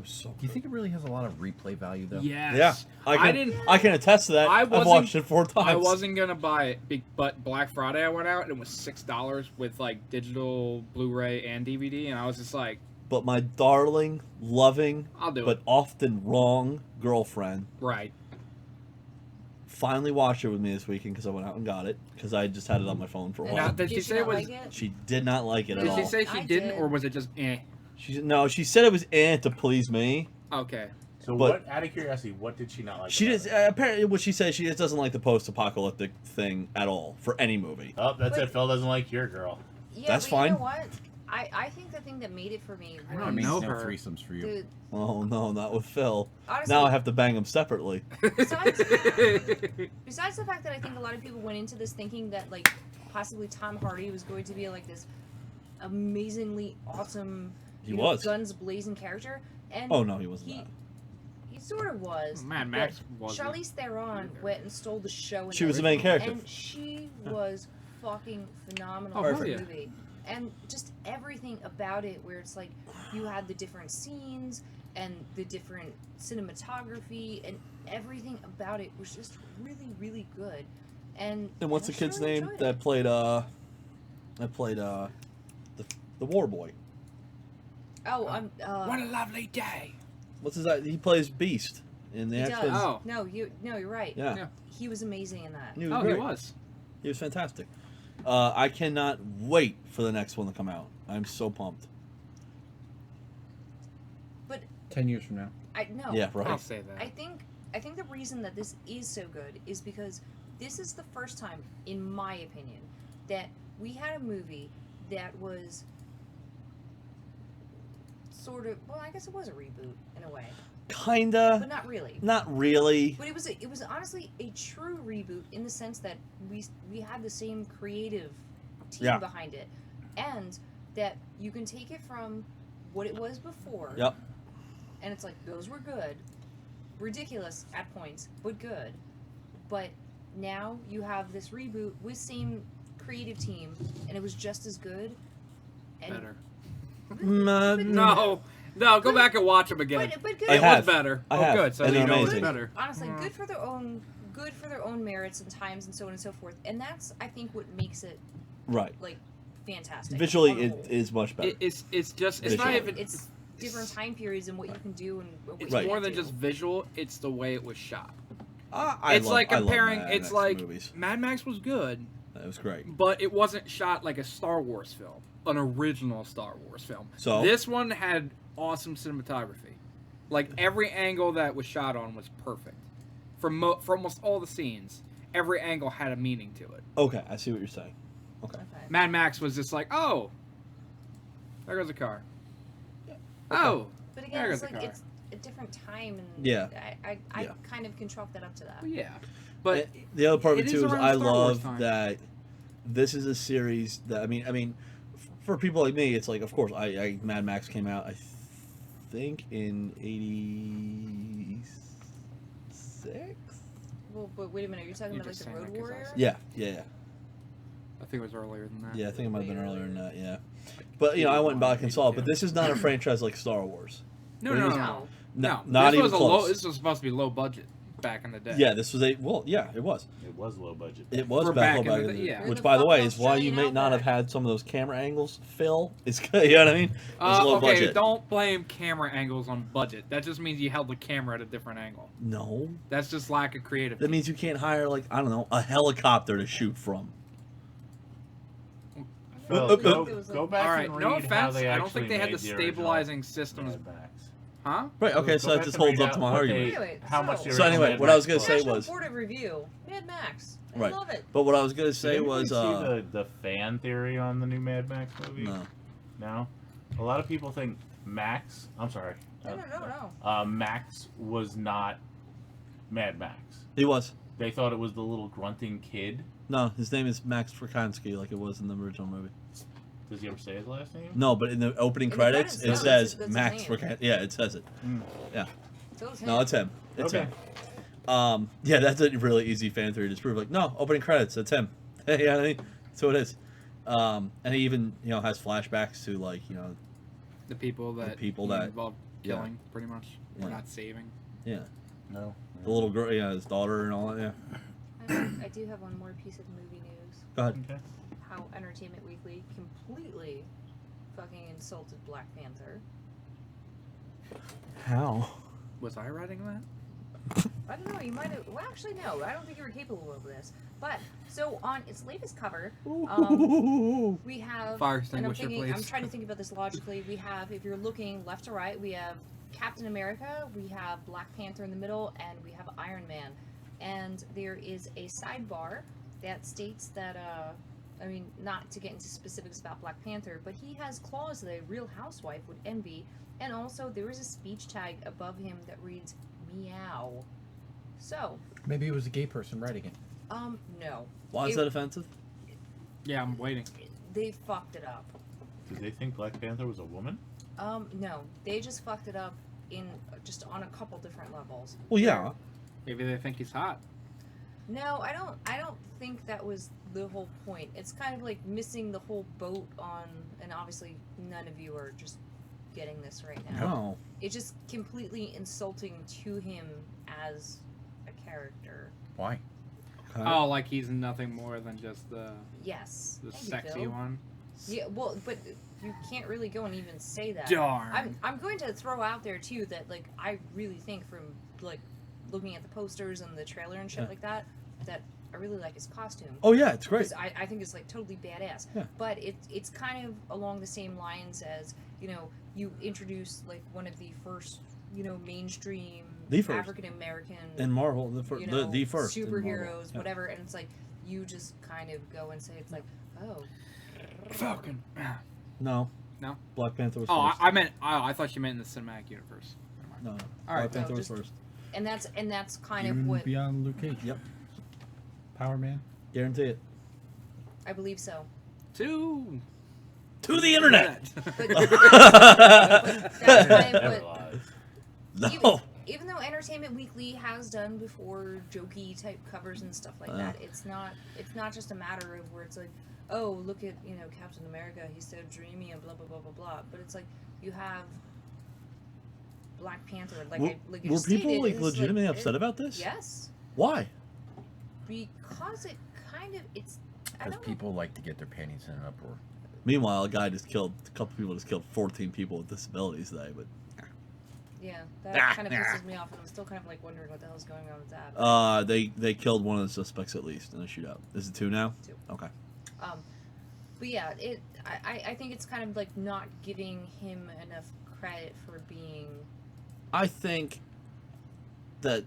so Do you think it really has a lot of replay value though? Yes. Yeah, I can attest to that. I I've wasn't- watched it 4 times. I wasn't gonna buy it, but Black Friday I went out and it was $6 with like digital Blu-ray and DVD, and I was just like, But my darling, loving, I'll do but it. often wrong girlfriend Right. finally watched it with me this weekend because I went out and got it because I just had it on my phone for a And Now, while. did she say it not was? like it? She did not like it at Did all. she say she I didn't, did. or was it just eh? She said it was to please me. Okay. So But- what? Out of curiosity, what did she not like? She about just it? apparently what she says, she just doesn't like the post-apocalyptic thing at all for any movie. Oh, that's But- it. Phil doesn't like your girl. Yeah, That's but fine. You know what? I think the thing that made it for me I was don't I mean, know no her. threesomes for you. the Oh no, not with Phil. honestly. Now I have to bang them separately. Besides the fact that I think a lot of people went into this thinking that like possibly Tom Hardy was going to be like this amazingly awesome, He you know, was. guns blazing character, and Oh no, he wasn't he that. he sort of was. Mad but Max wasn't Charlize Theron either. went and stole the show. And She was the main everything, character. and she was fucking phenomenal Oh, in hell the yeah. movie. And just everything about it, where it's like you had the different scenes and the different cinematography and everything about it was just really, really good. And And what's I the kid's really name enjoyed that it. played the war boy? Oh, What a lovely day. What's his that? He plays Beast in the he X-Men. does. Oh. No, you're right. Yeah. Yeah. He was amazing in that. He was Oh, great. he was. He was fantastic. I cannot wait for the next one to come out. I'm so pumped. 10 years from now. I no. Yeah, right. I'll say that. I think the reason that this is so good is because this is the first time, in my opinion, that we had a movie that was sort of, well, I guess it was a reboot in a way, but Kinda. not really. Not really. But it was honestly a true reboot in the sense that we had the same creative team Yeah. behind it, and that you can take it from what it was before. Yep. And it's like those were good, ridiculous at points, but good. But now you have this reboot with same creative team, and it was just as good. And Better. No. No, go back and watch them again. But good. I It have. was better. I Oh, have. good. So And you they're know it's amazing. better. Honestly, good for their own merits and times and so on and so forth. And that's I think what makes it Right. like fantastic. Visually, on the it whole. is much better. It's just it's not Visually. even It's different time periods and what you can do and what it's you Right. more can't than do. just visual. It's the way it was shot. I It's like I love comparing. Mad It's Max like movies. Mad Max was good, That was great. but it wasn't shot like a Star Wars film, an original Star Wars film. So? This one had awesome cinematography. Like every angle that was shot on was perfect. For almost all the scenes, every angle had a meaning to it. Okay, I see what you're saying. Okay. Okay. Mad Max was just like, oh, there goes a car. Oh, But There again, it's goes the like car. it's a different time, and Yeah. I Yeah. kind of can chalk that up to that. well, yeah. But The other part of it it is too is around I Star Wars love time. that this is a series that I mean, for people like me, it's like of course I Mad Max came out I think in '86. Well, but wait a minute, you're talking You about like just the saying Road that 'cause I Warrior? said- Yeah. I think it was earlier than that. Yeah, I think it might have been Way earlier than earlier. that. Yeah, but you know I went back and saw it. But 82. this is not a franchise like Star Wars. No, What do no, you no, mean? no. No. Not this even was a close. low. This was supposed to be low budget back in the day. Yeah, this was it was. It was low budget. It was For back back in in the the day, day. yeah. We're Which, the by the way, fucking is why you may Australian not have outback. had some of those camera angles. Phil, it's good. You know what I mean? It was low Okay, budget. don't blame camera angles on budget. That just means you held the camera at a different angle. No, That's just lack of creative. that means you can't hire like I don't know a helicopter to shoot from. Phil, Uh, go, It was go like- back All right, and read no how offense. they I don't actually think they had made the original stabilizing systems. Mad Max. Huh? Right. Okay. Go So that back just and holds read up to my out what argument. they- Anyway, how much so- the So original anyway, Mad what I Max was gonna say National was- Board of Review, Mad Max. I Right. love it. But what I was gonna say Did anybody was see the fan theory on the new Mad Max movie? no. No? A lot of people think Max. I'm sorry. No. Max was not Mad Max. He was. They thought it was the little grunting kid. No, his name is Max Frakansky, like it was in the original movie. Does he ever say his last name? No, but in the opening In the credits, credits, it no, says that's his Max name. Frakansky. Yeah, it says it. So is No, him. it's him. It's Okay. him. Yeah, that's a really easy fan theory to prove. Like, no, opening credits, that's him. You know what I mean? So it is. And he even, has flashbacks to like, The people that he that- involved yeah. killing, pretty much, or Yeah. not saving. yeah, No. the little girl, his daughter and all that. Yeah. I do have one more piece of movie news. Go ahead. Okay. How Entertainment Weekly completely fucking insulted Black Panther. How? Was I writing that? I don't know, you might have. Well, actually, no. I don't think you were capable of this. But, so on its latest cover, we have. Fire and I'm extinguisher, thinking, I'm please. trying to think about this logically. We have, if you're looking left to right, we have Captain America, we have Black Panther in the middle, and we have Iron Man. And there is a sidebar that states that, I mean, not to get into specifics about Black Panther, but he has claws that a real housewife would envy. And also, there is a speech tag above him that reads, meow. So. Maybe it was a gay person writing it. No. Why is that offensive? Yeah, I'm waiting. They fucked it up. Did they think Black Panther was a woman? No. They just fucked it up in just on a couple different levels. Well, yeah. Maybe they think he's hot. No, I don't think that was the whole point. It's kind of like missing the whole boat on, and obviously none of you are just getting this right now. No. It's just completely insulting to him as a character. Why? Okay. Oh, like he's nothing more than just the Yes. Thank you, sexy Phil. one. Yeah, well, but you can't really go and even say that. Darn. I'm going to throw out there too that like I really think from like looking at the posters and the trailer and shit like that I really like his costume. Oh yeah, it's great. Because I think it's like totally badass. Yeah. But it's kind of along the same lines as, you know, you introduce like one of the first, you know, mainstream The first. African American In Marvel, you know, the first in Marvel. superheroes, Yeah. whatever, and it's like you just kind of go and say it's like, oh, Falcon. No. No? Black Panther was Oh, first. I thought you meant in the cinematic universe. Never mind. No. All right, Black Panther no, was just- first. and that's kind Even of what beyond Luke Cage. Yep. Power Man. Guarantee it. I believe so. To The internet. But that's kind of Never what. lies. No. Even though Entertainment Weekly has done before jokey type covers and stuff like that, it's not just a matter of where it's like, oh, look at, you know, Captain America, he's so dreamy and blah blah blah blah blah. But it's like you have Black Panther, like Were, I like you were just people stated, like it's legitimately like, upset about this? Yes, Why? because it kind of it's. I Because don't know. people like to get their panties in an uproar. Meanwhile, a couple people just killed 14 people with disabilities today. But Yeah, that kind of pisses me off, and I'm still kind of like wondering what the hell's going on with that. they killed one of the suspects at least in a shootout. Is it 2 now? 2. Okay. But yeah, I think it's kind of like not giving him enough credit for being. I think that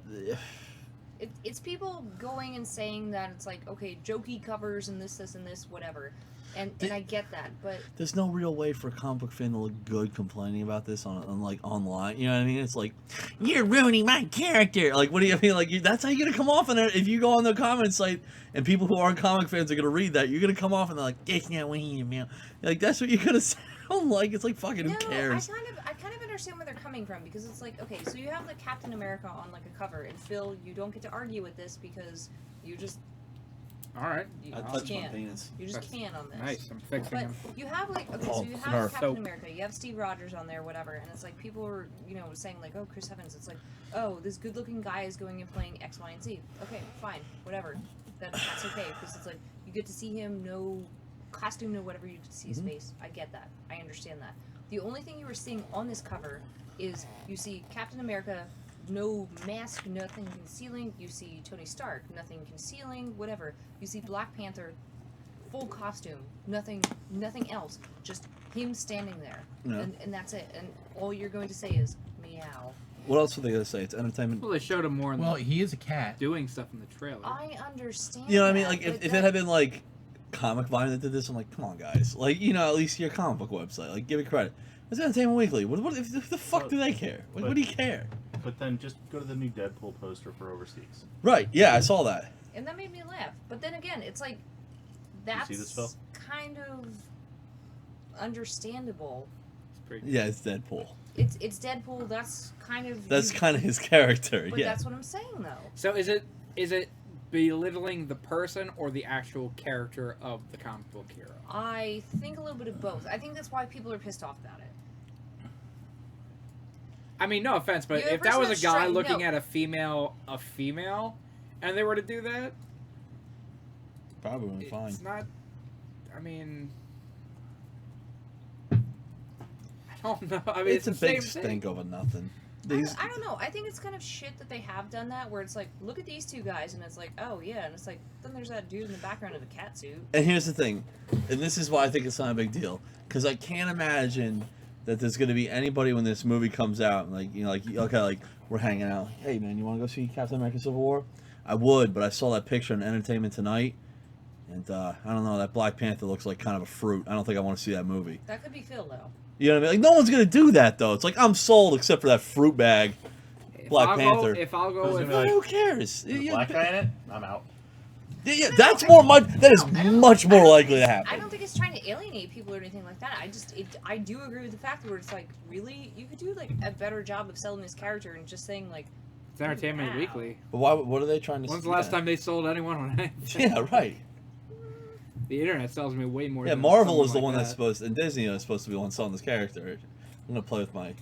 It's people going and saying that it's like, okay, jokey covers and this and this, whatever. And I get that, but there's no real way for a comic book fan to look good complaining about this on like online. You know what I mean? It's like, you're ruining my character. Like, what do you mean? Like, that's how you're gonna come off. And if you go on the comment site and people who aren't comic fans are gonna read that, you're gonna come off and they're like, it's not winning, man. Like, that's what you're gonna sound like. It's like, fucking, who cares? I kind of understand where they're coming from because it's like, okay, so you have like Captain America on like a cover, and Phil, you don't get to argue with this because you just All right. you I just touched my can't. penis. You just That's can't on this. Nice. I'm fixing But him. you have like, okay, so you have Smurf. Captain Soap. America, you have Steve Rogers on there, whatever, and it's like people were, you know, saying like, oh, Chris Evans, it's like, oh, this good-looking guy is going and playing X, Y, and Z. Okay, fine, whatever, that's okay because it's like you get to see him, no costume, no whatever, you get to see his face. I get that, I understand that. The only thing you were seeing on this cover is you see Captain America, no mask, nothing concealing. You see Tony Stark, nothing concealing, whatever. You see Black Panther, full costume, nothing else, just him standing there, Yeah. and that's it. And all you're going to say is meow. What else were they gonna say? It's entertainment. Well, they showed him more in Well, the he is a cat. doing stuff in the trailer. I understand. You know what I mean? that, Like, but if it that- had been like Comic Vine that did this, I'm like, come on, guys. Like, you know, at least your comic book website. Like, give it credit. It's Entertainment Weekly. What if the fuck do they care? What do you care? But then just go to the new Deadpool poster for overseas. Right? Yeah, I saw that. and that made me laugh. But then again, it's like you that's see this, Phil? kind of understandable. It's pretty. Yeah, it's Deadpool. It's Deadpool. That's kind of That's kind of his character. But Yeah. that's what I'm saying though. So is it belittling the person or the actual character of the comic book hero? I think a little bit of both. I think that's why people are pissed off about it. I mean, no offense, but You're a if that was a person guy that's looking no. at a female, and they were to do that, Probably went fine. it's not. I mean, I don't know. I mean, It's a the big same stink thing. over nothing. I These, don't know. I think it's kind of shit that they have done that, where it's like, look at these two guys, and it's like, oh yeah, and it's like, then there's that dude in the background of a cat suit. and here's the thing, and this is why I think it's not a big deal, because I can't imagine that there's going to be anybody when this movie comes out, like, you know, like, okay, like, we're hanging out. Hey, man, you want to go see Captain America Civil War? I would, but I saw that picture in Entertainment Tonight, and I don't know, that Black Panther looks like kind of a fruit. I don't think I want to see that movie. That could be Phil, though. You know what I mean? Like, no one's going to do that, though. It's like, I'm sold except for that fruit bag. Black Panther. If I'll go with... Like, who cares? There's a black guy in it? I'm out. Yeah, that's that is much more likely to happen. I don't think it's trying to alienate people or anything like that. I do agree with the fact that it's like, really, you could do like a better job of selling this character and just saying like, It's Entertainment wow. Weekly. But why? What are they trying to? When's the last time they sold anyone on it? Yeah, right. The internet sells me way more. Yeah, than Marvel someone is the like one that. that's supposed, and Disney is supposed to be the one selling this character. I'm gonna play with my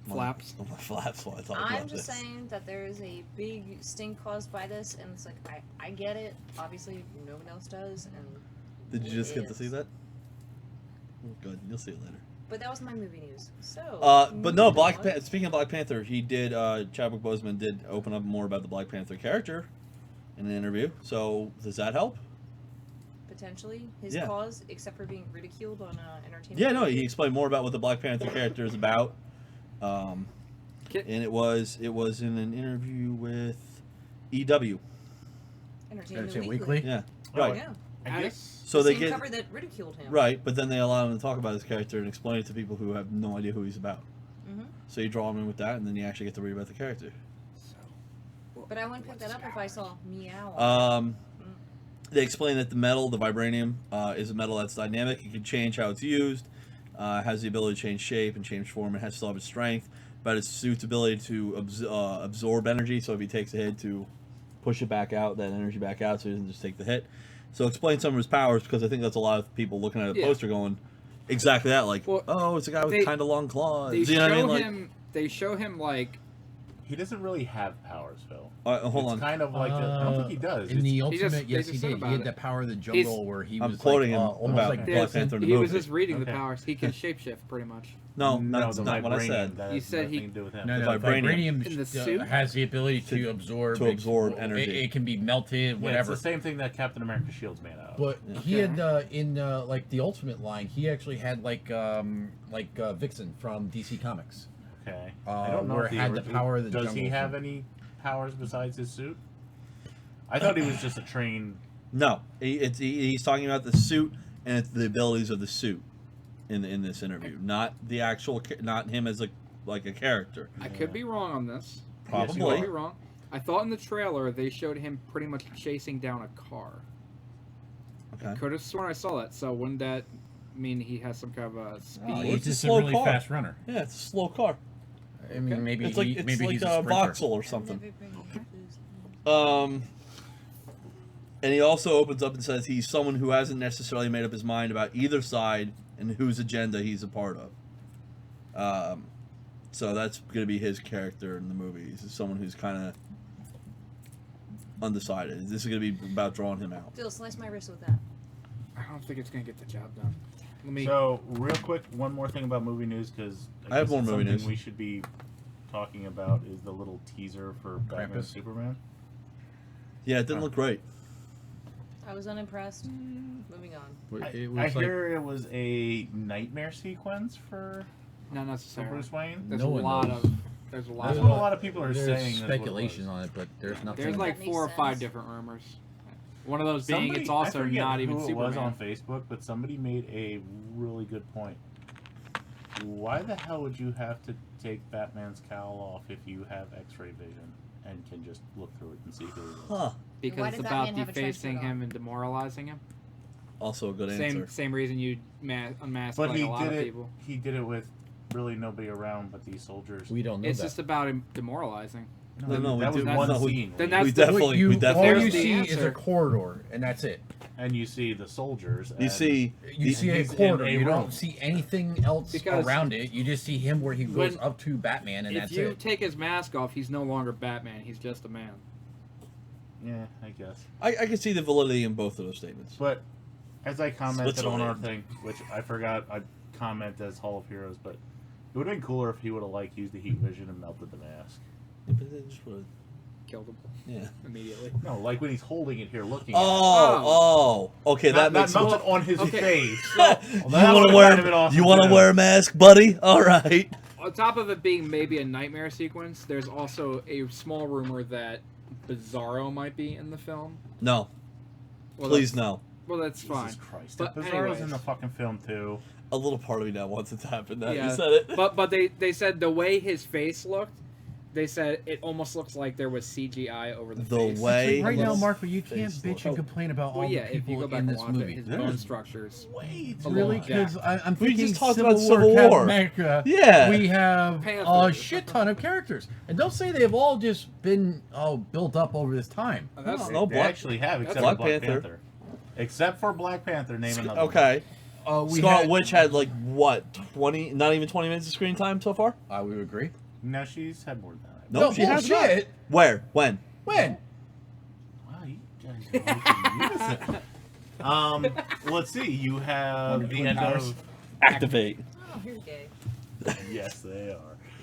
Flaps. My flaps while I talk I'm about just this. saying that there is a big stink caused by this, and it's like, I get it. Obviously, no one else does, and Did you just it get to is. see that? Oh, good. You'll see it later. But that was my movie news. So. But no, moving on. Speaking of Black Panther, he did. Chadwick Boseman did open up more about the Black Panther character in an interview. So does that help? Potentially his Yeah. cause, except for being ridiculed on Entertainment. Yeah, no. Weekly. He explained more about what the Black Panther character is about. Kit- And it was in an interview with EW. Entertainment Weekly? Yeah, Oh, right. Yeah. I guess. So the they same get cover that ridiculed him. right, but then they allow him to talk about his character and explain it to people who have no idea who he's about. Mhm. So you draw him in with that, and then you actually get to read about the character. But I wouldn't pick that up if I saw Meow. They explain that the metal, the vibranium, is a metal that's dynamic. It can change how it's used. Has the ability to change shape and change form. It has still have its strength, but its suit's ability to absorb energy. So if he takes a hit, to push it back out, that energy back out, so he doesn't just take the hit. So explain some of his powers, because I think that's a lot of people looking at the Yeah. poster going, exactly that. Like, Well, oh, it's a guy with they- kind of long claws. They You show know what I mean? Like, him. They show him like He doesn't really have powers, Phil. hold It's on. kind of like I don't think he does. In the It's- Ultimate, just- they yes, just he said did. about He had it. the power of the jungle where he I'm was quoting like, him almost about like Black there's- Panther in the he was movie. just reading the Okay. powers. He can shapeshift pretty much. No, no, that's the not what I vibranium, said. That You has said nothing he- to do with him. No, The no, vibranium. In the suit? has the ability to absorb energy. It can be melted, Yeah, whatever. it's the same thing that Captain America shield's made out of. But Yeah. he had in like the Ultimate line, he actually had like Vixen from DC Comics. Okay. Uh, I don't know where if it had the power of the Does he jungle. have any powers besides his suit? I thought he was just a trained. No, he's talking about the suit and it's the abilities of the suit in this interview, not the actual, not him as like a character. I could be wrong on this. Yes, you I Probably. could be wrong. I thought in the trailer they showed him pretty much chasing down a car. Okay. Could have sworn I saw that. So wouldn't that mean he has some kind of a speed? Oh, He's it's a just a slow really car. fast runner. Yeah, it's a slow car. I mean, maybe It's like he, maybe he's a sprinter. Vauxhall or something. And he also opens up and says he's someone who hasn't necessarily made up his mind about either side and whose agenda he's a part of. So that's going to be his character in the movie. He's someone who's kind of undecided. This is going to be about drawing him out. Phil, slice my wrist with that. I don't think it's gonna get the job done. Let me. So real quick, one more thing about movie news because I have more movie news. We should be talking about is the little teaser for Batman and Krampus. Superman. Yeah, it didn't look great. I was unimpressed. Moving on. It I was like hear it was a nightmare sequence for Not necessarily. Bruce Wayne. There's No a one lot knows. of. There's a lot That's of. what a lot of people are there's saying. is what it speculation was. on it, but there's nothing. There's like That makes 4 or 5 sense. different rumors. One of those being Somebody- it's I also forget not even who Superman. it was on Facebook, but somebody made a really good point. Why the hell would you have to take Batman's cowl off if you have X-ray vision and can just look through it and see who he is? Huh. Why Because did it's Batman about have a trench defacing coat him on? and demoralizing him. Also a good Same answer. same reason you unmask But like he a lot did of it. people. He did it with really nobody around but these soldiers. we don't know It's that. just about him demoralizing. No, we that was do- one no, we- scene. Then where that's you- the- definitely, you, we all definitely. you There's the see is answer. a corridor, and that's it. and you see the soldiers. You and- see, You see a he's in corridor. a You room. don't see anything else Because around it. You just see him where he goes when- up to Batman, and if that's you it. take his mask off, he's no longer Batman. He's just a man. Yeah, I guess. I can see the validity in both of those statements. But as I commented on our Switzerland. thing, which I forgot, I comment as Hall of Heroes, but it would have been cooler if he would have like used the heat vision and melted the mask. Yeah, but they just would've- killed him Yeah. immediately. No, like when he's holding it here, looking at it. Okay, that Not makes nothing on his okay. face. You that want would've to wear? kind of been awesome, You want to too. wear a mask, buddy? All right. On top of it being maybe a nightmare sequence, there's also a small rumor that Bizarro might be in the film. No, Well, please that's- no. Well, that's Jesus fine. Christ. But Bizarro's anyways. in the fucking film, too. A little part of me now wants it to happen. Now Yeah. you said it. But they said the way his face looked, they said it almost looks like there was CGI over the The face. way- Right now, His Marco, you can't face bitch look- and complain about all Well, yeah, the if you people go back in and this watch movie. it, his There bone is structures. Way too Really? much. Because I'm We thinking just talked Civil about War, Civil Captain War. America. Yeah. We have Panther. a shit ton of characters, and don't say they've all just been built up over this time. That's, No, They Black- actually have, except Black for Black Panther. Panther. Except for Black Panther, name another one. Okay. We Scarlet had- Witch had like what 20? Not even 20 minutes of screen time so far. I would agree. No, she's had more than that. No, she has not. bullshit. Where? When? When? Wow, you guys are making let's see. You have the end of. Activate. Oh, here's gay. Yes, they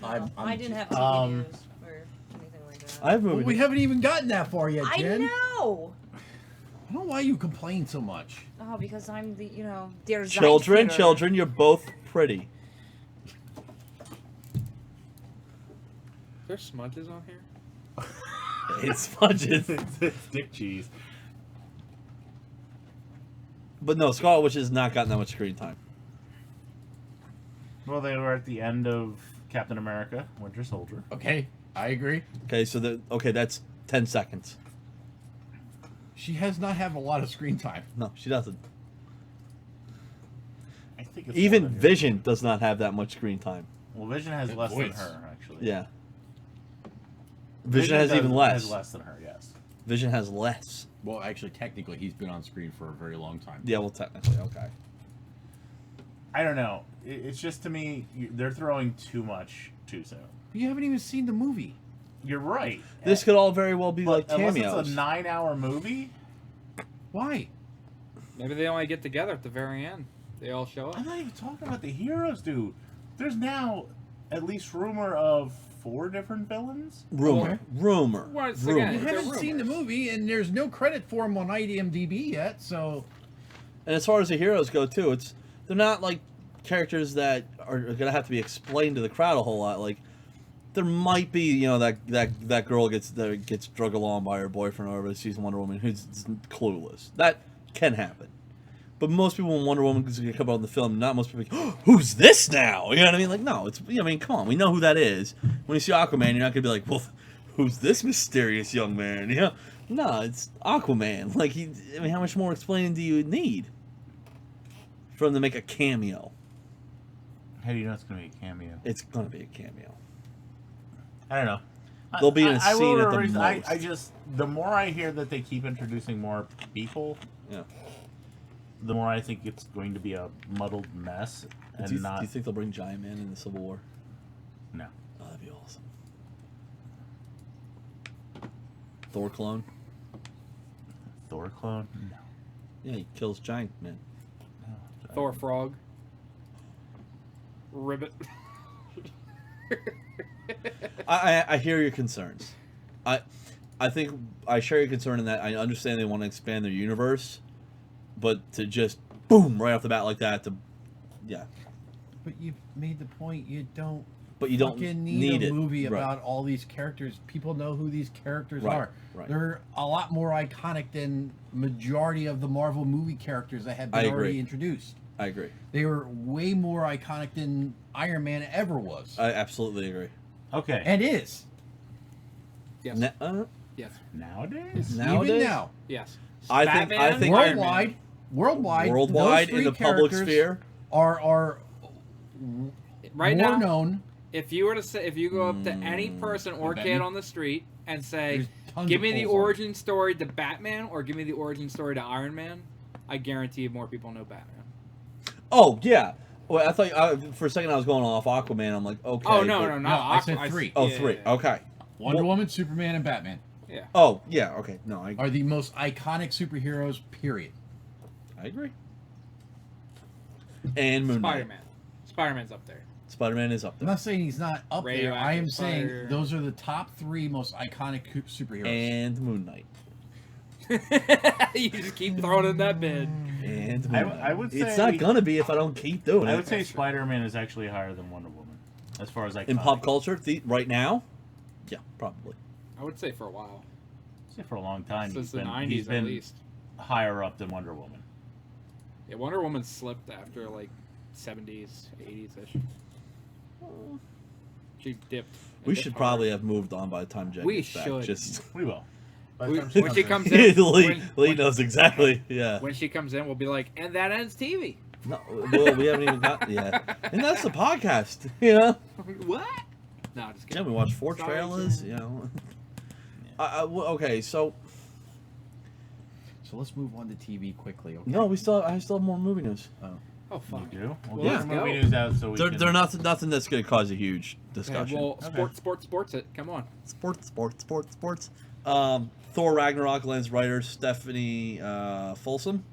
are. I didn't have TV Um, news or anything like that. I have Well, movie. we haven't even gotten that far yet, I Jen. know. I don't know why you complain so much. Oh, because I'm the der Children, Zeitfitter. children, you're both pretty. there's smudges on here. It's sponges. It's dick cheese. But no, Scarlet Witch has not gotten that much screen time. Well, they were at the end of Captain America: Winter Soldier. Okay, I agree. Okay, so that's 10 seconds. She has not had a lot of screen time. No, she doesn't. I think it's Even more than Vision does not have that much screen time. Well, Vision has Good less than voice. her, actually. Yeah. Vision has even less. Has less than her, yes. Vision has less. Well, actually, technically, he's been on screen for a very long time. Yeah, well, technically, okay. I don't know. It's just to me, they're throwing too much too soon. But you haven't even seen the movie. You're right. This could all very well be like But unless cameos. it's a 9-hour movie, Why? Maybe they only get together at the very end. They all show up. I'm not even talking about the heroes, dude. There's now at least rumor of 4 different villains. Rumor. Okay. Rumor. Once Rumor. again, You They're haven't seen the rumors. movie, and there's no credit for him on IMDb yet, so... And as far as the heroes go, too, they're not like characters that are gonna have to be explained to the crowd a whole lot. Like, there might be, that girl gets drug along by her boyfriend over sees Wonder Woman who's clueless. That can happen. But most people, when Wonder Woman is gonna come out in the film, not most people, are like, oh, who's this now? You know what I mean? Like, no, come on, we know who that is. When you see Aquaman, you're not gonna be like, well, who's this mysterious young man? No, it's Aquaman. Like, how much more explaining do you need for him to make a cameo? How do you know it's going to be a cameo? It's gonna be a cameo. I don't know. They'll be in a I will scene at the release- most. I just, the more I hear that they keep introducing more people, Yeah. the more I think it's going to be a muddled mess and Do you not. think they'll bring Giant Man in the Civil War? No. Oh, that'd be awesome. Thor clone? Thor clone? No. Yeah, he kills Giant Man. Thor frog. Ribbit. I hear your concerns. I think I share your concern in that I understand they want to expand their universe, but to just boom right off the bat like that, yeah. But you've made the point, you don't But you don't fucking need need a it. movie Right. about all these characters. People know who these characters Right, are. right. They're a lot more iconic than majority of the Marvel movie characters that have I been agree. already introduced. I agree. They were way more iconic than Iron Man ever was. I absolutely agree. Okay. and is. Yes. Yes. Nowadays? Nowadays? Even now. Yes. I Batman, think Iron Worldwide, worldwide, worldwide those three in the public characters sphere. are Right more now, known. if you were to say, if you go up to any person or Bet kid me. on the street and say, There's tons "Give of me the polls on it. origin story to Batman" or "Give me the origin story to Iron Man," I guarantee more people know Batman. Oh yeah. Well, I thought for a second I was going off Aquaman. I'm like, okay. Oh no, but- no, no! No, I said three. Oh, yeah, three. yeah, Okay. Wonder Well- Woman, Superman, and Batman yeah. Oh yeah. Okay. No, I are the most iconic superheroes. Period. agree. And Moon Knight. Spider-Man. Spider-Man's up there. Spider-Man is up I'm there. not saying he's not up there. I am Radioactive saying Spider. those are the top 3 most iconic superheroes. And Moon Knight. You just keep throwing in that bid. And Moon I Knight. would It's say- not gonna be if I don't keep doing I it. would say Spider-Man is actually higher than Wonder Woman, as far as In pop culture, right now, yeah, probably. I would say for a while. For a long time, Since he's the been, 90s he's at been least. higher up than Wonder Woman. Yeah, Wonder Woman slipped after like 70s, 80s-ish. She dipped. We should probably have moved on by the time Jen We gets back. should. Just We will. When she comes in, Lee knows exactly. Yeah. when she comes in, we'll be like, and that ends TV. No, well, we haven't even got yet, and that's the podcast. You know. What? No, just Yeah, kidding. we watched 4 Sorry, trailers. Jen. You know. Okay, so So let's move on to TV quickly. Okay? no, I still have more movie news. Oh, fuck. You do? Well, get let's some go. movie news out so we They're, can... they're nothing that's going to cause a huge Okay, discussion. well, Okay. sports it. Come on. Sports. Thor Ragnarok lands writer Stephanie Folsom,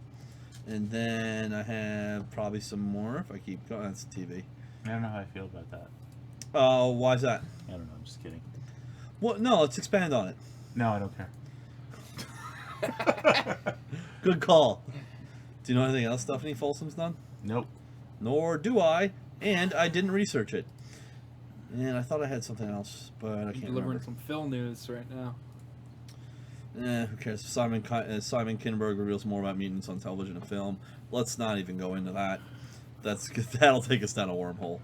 and then I have probably some more if I keep going. That's TV. I don't know how I feel about that. Why is that? I don't know. I'm just kidding. Well, no, let's expand on it. No, I don't care. Good call. Do you know anything else Stephanie Folsom's done? Nope. Nor do I, and I didn't research it. And I thought I had something else, but I You're can't delivering remember. some Phil news right now. Who cares? Simon Kinberg reveals more about mutants on television and film. Let's not even go into that. That'll take us down a wormhole.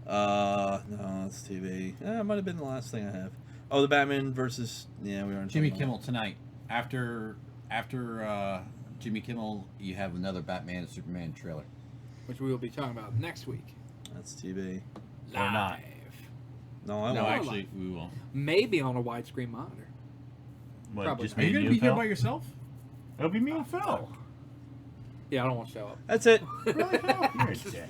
No, it's TV. It might have been the last thing I have. Oh, the Batman versus... Yeah, we aren't... Jimmy talking about Kimmel tonight. After Jimmy Kimmel, you have another Batman and Superman trailer. Which we will be talking about next week. that. That's TV. Or not. Live. No, I No, won't. actually, we won't. Maybe on a widescreen monitor. What, Probably just not. Are me you and going to be here Phil? by yourself? It'll be me and Phil. Yeah, I don't want to show up. That's it. Really, Phil? You're a dick.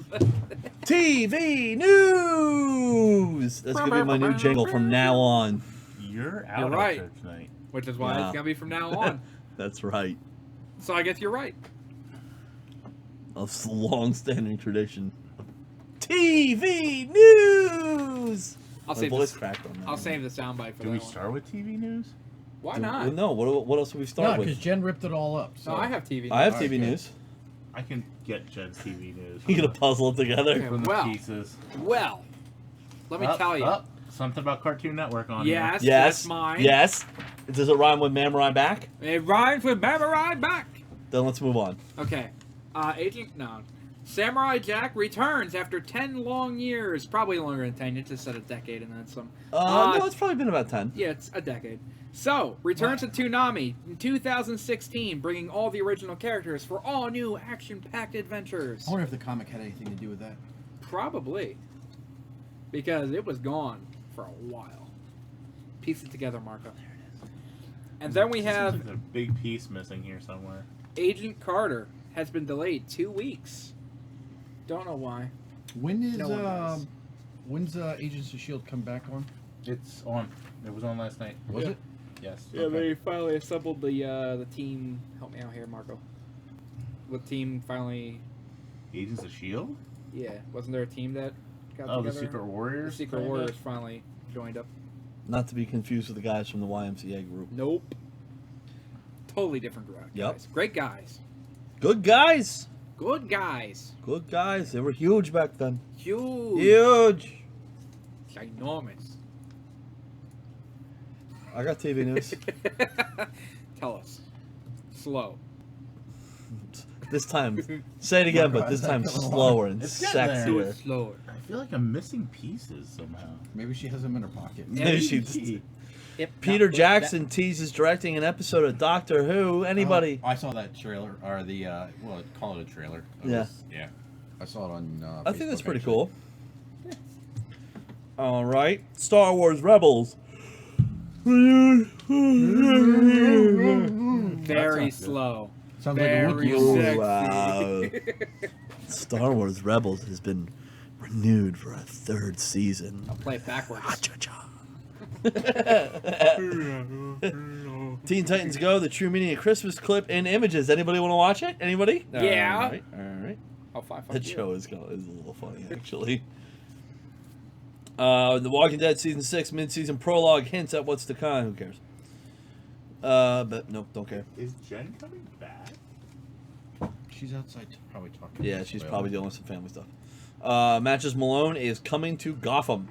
TV news! That's going to be my new jingle from now on. You're out You're of right. church tonight. Which is why Yeah. it's going to be from now on. That's right. So I guess you're right. A long-standing tradition. TV news! I'll My save voice this. cracked on that. I'll save the soundbite for Do that we one. start with TV news? Why Well, not? no, what else would we No, start because with? Jen ripped it all up. So No, I have TV. I have Alright, TV good. news. I can get Jen's TV news. You gonna puzzle it together? Okay. From the Well. pieces. Well, let me Up, tell you. up. Something about Cartoon Network on Yes, Yes. that's mine. Yes. Does it rhyme with Mamorai back? It rhymes with Samurai back. Then let's move on. Okay. Samurai Jack returns after 10 long years. Probably longer than 10. You just said a decade and then some. No, it's probably been about 10. Yeah, it's a decade. So, returns to Toonami in 2016, bringing all the original characters for all new action-packed adventures. I wonder if the comic had anything to do with that. Probably. Because it was gone for a while. Piece it together, Marco. And then we Seems have like there's a big piece missing here somewhere. Agent Carter has been delayed 2 weeks. Don't know why. When is No one knows. when's Agents of Shield come back on? It's on. It was on last night. Was Yeah. it? Yes. Yeah, they finally assembled the team. Help me out here, Marco. The team finally. Agents of Shield. Yeah, wasn't there a team that got Oh, the together? Secret The Warriors. Secret kinda? Warriors finally joined up. Not to be confused with the guys from the YMCA group. Nope. Totally different guys. Yep. Great guys. Good guys. Good guys. Good guys. They were huge back then. Huge. Huge. Ginormous. I got TV news. Tell us. Slow. This time, say it again, but this time slower and It's getting there. Do sexier. it slower. I feel like I'm missing pieces somehow. Maybe she has them in her pocket. Maybe she Maybe. Yep. Peter That- Jackson teases directing an episode of Doctor Who. Anybody? Oh, I saw that trailer, or the well, call it a trailer. It Yeah. was- yeah. I saw it on. I think that's Facebook, pretty actually. cool. All right, Star Wars Rebels. Very That sounds slow. Sounds like a Very Wookiee. sexy. Wow. Star Wars Rebels has been renewed for a 3rd season. I'll play it backwards. Teen Titans Go, the true meaning of Christmas clip and images. Anybody want to watch it? Anybody? Yeah. All right. Oh, fuck That you. show is a little funny, actually. The Walking Dead Season 6 mid-season prologue hints at what's to come. Who cares? But nope, don't care. Is Jen coming back? She's outside probably talking. Yeah, she's probably dealing with some family stuff. Matches Malone is coming to Gotham.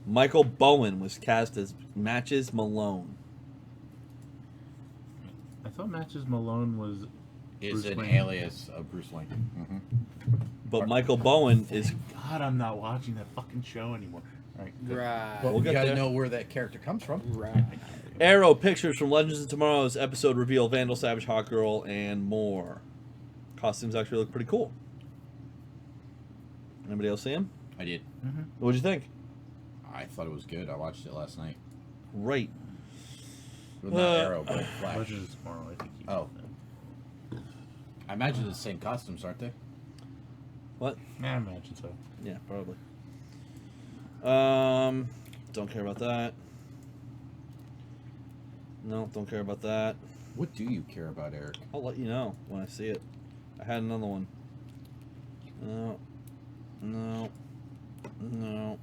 Michael Bowen was cast as Matches Malone. I thought Matches Malone was Is Bruce an Wayne. alias of Bruce Wayne. Mm-hmm. But Michael Bowen is... God, I'm not watching that fucking show anymore. All right, good. Right. But We'll we get gotta there. know where that character comes from. Right. Arrow pictures from Legends of Tomorrow's episode reveal Vandal, Savage, Hawkgirl, and more. Costumes actually look pretty cool. Anybody else see him? I did. What'd you think? I thought it was good. I watched it last night. Right. Well, not Arrow, but Flash. Legends of Tomorrow, I think. Oh. I imagine it's the same costumes, aren't they? What? Yeah, I imagine so. Yeah, probably. Don't care about that. No, don't care about that. What do you care about, Eric? I'll let you know when I see it. I had another one. No. No. No.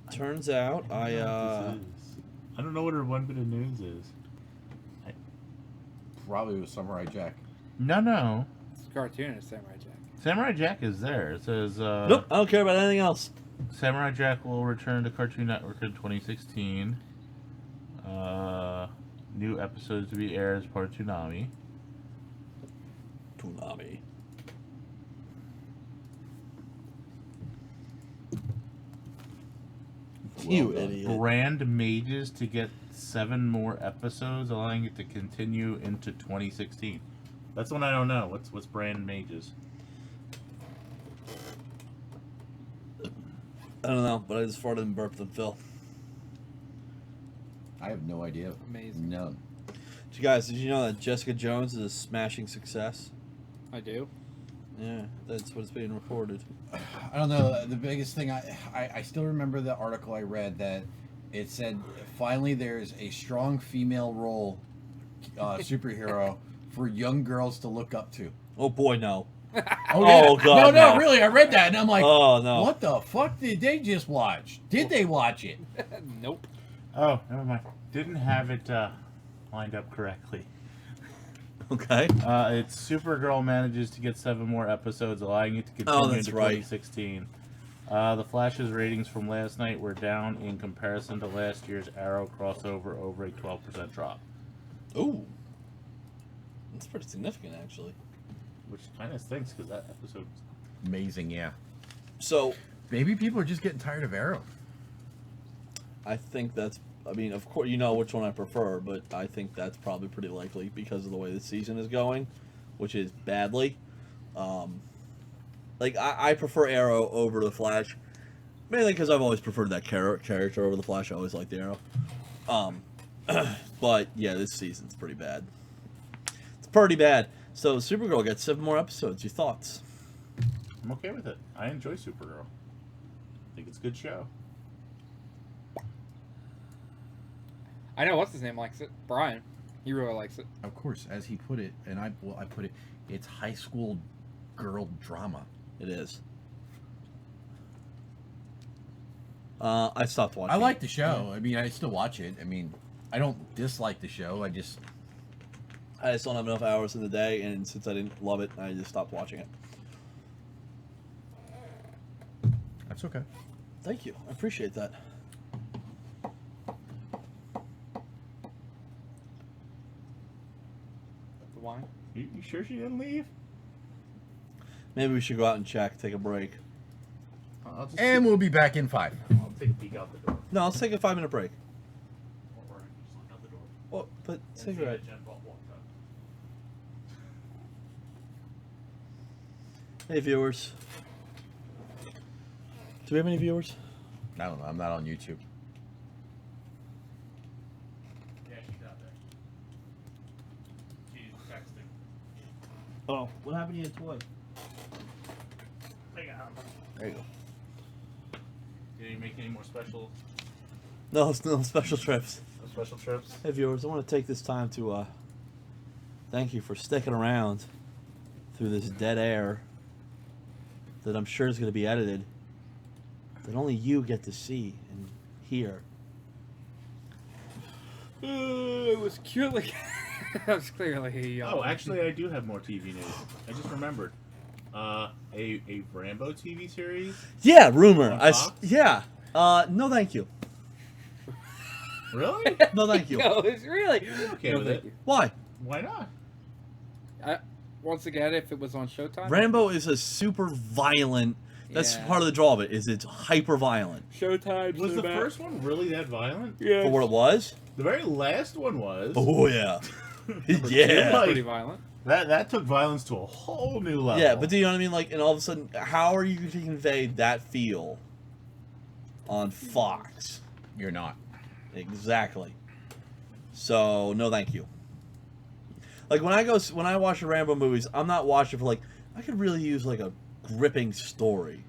Turns out I don't know what her one bit of news is. Probably with Samurai Jack. No. It's a cartoon of Samurai Jack. Samurai Jack is there. It says, nope, I don't care about anything else. Samurai Jack will return to Cartoon Network in 2016. New episodes to be aired as part of Toonami. Toonami. You done. idiot. Brand Mages to get 7 more episodes, allowing it to continue into 2016. That's one I don't know. What's Brand Mages? I don't know, but I just farted and burped and Phil. I have no idea. Amazing. None. Did you know that Jessica Jones is a smashing success? I do. Yeah, that's what's being reported. I don't know. The biggest thing I still remember the article I read that it said finally there's a strong female role superhero for young girls to look up to. Oh boy, no. Oh God, no, no. really, I read that and I'm like, Oh no. what the fuck did they just watch? Did they watch it? Nope. Oh, never mind. Didn't have it lined up correctly. Okay. It's Supergirl manages to get 7 more episodes, allowing it to continue that's into right. 2016. The Flash's ratings from last night were down in comparison to last year's Arrow crossover, over a 12% drop. Ooh. That's pretty significant, actually. Which kind of stinks because that episode was... Amazing, yeah. So, Maybe people are just getting tired of Arrow. I think that's... I mean, of course, you know which one I prefer, but I think that's probably pretty likely because of the way the season is going, which is badly. I prefer Arrow over the Flash, mainly because I've always preferred that character over the Flash. I always liked the Arrow. But, yeah, this season's pretty bad. It's pretty bad. So, Supergirl gets 7 more episodes. Your thoughts? I'm okay with it. I enjoy Supergirl. I think it's a good show. I know what's his name likes it. Brian. He really likes it. Of course, as he put it, and I put it, it's high school girl drama. It is. I stopped watching. I like the show. I mean, I still watch it. I mean, I don't dislike the show. I just don't have enough hours in the day, and since I didn't love it, I just stopped watching it. that's okay. Thank you. I appreciate that. The wine. You sure she didn't leave? Maybe we should go out and check, take a break. I'll just And we'll be back in 5. I'll take a peek out the door. No, let's take a 5-minute break. Or just look out the door. Well, but And see cigarette. that Jen walked up. Hey, viewers. Do we have any viewers? I don't know. I'm not on YouTube. Yeah, she's out there. She's texting. Oh, what happened to your toy? Hang on. There you go. Did you make any more special No, it's no special trips. special trips? Hey, viewers, I want to take this time to thank you for sticking around through this dead air that I'm sure is going to be edited that only you get to see and hear. It was clearly. That was clearly. Oh, actually, I do have more TV news. I just remembered. A Rambo TV series. Yeah, rumor. On Fox? Yeah. No, thank you. Really? No, thank you. No, it's really. Okay no, with thank it. you. Why? Why not? Once again, if it was on Showtime. Rambo is a super violent. That's Yeah. part of the draw of it. Is it's hyper violent. Showtime. Was the first one really that violent? Yeah. For what it was. The very last one was. Oh yeah. Number Yeah. two, Pretty violent. That took violence to a whole new level. Yeah, but do you know what I mean? Like, and all of a sudden, how are you going to convey that feel on Fox? You're not. Exactly. So, no, thank you. Like when I watch the Rambo movies, I'm not watching for like I could really use like a gripping story.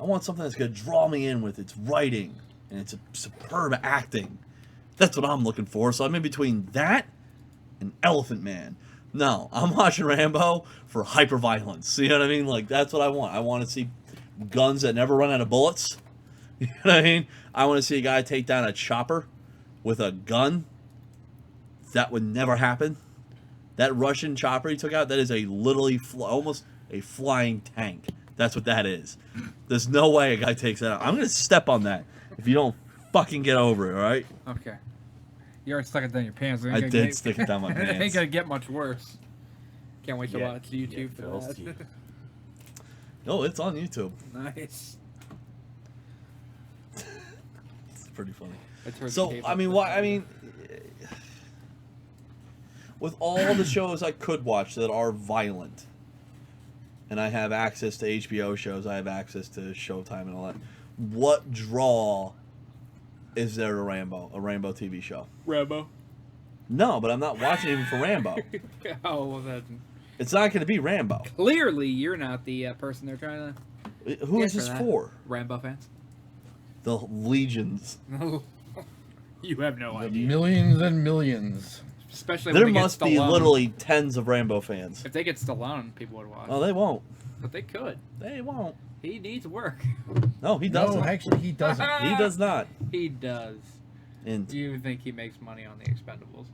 I want something that's going to draw me in with its writing and its superb acting. That's what I'm looking for. So I'm in between that and Elephant Man. No, I'm watching Rambo for hyper violence. You know what I mean? Like that's what I want. I want to see guns that never run out of bullets. You know what I mean? I want to see a guy take down a chopper with a gun. That would never happen. That Russian chopper he took out, that is a literally almost a flying tank. That's what that is. There's no way a guy takes that out. I'm going to step on that if you don't fucking get over it, all right? Okay. You already stuck it down your pants. I did stick it down my It ain't pants. gonna get much worse. Can't wait to Yeah. watch YouTube for Phil's that. teeth. Oh, it's on YouTube. Nice. It's pretty funny. I turned the So, tape I up mean, for why? a I second. mean, with all the shows I could watch that are violent, and I have access to HBO shows, I have access to Showtime and all that. What draw is there to Rambo? A Rambo TV show? Rambo. No, but I'm not watching even for Rambo. Oh, well then. It's not going to be Rambo. Clearly, you're not the person they're trying to. Who is Yes, this for that. for? Rambo fans. The legions. No. You have no idea. Millions and millions. Especially There when they must get be Stallone. literally tens of Rambo fans. If they get Stallone, people would watch. Oh, they won't. But they could. They won't. He needs work. No, he doesn't. No, actually, he doesn't. He does not. He does. And Do you think he makes money on the Expendables?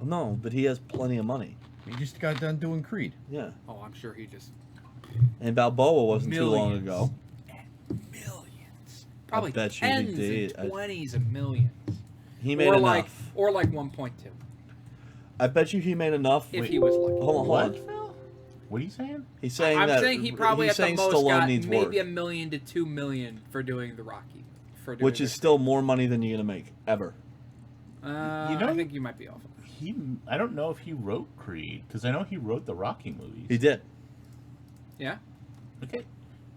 no, but he has plenty of money. He just got done doing Creed. Yeah. Oh, I'm sure he just And Balboa wasn't too long Millions. ago. millions. Probably bet you he tens did. and 20s of millions. He made or enough. like 1.2 I bet you he made enough. if Wait, he was lucky. hold on, hold on. Phil? What are you saying? He's saying I'm that saying he probably he's at the saying most Stallone got needs maybe work, $1 million to $2 million for doing the Rocky. For doing which is still more money than you're gonna make ever. You know- I think you might be off. I don't know if he wrote Creed because I know he wrote the Rocky movies. He did, Yeah. Okay.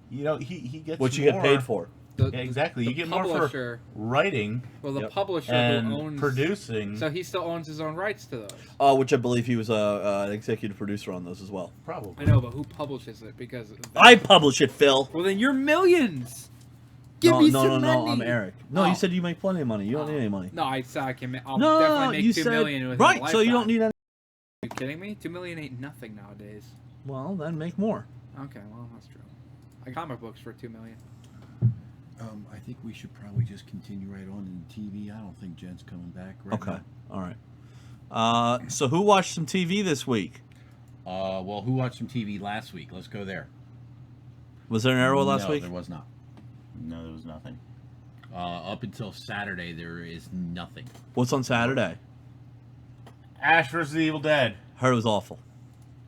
You know he gets which you get more- paid for. The, Yeah, exactly. You the get more for publisher. writing Well, the Yep. publisher who and owns producing. So he still owns his own rights to those. Which I believe he was an executive producer on those as well. Probably. I know, but who publishes it? Because I publish it, Phil. well, then you're millions. Give no, me no, some no, no. money. I'm Eric. No, Oh. you said you make plenty of money. You don't Oh. need any money. No, I said I can. I'll No, definitely make you $2 said million within right. a So you don't lifetime. need any. Are you kidding me? $2 million ain't nothing nowadays. Well, then make more. Okay, well that's true. I got comic books for $2 million. I think we should probably just continue right on in TV. I don't think Jen's coming back right Okay. All right. So who watched some TV this week? Well, who watched some TV last week? Let's go there. Was there an Arrow last No, week? there was not. No, there was nothing. Up until Saturday, there is nothing. What's on Saturday? Ash vs. the Evil Dead. Heard it was awful.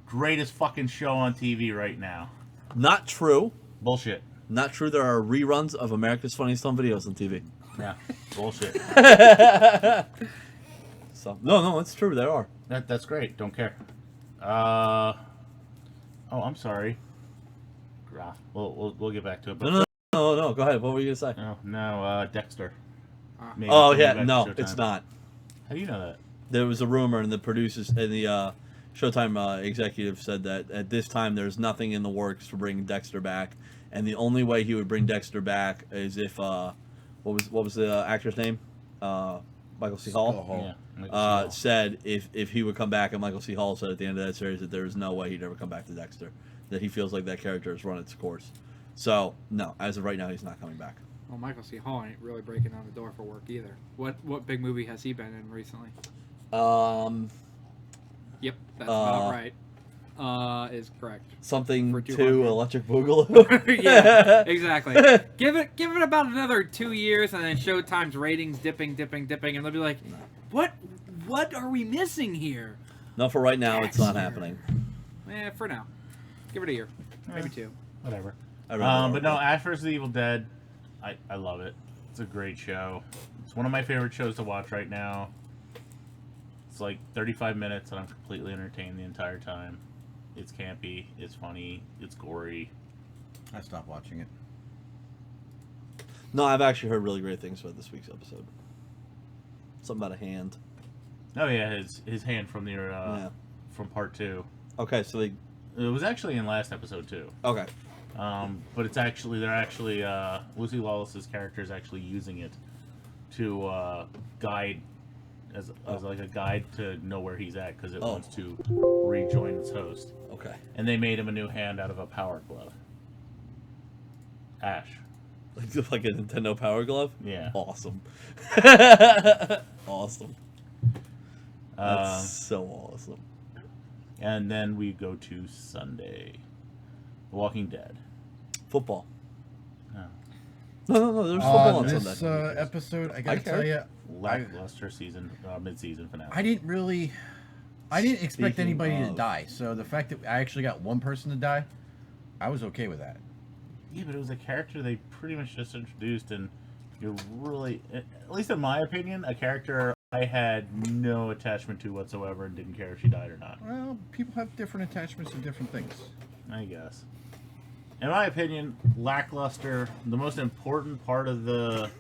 Greatest fucking show on TV right now. Not true. Bullshit. Not true. There are reruns of America's Funniest Home Videos on TV. Yeah. Bullshit. So no, it's true. There are. That's great. Don't care. Oh, I'm sorry. We'll get back to it. But No. Go ahead. What were you gonna say? no, Dexter. Maybe Oh coming yeah, back no, to it's Showtime. not. How do you know that? There was a rumor, and the producers and the Showtime executive said that at this time there's nothing in the works for bringing Dexter back, and the only way he would bring Dexter back is if what was the actor's name? Michael C. Hall. Hall. Yeah. Said if he would come back, and Michael C. Hall said at the end of that series that there is no way he'd ever come back to Dexter, that he feels like that character has run its course. So no, as of right now, he's not coming back. Well, Michael C. Hall ain't really breaking down the door for work either. What big movie has he been in recently? Yep, that's about right. Is correct. Something For to 200. Electric Boogaloo. Yeah, exactly. Give it about another 2 years, and then Showtime's ratings dipping, and they'll be like, "What are we missing here?" No, for right now, it's not Dexter. happening. For now, give it a year, maybe 2. Whatever. I really But no, Ash vs. the Evil Dead, I love it. It's a great show. It's one of my favorite shows to watch right now. It's like 35 minutes, and I'm completely entertained the entire time. It's campy, it's funny, it's gory. I stopped watching it. No, I've actually heard really great things about this week's episode. Something about a hand. Oh yeah, his hand from the from part 2. Okay, so they. It was actually in last episode too. Okay. But they're actually Lucy Lawless's character is actually using it to guide as like a guide to know where he's at because it wants to rejoin its host. Okay. And they made him a new hand out of a power glove. Ash. Like a Nintendo Power Glove? Yeah. Awesome. Awesome. That's so awesome. And then we go to Sunday. The Walking Dead. Football. Oh. No, there's football on This Sunday. episode, I gotta care. tell you, Lackluster season, mid-season finale. I didn't expect Speaking anybody to of- die. So the fact that I actually got one person to die, I was okay with that. Yeah, but it was a character they pretty much just introduced, and you're really, at least in my opinion, a character I had no attachment to whatsoever and didn't care if she died or not. Well, people have different attachments to different things. I guess. In my opinion, lackluster. The most important part of the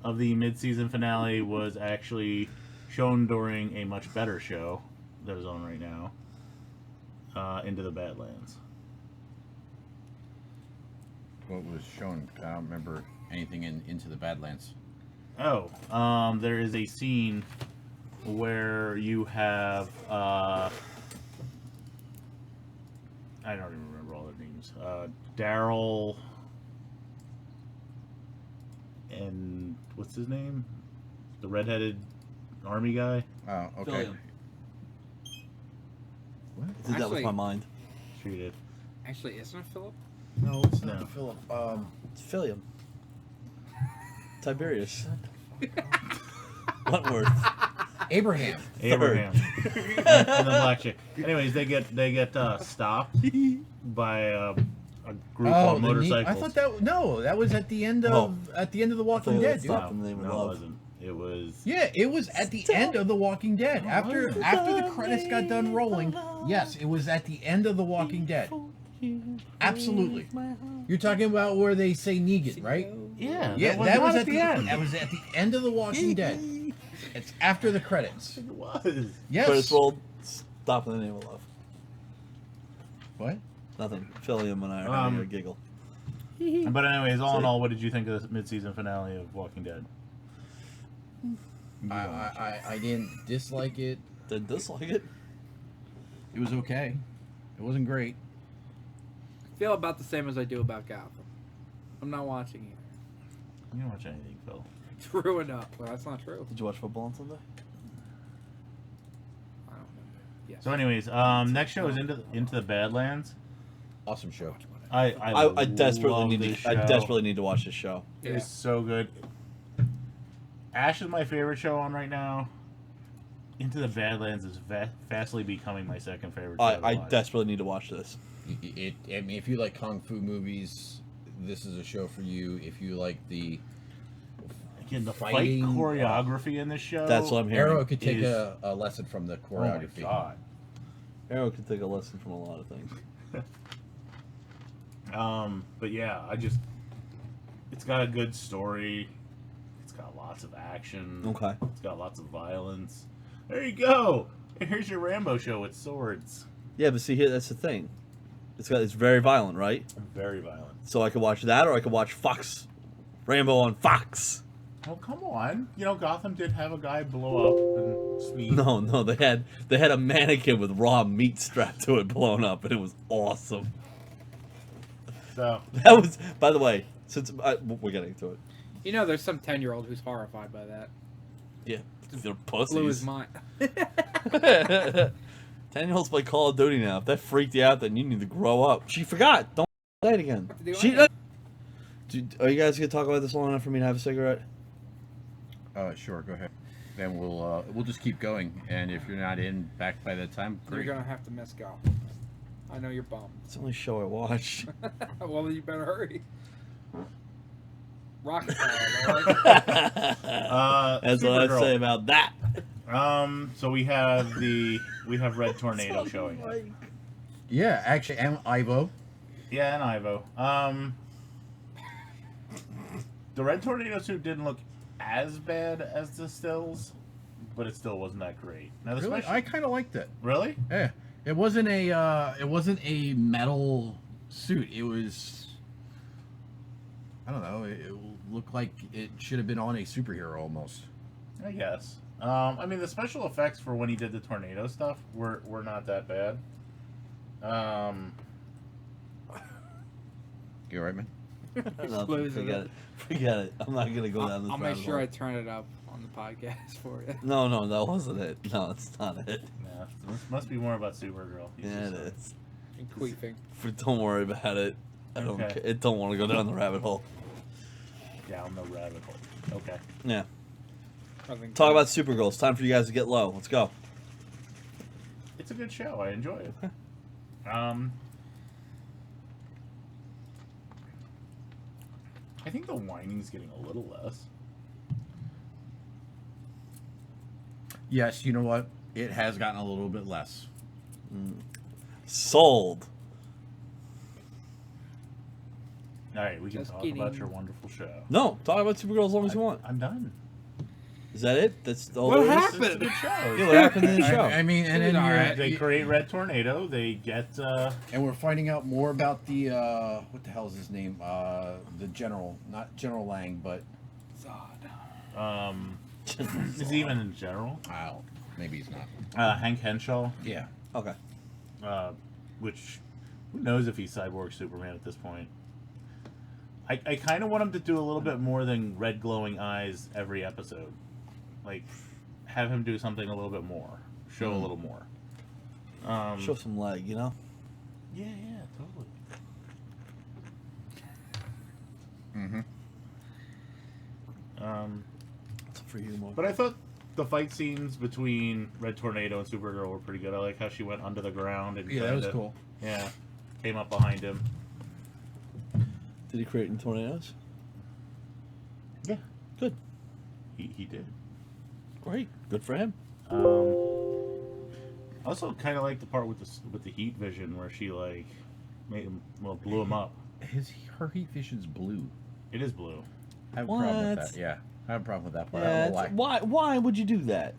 mid-season finale was actually shown during a much better show that is on right now, Into the Badlands. What was shown? I don't remember anything Into the Badlands. Oh, there is a scene where you have I don't even remember all their names. Daryl and what's his name? The redheaded army guy. Oh, okay. Philium. What? I did that with Actually- my mind. Treated. Actually, isn't it Philip? No, it's No. not Philip. It's Philium. Tiberius. Wentworth. Abraham. Abraham. And the black chick. Anyways, they get stopped by a group on the knee- motorcycles. I thought that was at the end of The Walking thought Dead, it dude. stopped. in the name of No, it love. wasn't. It was. Yeah, it was at the end of The Walking Dead. After the credits got done rolling, yes, it was at the end of The Walking Dead. Absolutely. You're talking about where they say Negan, right? Yeah, Yeah, that was not at the end. That was at the end of The Walking Dead. It's after the credits. It was. Yes. Credits rolled. Stop in the name of love. What? Nothing. Philium and I are having a giggle. But anyways, all in all, what did you think of the mid-season finale of Walking Dead? I didn't dislike it. Did dislike it? It was okay. It wasn't great. I feel about the same as I do about Gotham. I'm not watching either. You didn't watch anything, Phil. True enough. Well, that's not true. Did you watch football on Sunday? I don't know. Yes. So, anyways, next show is Into the Badlands. Awesome show. I desperately love need this to. I show. desperately need to watch this show. It is so good. Ash is my favorite show on right now. Into the Badlands is fastly becoming my second favorite show. to I watch. desperately need to watch this. I mean, if you like kung fu movies, this is a show for you. If you like the Again, the fight fighting, choreography in this show. That's what I'm hearing. Arrow could take is- a lesson from the Oh my choreography. god. Arrow can take a lesson from a lot of things. But yeah, it's got a good story. It's got lots of action. Okay. It's got lots of violence. There you go. And here's your Rambo show with swords. Yeah, but see here, that's the thing. It's very violent, right? Very violent. So I could watch that, or I could watch Fox, Rambo on Fox. Oh come on! You know Gotham did have a guy blow up and sneeze. No, they had a mannequin with raw meat strapped to it, blown up, and it was awesome. So That was, by the way, since we're getting to it. You know, there's some 10-year-old who's horrified by that. Yeah, they're Blew his pussies. mind. 10-year-olds play Call of Duty now. If that freaked you out, then you need to grow up. She forgot. Don't play it again. Do She. I? Are you guys gonna talk about this long enough for me to have a cigarette? Sure, go ahead. Then we'll just keep going, and if you're not back by that time, You're great. gonna have to miss go. I know you're bummed. It's the only show I watched. Well, you better hurry. Rocket power, Lord. That's what I Supergirl. say about that. So we have Red Tornado showing. Yeah, actually, and Ivo. Yeah, and Ivo. The Red Tornado suit didn't look as bad as the stills, but it still wasn't that great. Now, the Really, special, I kind of liked it. really? Yeah, it wasn't a metal suit. It was, I don't know. It looked like it should have been on a superhero almost. I guess. I mean, the special effects for when he did the tornado stuff were not that bad. You all right, man? Nothing, loses forget it. it. Forget it. I'm not gonna go down this I'll rabbit make sure I hole. turn it up on the podcast for you. No, that wasn't it. No, it's not it. Yeah, this must be more about Supergirl. He's Yeah, it just like- is. And queefing. Don't worry about it. I don't. Okay. It don't want to go down the rabbit hole. Down the rabbit hole. Okay. Yeah. I think Talk about Supergirl. It's time for you guys to get low. Let's go. It's a good show. I enjoy it. I think the whining's getting a little less. Yes, you know what? It has gotten a little bit less. Sold. All right, we can Just talk kidding. about your wonderful show. No, talk about Supergirl as long as you want. I'm done. Is that it? That's all. What there is? happened? It's a good show. Yeah, what happened in the show? I mean, and then All you're- right. They create Red Tornado. They get and we're finding out more about the what the hell is his name? The general, not General Lang, but Zod. is he even in general? maybe he's not. Hank Henshaw, Yeah. Okay. which who knows if he's Cyborg Superman at this point. I kind of want him to do a little bit more than red glowing eyes every episode. Like, have him do something a little bit more. Show a little more. Show some leg, you know. Yeah, totally. Mm-hmm. It's for you more. But I thought the fight scenes between Red Tornado and Supergirl were pretty good. I like how she went under the ground and Yeah, that was kinda- cool. Yeah, came up behind him. Did he create any tornadoes? Yeah, Good. he did. Great. Good for him. I also kind of like the part with the heat vision where she like blew him up. Her heat vision's blue. It is blue. I have a problem with What? that. Yeah, I have a problem with that part. Yeah, I don't know why. why would you do that?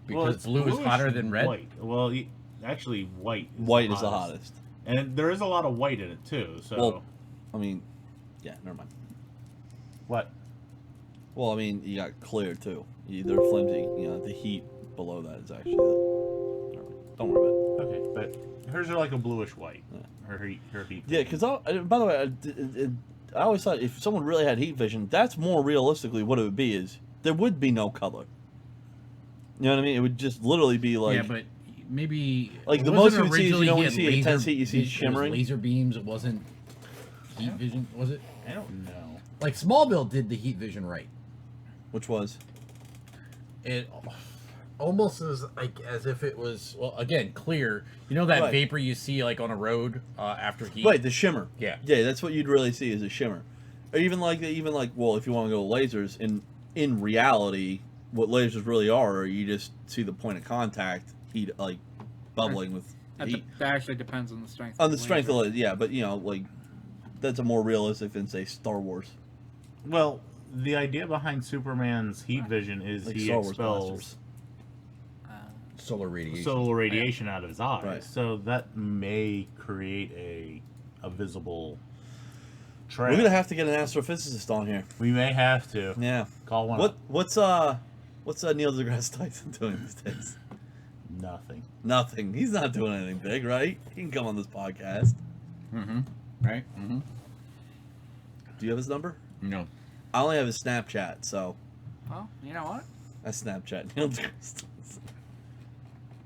Because it's blue is bluish hotter than red. White. Well, actually, white. White is the hottest. and there is a lot of white in it too. So Well, I mean, yeah, never mind. what? Well, I mean, you got clear too. They're flimsy. You know, the heat below that is actually. Never mind. Don't worry about it. Okay, but hers are like a bluish white. Yeah. Her heat. Yeah, because by the way, I always thought if someone really had heat vision, that's more realistically what it would be. Is there would be no color. You know what I mean? It would just literally be like. Yeah, but maybe Like, the wasn't most you would see is, you originally know, when he you had see laser- intense heat, you see it was shimmering? laser beams. It wasn't heat vision, was it? I don't know. Like Smallville did the heat vision right. Which was. It almost as if it was again clear. You know that Right. vapor you see like on a road after heat. Right, the shimmer. Yeah. Yeah, that's what you'd really see is a shimmer. Or even like well, if you want to go lasers, in reality, what lasers really are you just see the point of contact heat like bubbling with heat. That actually depends on the strength. On the the strength of laser. it, yeah, but you know, like that's a more realistic than say Star Wars. Well, the idea behind Superman's heat vision is Like he Star Wars expels blasters. solar radiation. solar radiation out of his eyes, Right. so that may create a visible trail. We're gonna have to get an astrophysicist on here. We may have to Yeah. call one. What's Neil deGrasse Tyson doing these days? Nothing. Nothing. He's not doing anything big, right? He can come on this podcast. Mm-hmm. Right? Mm-hmm. Do you have his number? No. I only have his Snapchat, so Well, you know what? I Snapchat Neil deGrasse Tyson.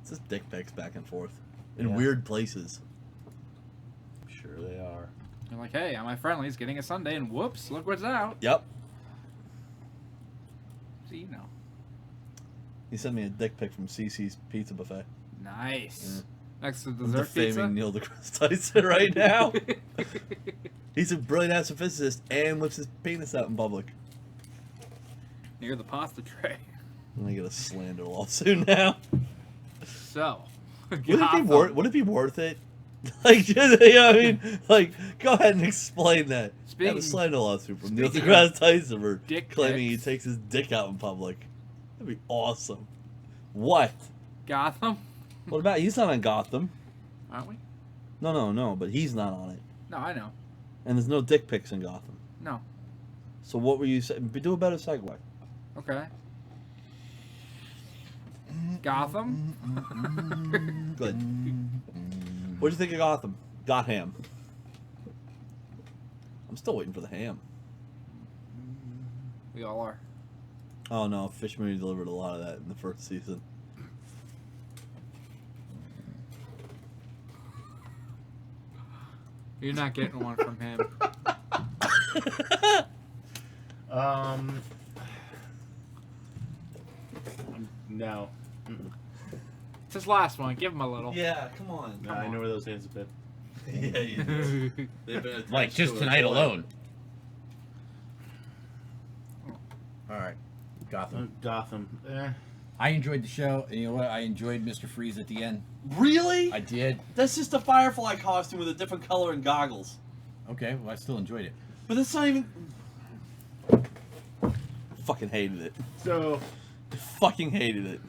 It's just dick pics back and forth in Yeah. weird places. Sure they are. You're like, hey, I'm my friendly's getting a sundae, and whoops, look what's out. Yep. So you know. He sent me a dick pic from CC's Pizza Buffet. Nice. Next to I'm dessert pizza. defaming Neil deGrasse Tyson right now. He's a brilliant astrophysicist and whips his penis out in public. Near the pasta tray. I'm gonna get a slander lawsuit now. So. Would it be worth it? Like, just, you know what I mean? Like, go ahead and explain that. Have a slander lawsuit from Neil speaking deGrasse Tyson for dick claiming pics. he takes his dick out in public. That'd be awesome. What? Gotham? What about he's not on Gotham? Aren't we? No, but he's not on it. No, I know. And there's no dick pics in Gotham. No. So what were you saying? Do a better segue. Okay. Gotham? Good. What'd you think of Gotham? Got ham. I'm still waiting for the ham. We all are. Oh no, Fish Mooney delivered a lot of that in the first season. You're not getting one from him. No. It's his last one. Give him a little. Yeah, come on. No, I know where those hands have been. Yeah, you do. They've been Like, attached just to a tonight toy. alone. All right. Gotham. Gotham. I enjoyed the show, and you know what? I enjoyed Mr. Freeze at the end. Really? I did. That's just a Firefly costume with a different color and goggles. Okay, well, I still enjoyed it. But that's not even... Fucking hated it. So, Fucking hated it.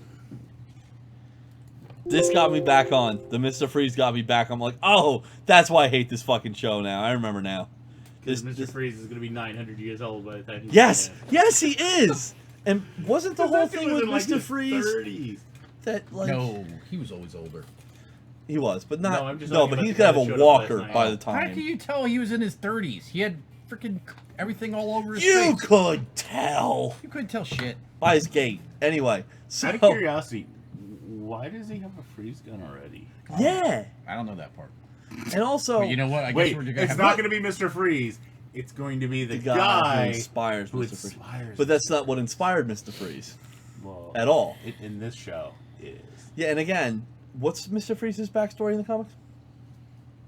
This got me back on. The Mr. Freeze got me back. I'm like, oh, that's why I hate this fucking show now. I remember now. Mr. Freeze is going to be 900 years old by the time he's Yes! dead. Yes, he is! And wasn't the whole thing with like Mr. his Freeze 30s. that, like... No, he was always older. He was, but not... No, I'm just No, talking but about he's the gonna guy have that a showed up last walker night. by the How time. can you tell he was in his 30s? He had freaking everything all over his You face. could tell You couldn't tell shit. by his gait. Anyway, so... Out of curiosity, why does he have a freeze gun already? Yeah! I don't know that part. And also... But you know what? I Wait, guess we're gonna it's have not going to be Mr. Freeze. It's going to be the guy who inspires who Mr. Freeze. inspires. But that's not what inspired Mr. Freeze. well, At all. in this show is. Yeah, and again, what's Mr. Freeze's backstory in the comics?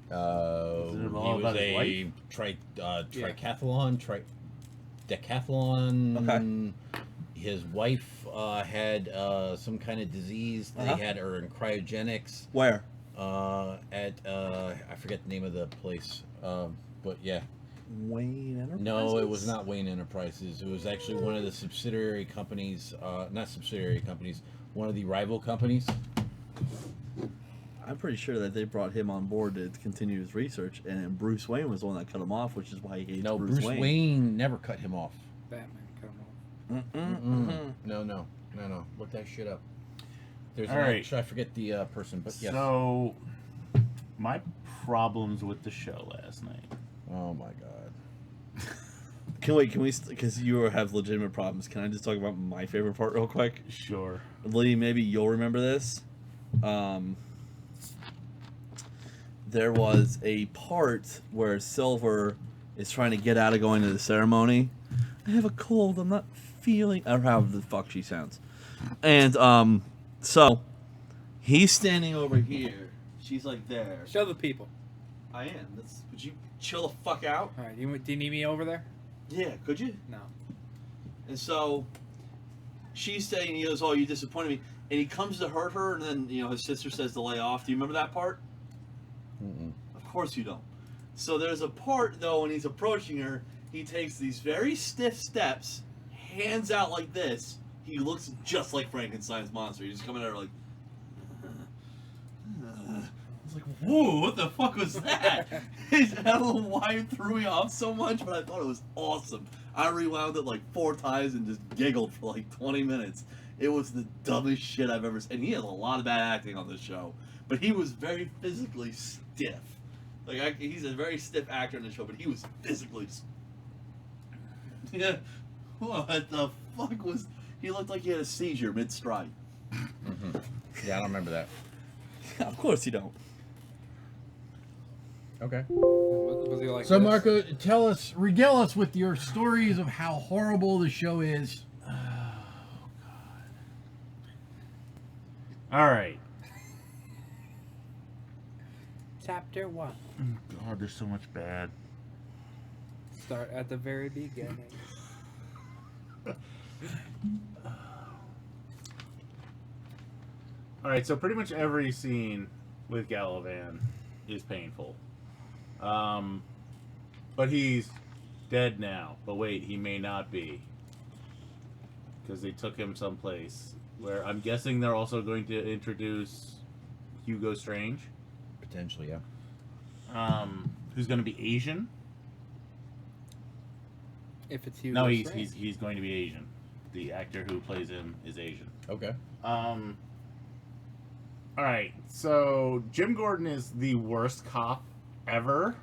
He all was about his a triathlon, decathlon. Okay. His wife had some kind of disease. They Uh-huh. had her in cryogenics. Where? At I forget the name of the place. But yeah. Wayne Enterprises? No, it was not Wayne Enterprises. It was actually one of the subsidiary companies, not subsidiary companies, one of the rival companies. I'm pretty sure that they brought him on board to continue his research, and then Bruce Wayne was the one that cut him off, which is why he hates No, Bruce Bruce Wayne never cut him off. Batman, cut him off. No. Look that shit up. There's All an right. extra, I forget the person, but yes. So, my problems with the show last night. Oh my god. Can we, because you have legitimate problems, can I just talk about my favorite part real quick? Sure. Lee, maybe you'll remember this. There was a part where Silver is trying to get out of going to the ceremony. I have a cold, I'm not feeling... Or however the fuck she sounds. And, so, he's standing over here. She's like there. Show the people. I am. Would you chill the fuck out? All right, do you need me over there? Yeah, could you? No. And so she's saying, he goes, oh, you disappointed me. And he comes to hurt her, and then, his sister says to lay off. Do you remember that part? Mm-mm. Of course you don't. So there's a part, though, when he's approaching her, he takes these very stiff steps, hands out like this. He looks just like Frankenstein's monster. He's just coming at her like... I was like, whoa, what the fuck was that? I don't know why it threw me off so much, but I thought it was awesome. I rewound it like 4 times and just giggled for like 20 minutes. It was the dumbest shit I've ever seen. And he has a lot of bad acting on this show. But he was very physically stiff. Like he's a very stiff actor in the show, but he was physically. Yeah. What the fuck was? He looked like he had a seizure mid-stride. Mm-hmm. Yeah, I don't remember that. Of course you don't. Okay. Was he like So, this? Marco, regale us with your stories of how horrible the show is. All right. Chapter 1. God, there's so much bad. Start at the very beginning. All right, so pretty much every scene with Galavan is painful. But he's dead now. But wait, he may not be. Because they took him someplace where I'm guessing they're also going to introduce Hugo Strange. Potentially, yeah. Who's going to be Asian? If it's Hugo No, Strange. he's going to be Asian. The actor who plays him is Asian. Okay. Alright, so Jim Gordon is the worst cop ever.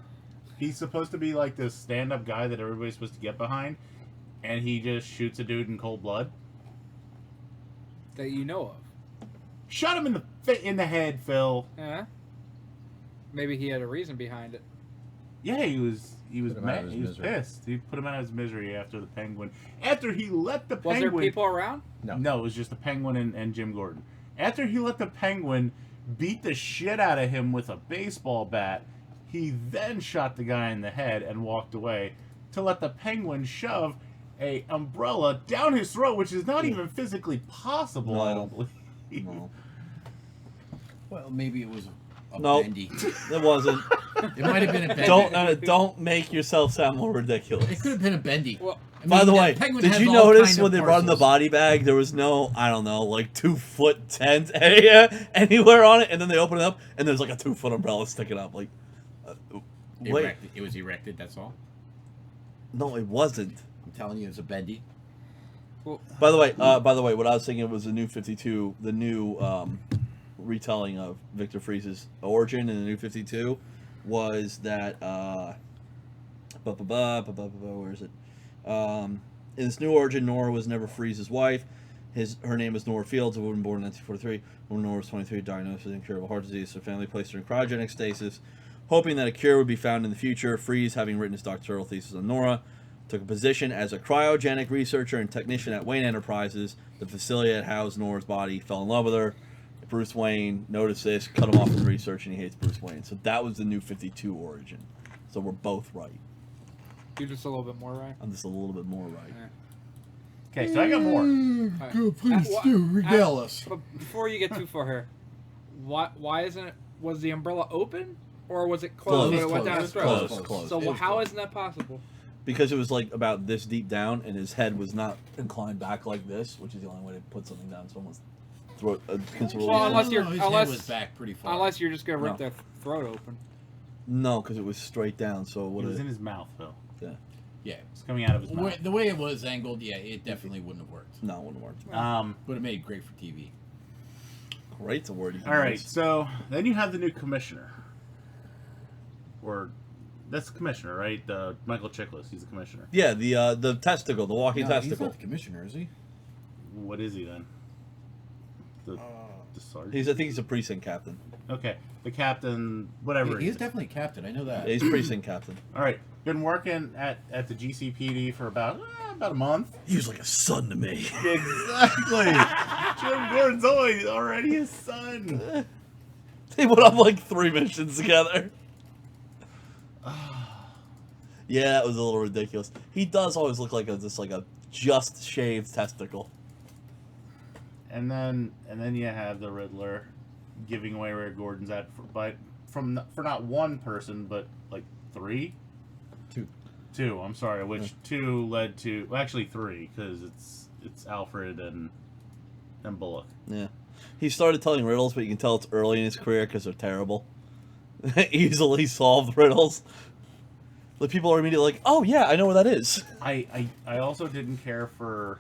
He's supposed to be like this stand-up guy that everybody's supposed to get behind, and he just shoots a dude in cold blood. That you know of. Shot him in the head, Phil. Yeah. Maybe he had a reason behind it. Yeah, he was Put him out mad. of his He was misery. pissed. He put him out of his misery after the Penguin. After he let the Was there Penguin. people around? No, it was just the Penguin and Jim Gordon. After he let the Penguin beat the shit out of him with a baseball bat, he then shot the guy in the head and walked away to let the Penguin shove a umbrella down his throat, which is not even physically possible. I don't believe. No. Well, maybe it was a Nope. bendy. It wasn't. It might have been a bendy. Don't make yourself sound more ridiculous. It could have been a bendy. Well, I By mean, the that way, penguin did has you all notice kind when of they brought in the parcels. body bag, there was no, I don't know, like 2-foot tent area anywhere on it, and then they open it up, and there's like a 2-foot umbrella sticking up. Like, wait, Erected. It was erected, that's all. no, it wasn't. I'm telling you, it's a bendy. By the way, what I was thinking was the new 52, the new retelling of Victor Freeze's origin in the new 52 was that where is it? In this new origin, Nora was never Freeze's wife. Her name is Nora Fields, a woman born in 1943. When Nora was 23, diagnosed with incurable heart disease. Her family placed her in cryogenic stasis, hoping that a cure would be found in the future. Freeze, having written his doctoral thesis on Nora, took a position as a cryogenic researcher and technician at Wayne Enterprises, the facility that housed Nora's body. Fell in love with her. Bruce Wayne noticed this, cut him off from research, and he hates Bruce Wayne. So that was the new 52 origin. So we're both right. you're just a little bit more right. I'm just a little bit more right. Okay, so I got more. Alright. Go, please Wha- do. Regale us. But before you get too far here, why isn't it? Was the umbrella open or was it closed? Closed. When it went down his throat. Closed. So It was how closed. isn't that possible? Because it was like about this deep down, and his head was not inclined back like this, which is the only way to put something down. So almost throat considerable. Well, unless you're- his unless- head was back pretty far. Unless you're just gonna rip No. their throat open. No, because it was straight down. So It what? was in his mouth, Phil. Yeah. It's coming out of his mouth. The way it was angled, yeah, it definitely wouldn't have worked. No, it wouldn't work. Would have made great for TV. Great's a word. All right, so then you have the new commissioner. Or that's the commissioner, right? Michael Chiklis, he's the commissioner. Yeah, the testicle, the walking No, he's testicle. not the commissioner, is he? What is he then? The sergeant. I think he's a precinct captain. Okay, the captain, whatever. He he is is. definitely captain. I know that. Yeah, he's precinct captain. All right, been working at the GCPD for about a month. He was like a son to me. Exactly. Jim Gordon's already his son. They went on like 3 missions together. Yeah, that was a little ridiculous. He does always look like a just shaved testicle. And then you have the Riddler giving away where Gordon's at for not one person but like 3. Two. I'm sorry, which 2 led to actually 3 because it's Alfred and Bullock. Yeah. He started telling riddles, but you can tell it's early in his career because they're terrible. Easily solved riddles. The people are immediately like, "Oh yeah, I know where that is." I also didn't care for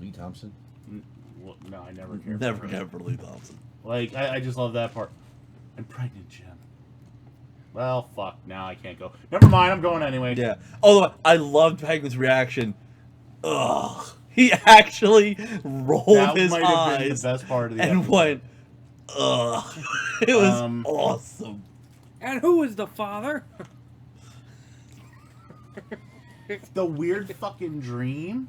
Lee Thompson. well, no, I never cared. Never for cared for Lee Thompson. Like I just love that part. I'm pregnant, Jim. Well, fuck. Now I can't go. Never mind. I'm going anyway. Yeah. Although I loved Penguin's reaction. Ugh. He actually rolled That his might have been the eyes best part of the and episode. went, ugh. It was awesome. And who is the father? The weird fucking dream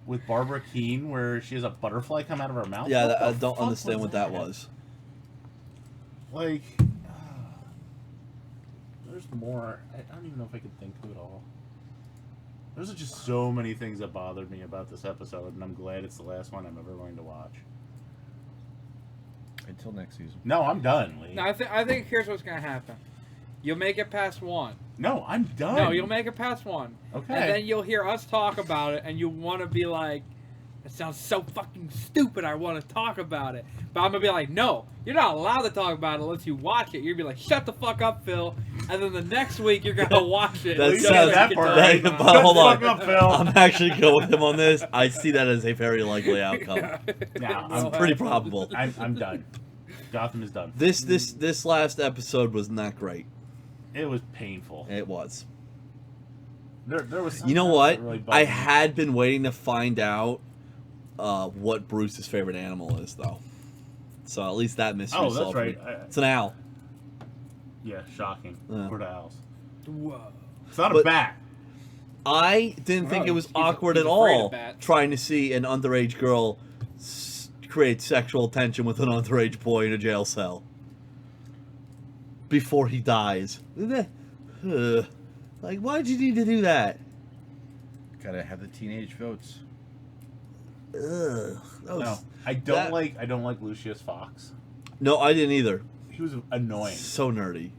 with Barbara Keene where she has a butterfly come out of her mouth. Yeah, What I the don't fuck understand what that was. Like, there's more. I don't even know if I can think of it all. There's just so many things that bothered me about this episode, and I'm glad it's the last one I'm ever going to watch. Until next season. No, I'm done, Lee. No, I think here's what's gonna happen. You'll make it past one. No, I'm done. No, you'll make it past one. Okay. And then you'll hear us talk about it, and you want to be like, "That sounds so fucking stupid. I want to talk about it." But I'm gonna be like, "No, you're not allowed to talk about it unless you watch it." You'll be like, "Shut the fuck up, Phil." And then the next week you're gonna watch it. That Just sounds- so you can that part talk right. about But it. hold on. Fuck up, Phil. I'm actually going with him on this. I see that as a very likely outcome. Nah, It's I'm pretty probable. I'm done. Gotham is done. This last episode was not great. It was painful. It was. There was. You know something what? that really bugged I me. had been waiting to find out what Bruce's favorite animal is, though. So at least that mystery Oh, that's solved for right. me. It's an owl. Yeah, shocking. Yeah. For the owls. Whoa. It's not a But- bat. I didn't think Oh, it was he's awkward at afraid of all bats. trying to see an underage girl create sexual tension with an underage boy in a jail cell before he dies. Like, why'd you need to do that? Gotta have the teenage votes. Ugh, that was, No, I don't that- like Lucius Fox. No, I didn't either. He was annoying. So nerdy.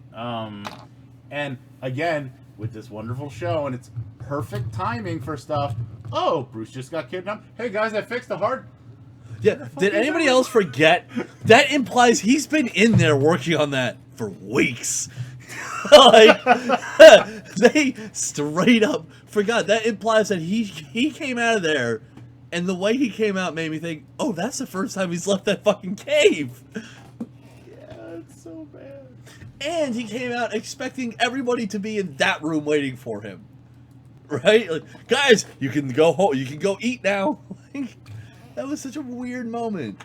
And again, with this wonderful show, and it's perfect timing for stuff. Oh, Bruce just got kidnapped. Hey guys, I fixed the heart. Yeah, did is anybody that? else forget? That implies he's been in there working on that for weeks. Like, they straight up forgot. That implies that he came out of there, and the way he came out made me think, oh, that's the first time he's left that fucking cave. Yeah, it's so bad. And he came out expecting everybody to be in that room waiting for him. Right? Like, guys, you can go home. You can go eat now. Like, that was such a weird moment.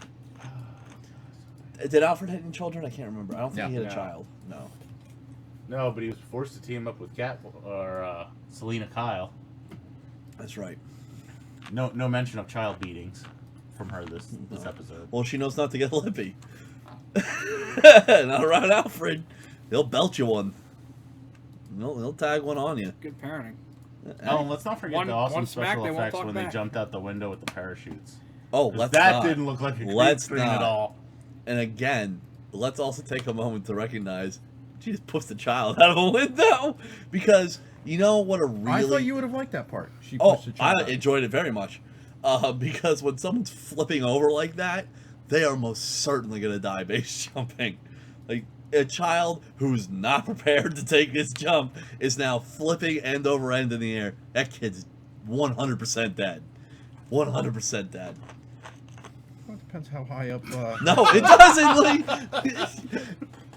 Did Alfred have any children? I can't remember. I don't think he had a No. child. No. No, but he was forced to team up with Selena Kyle. That's right. No mention of child beatings from her this episode. Well, she knows not to get lippy. Not around Alfred. He'll belt you one. He'll tag one on you. Good parenting. Oh, and let's not forget the awesome one smack, special they won't effects talk when back. they jumped out the window with the parachutes. Oh, 'Cause let's that not. didn't look like a green Let's screen at not. all. And again, let's also take a moment to recognize she just pushed the child out of a window, because you know what a really. I thought you would have liked that part. She Oh, pushed the I child out. enjoyed it very much, because when someone's flipping over like that, they are most certainly gonna die base jumping. Like, a child who's not prepared to take this jump is now flipping end over end in the air. That kid's 100% dead. 100% dead. Well, it depends how high up. No, it doesn't, Lee.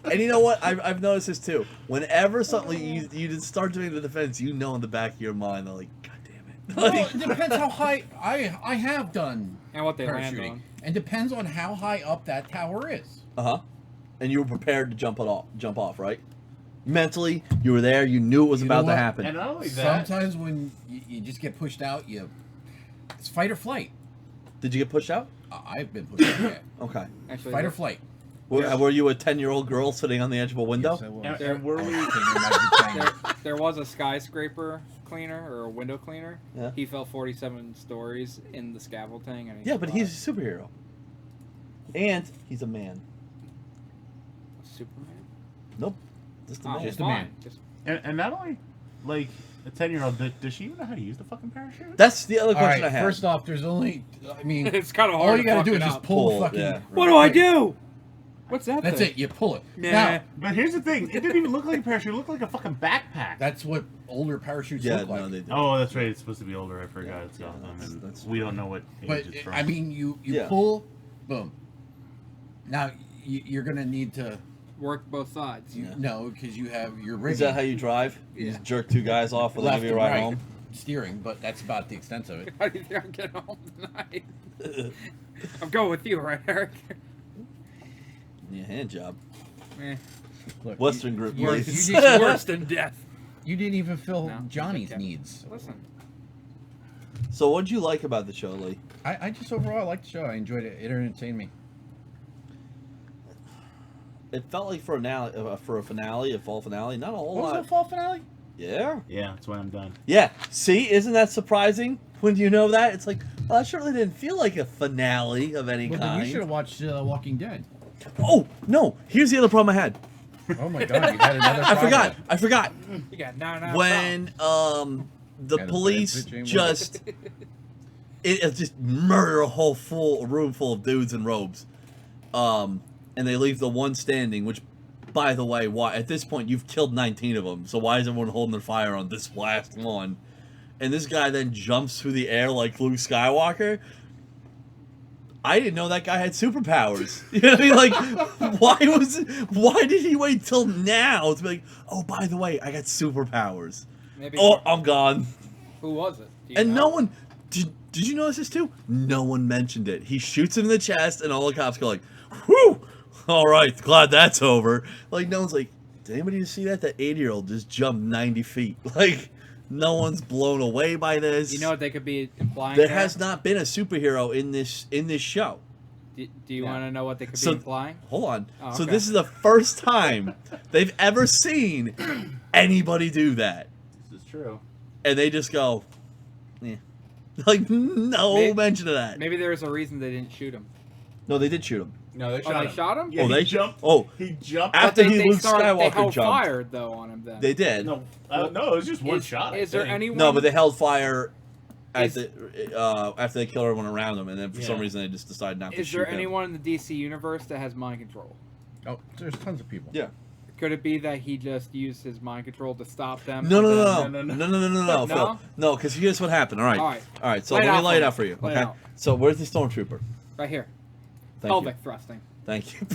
And you know what? I've noticed this too. Whenever something you just start doing the defense, you know in the back of your mind, they're like, God damn it. Well, Like, it depends how high. I have done And what they land parachuting, on. and depends on how high up that tower is. uh-huh. And you were prepared to jump off, right? Mentally, you were there. You knew it was You know about to what? happen. And not only that, Sometimes when you just get pushed out, it's fight or flight. Did you get pushed out? I've been pushed out. Yeah. Okay. Actually, Fight or flight. Were you a 10-year-old girl sitting on the edge of a window? Yes, I was. and were we? Can you imagine playing- there was a skyscraper cleaner or a window cleaner. Yeah. He fell 47 stories in the scaffolding. And he Yeah, but survived. he's a superhero. And he's a man. Superman. Nope. Just a Oh, man. Just a fine. man. Just- And not only, like, a 10-year-old, does she even know how to use the fucking parachute? That's the other All question right. I have. First off, there's only. I mean, it's kind of hard. all you got gotta to do is just pull the fucking. yeah. What do I do? What's that? That's thing? it. You pull it. Nah. Now, But here's the thing, it didn't even look like a parachute, it looked like a fucking backpack. that's what older parachutes Yeah, look like. no, they do. Oh, that's right, it's supposed to be older, I forgot. It's Yeah, Gotham, and that's- we don't know what age But it's from. I mean, you Yeah. pull, boom. Now you're gonna need to. work both sides. Yeah. No, because you have your rigging. Is that how you drive? You just jerk two guys off when they left give you a and ride right home? steering, but that's about the extent of it. How do you think I'm getting home tonight? I'm going with you, right, Eric? Yeah, hand job. Eh, Look, Western group, you, please. you, didn't, worse than death. you didn't even fill No, Johnny's okay. needs. Listen, So, what'd you like about the show, Lee? I just overall liked the show. I enjoyed it. It entertained me. It felt like for a finale, a fall finale, not a whole What was lot. the fall finale? Yeah. Yeah, that's when I'm done. Yeah. See, isn't that surprising? When you know that, it's like, well, that certainly didn't feel like a finale of any Well, then you should kind. have watched Walking Dead. Oh no! Here's the other problem I had. Oh my god, you had another I forgot. you got 9 out. When the Had a police bad pitch, just it just murder a whole room full of dudes in robes, and they leave the one standing. Which, by the way, why at this point you've killed 19 of them? So why is everyone holding their fire on this last one? And this guy then jumps through the air like Luke Skywalker. I didn't know that guy had superpowers. You know what I mean? Like, why did he wait till now to be like, oh, by the way, I got superpowers. Maybe. Oh, I'm gone. Who was it? Do you And know? no one, did you notice this too? No one mentioned it. He shoots him in the chest and all the cops go like, whew, all right, glad that's over. Like, no one's like, did anybody see that? That 80-year-old just jumped 90 feet. Like, no one's blown away by this. You know what they could be implying? There there? has not been a superhero in this show. Do you Yeah. want to know what they could So- be implying? Hold on. Oh, So okay. this is the first time they've ever seen anybody do that. This is true. And they just go, yeah. Like, no Maybe- mention of that. Maybe there's a reason they didn't shoot him. No, they did shoot him. No, they Oh, they shot him? Yeah, Oh, he they- jumped. oh. He jumped. After But Luke they Skywalker held jumped. fire though on him then. They did. No, no, it was just one shot. I Is there think. anyone? No, but they held fire at Is- after they killed everyone around them, and then for some Yeah. reason they just decided not to Is shoot there him. anyone in the DC universe that has mind control? Oh, there's tons of people. Yeah. Could it be that he just used his mind control to stop them? No, and no, then- no, no, no, no, no, no, no, No? Phil. No, because here's what happened. All right. All right. All right. So Lay it let me out lay for it me. out for you. Lay it Okay. out. So where's the stormtrooper? Right here. Thank Pelvic you. thrusting. Thank you.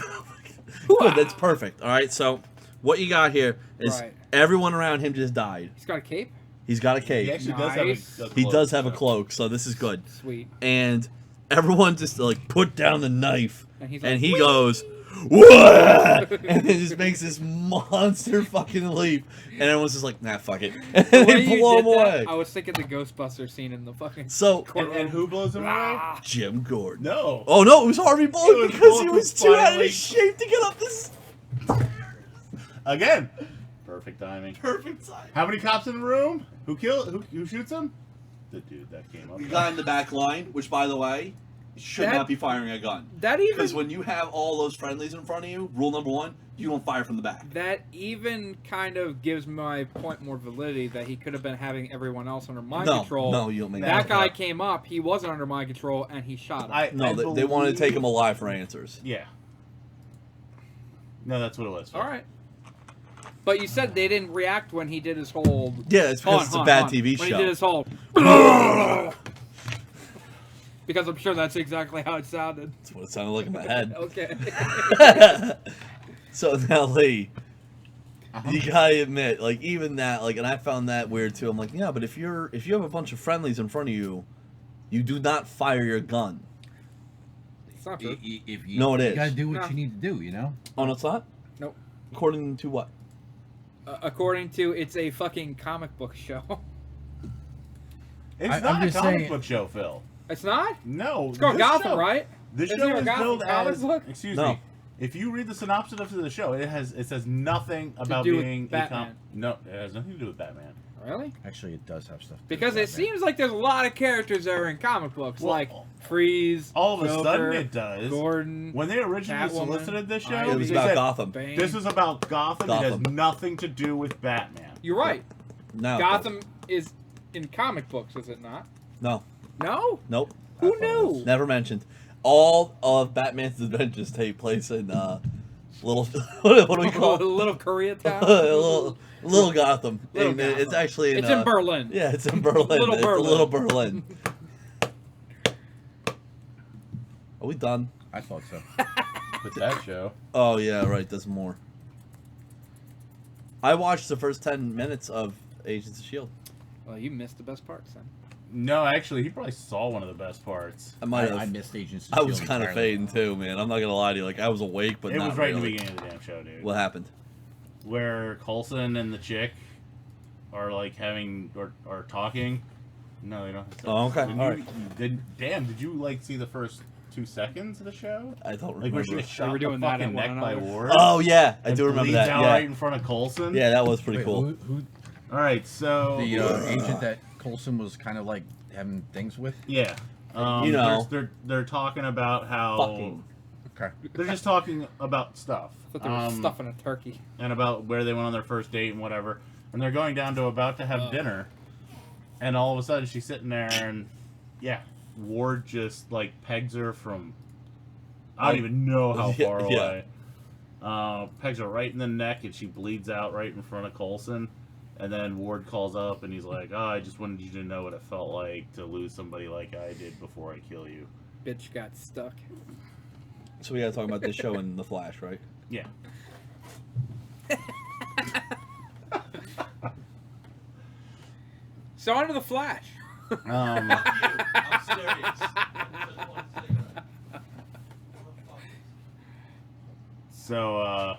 Good. That's perfect. All right. So what you got here is Right. everyone around him just died. He's got a cape. He's got a He cape. actually Nice. does have a He cloak, does have a so- cloak, so this is good. Sweet. And everyone just like put down the knife, And he's and like, he "Whee!" goes, "Wah!" and then just makes this monster fucking leap, and everyone's just like, nah, fuck it, and The way they you blow did him that, away. I was thinking the Ghostbuster scene in the fucking. So And who blows him away? Ah, Jim Gordon. No. Oh no, it was Harvey Bullock It was because Bullock he who was too out of finally- shape to get up this Again. Perfect timing. perfect time. How many cops in the room? Who shoots him? The dude that came up. The guy in the back line, which by the way, should That- not be firing a gun. that even Because when you have all those friendlies in front of you, rule number one, you don't fire from the back. that even kind of gives my point more validity that he could have been having everyone else under mind control. No, you don't make That that. guy came up, he wasn't under mind control, and he shot him. No, they wanted to take him alive for answers. Yeah. No, that's what it was. All right. But you said they didn't react when he did his whole. Yeah, it's because it's a bad TV When show. he did his whole. Because I'm sure that's exactly how it sounded. That's what it sounded like in my head. Okay. So now, Lee, Uh-huh. you gotta admit, like even that, like, and I found that weird too. I'm like, yeah, but if you have a bunch of friendlies in front of you, you do not fire your gun. It's not true. If you, No, it you is. gotta do what No. you need to do, you know? Oh, no, it's not. Nope. According to what? According to, it's a fucking comic book show. It's I'm not a just comic saying- book show, Phil. It's not? No. It's called this Gotham, show- right? This Isn't show there a is Gotham billed comic as. book? Excuse No. me. If you read the synopsis of the show, it says nothing about do with being Batman. No, it has nothing to do with Batman. Really? Actually, it does have stuff. to do Because with it Batman. seems like there's a lot of characters that are in comic books, Well, like Freeze, All of a Joker, sudden, it does. Gordon. When they originally Catwoman. solicited this show, It It was they about said, Gotham. Bane. This is about Gotham. It has Gotham. nothing to do with Batman. You're right. No. Gotham is in comic books, is it not? No. No? Nope. Who knew? Never mentioned. All of Batman's adventures take place in little. What do we call it? Little Koreatown? little Gotham. Little And Gotham. It's actually in. It's in Berlin. Yeah, it's in Berlin. Little It's Berlin. a little Berlin. Are we done? I thought so. With that show. Oh yeah, right. There's more. I watched the first 10 minutes of Agents of S.H.I.E.L.D. Well, you missed the best parts then. No, actually, he probably saw one of the best parts. I might I have. missed Agents. I was kind of fading too, man. I'm not gonna lie to you. Like I was awake, but It not was right in the really. beginning of the damn show, dude. What happened? Where Coulson and the chick are like having or talking. No, they don't. Oh, okay. Did All you, did you like see the first 2 seconds of the show? I don't Like where remember. she gets shot were in the doing that fucking at neck one by another? Ward. Oh yeah, I and do remember bleeds that. out Yeah, right in front of Coulson. yeah, that was pretty Wait, cool. Who All right, so the agent that Coulson was kind of like having things with? yeah, You know. they're talking about how Fucking. Okay. they're just talking about stuff. I thought they were stuffing a turkey. And about where they went on their first date and whatever. And they're going down to about to have dinner. And all of a sudden she's sitting there and yeah, Ward just like pegs her from I don't even know how Yeah, far yeah. away. Pegs her right in the neck and she bleeds out right in front of Coulson. And then Ward calls up and he's like, "Oh, I just wanted you to know what it felt like to lose somebody like I did before I kill you." Bitch got stuck. So we gotta talk about this show in The Flash, right? Yeah. So on to the Flash. Um, I'm serious. so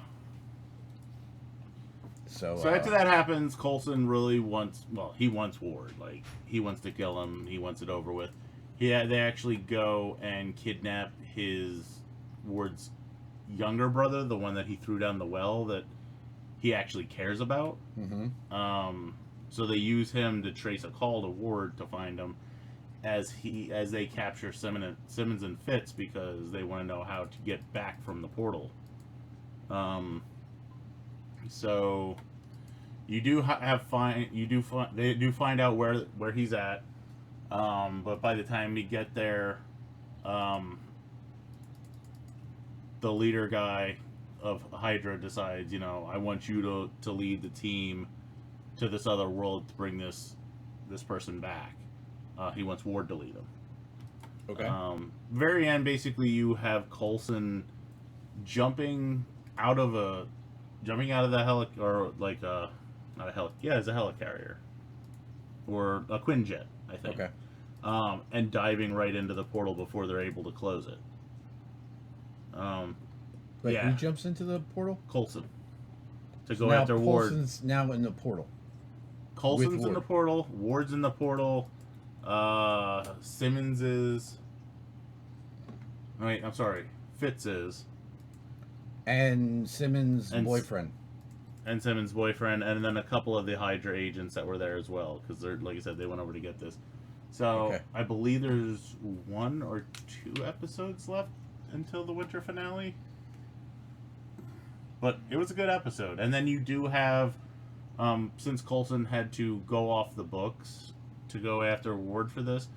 So, So after that happens, Coulson really wants, well, he wants Ward. Like, he wants to kill him. He wants it over with. They actually go and kidnap Ward's younger brother, the one that he threw down the well that he actually cares about. Mm-hmm. So they use him to trace a call to Ward to find him as they capture Simmons and Fitz because they want to know how to get back from the portal. So you do they do find out where he's at, but by the time we get there, the leader guy of Hydra decides, I want you to lead the team to this other world to bring this person back. He wants Ward to lead him. Okay. Very end, basically, you have Coulson jumping out of the helicarrier, not a it's a helicarrier, or a Quinjet, I think. Okay. And diving right into the portal before they're able to close it. Wait, yeah. who jumps into the portal? Coulson to So go now after Ward. Coulson's now in the portal. Coulson's with in the Ward. portal. Ward's in the portal. Simmons is. Wait, I'm sorry. Fitz is. And Simmons' And boyfriend. And Simmons' boyfriend, and then a couple of the Hydra agents that were there as well, because they're, like I said, they went over to get this. So Okay. I believe there's 1 or 2 episodes left until the winter finale. But it was a good episode, and then you do have, since Coulson had to go off the books to go after Ward for this,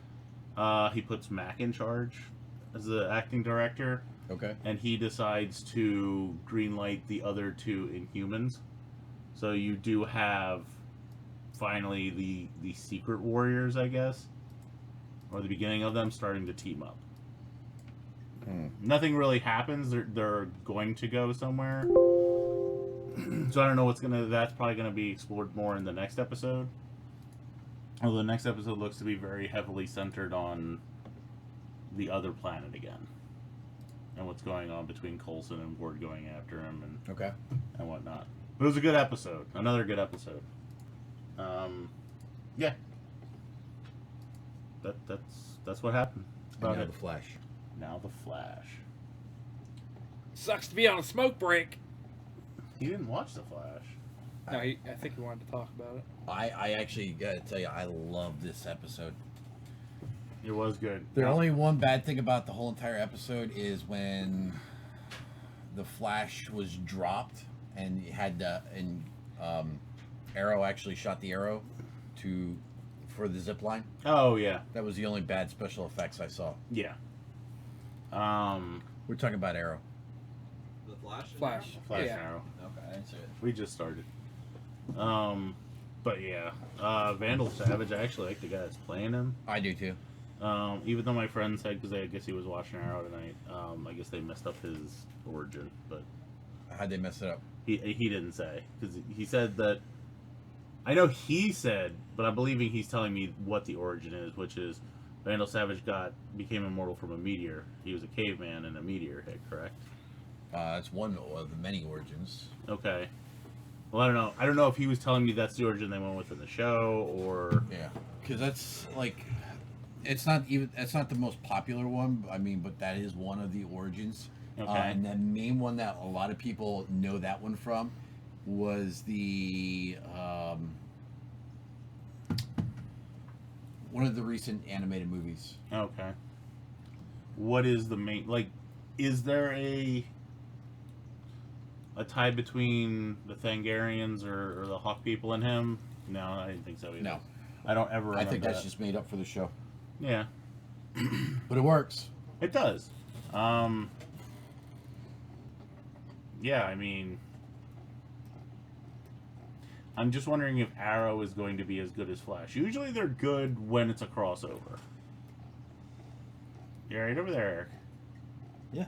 he puts Mac in charge as the acting director. Okay. And he decides to greenlight the other 2 Inhumans. So you do have finally the Secret Warriors, I guess, or the beginning of them starting to team up. Nothing really happens. They're going to go somewhere. So I don't know that's probably gonna be explored more in the next episode. Although the next episode looks to be very heavily centered on the other planet again. And what's going on between Coulson and Ward going after him and whatnot. But it was a good episode. Another good episode. Yeah. That's what happened. That's And about now it. the Flash. Now the Flash. Sucks to be on a smoke break. He didn't watch the Flash. No, I think we wanted to talk about it. I actually gotta tell you, I love this episode. It was good. The only one bad thing about the whole entire episode is when the Flash was dropped and it had Arrow actually shot the arrow for the zip line. Oh yeah, That was the only bad special effects I saw. yeah. We're talking about Arrow. The Flash. Flash. Flash Yeah. Arrow. Okay, I didn't see it. We just started. But yeah, Vandal Savage. I actually like the guy that's playing him. I do too. Even though my friend said, because I guess he was watching Arrow tonight, I guess they messed up his origin. But How'd they mess it up? He didn't say, because he said that. I know he said, but I'm believing he's telling me what the origin is, which is Vandal Savage became immortal from a meteor. He was a caveman and a meteor hit, correct? That's one of the many origins. Okay. Well, I don't know. I don't know if he was telling me that's the origin they went with in the show, or Yeah, because that's like, it's not the most popular one. I mean, but that is one of the origins. Okay. And the main one that a lot of people know that one from was the one of the recent animated movies. okay. What is the main, like? Is there a tie between the Thangarians or the Hawk people and him? No, I didn't think so either. No, I don't ever remember I think that's that. just made up for the show, Yeah, but it works. it does. Yeah, I mean, I'm just wondering if Arrow is going to be as good as Flash. Usually they're good when it's a crossover. You right over there, Eric? Yeah.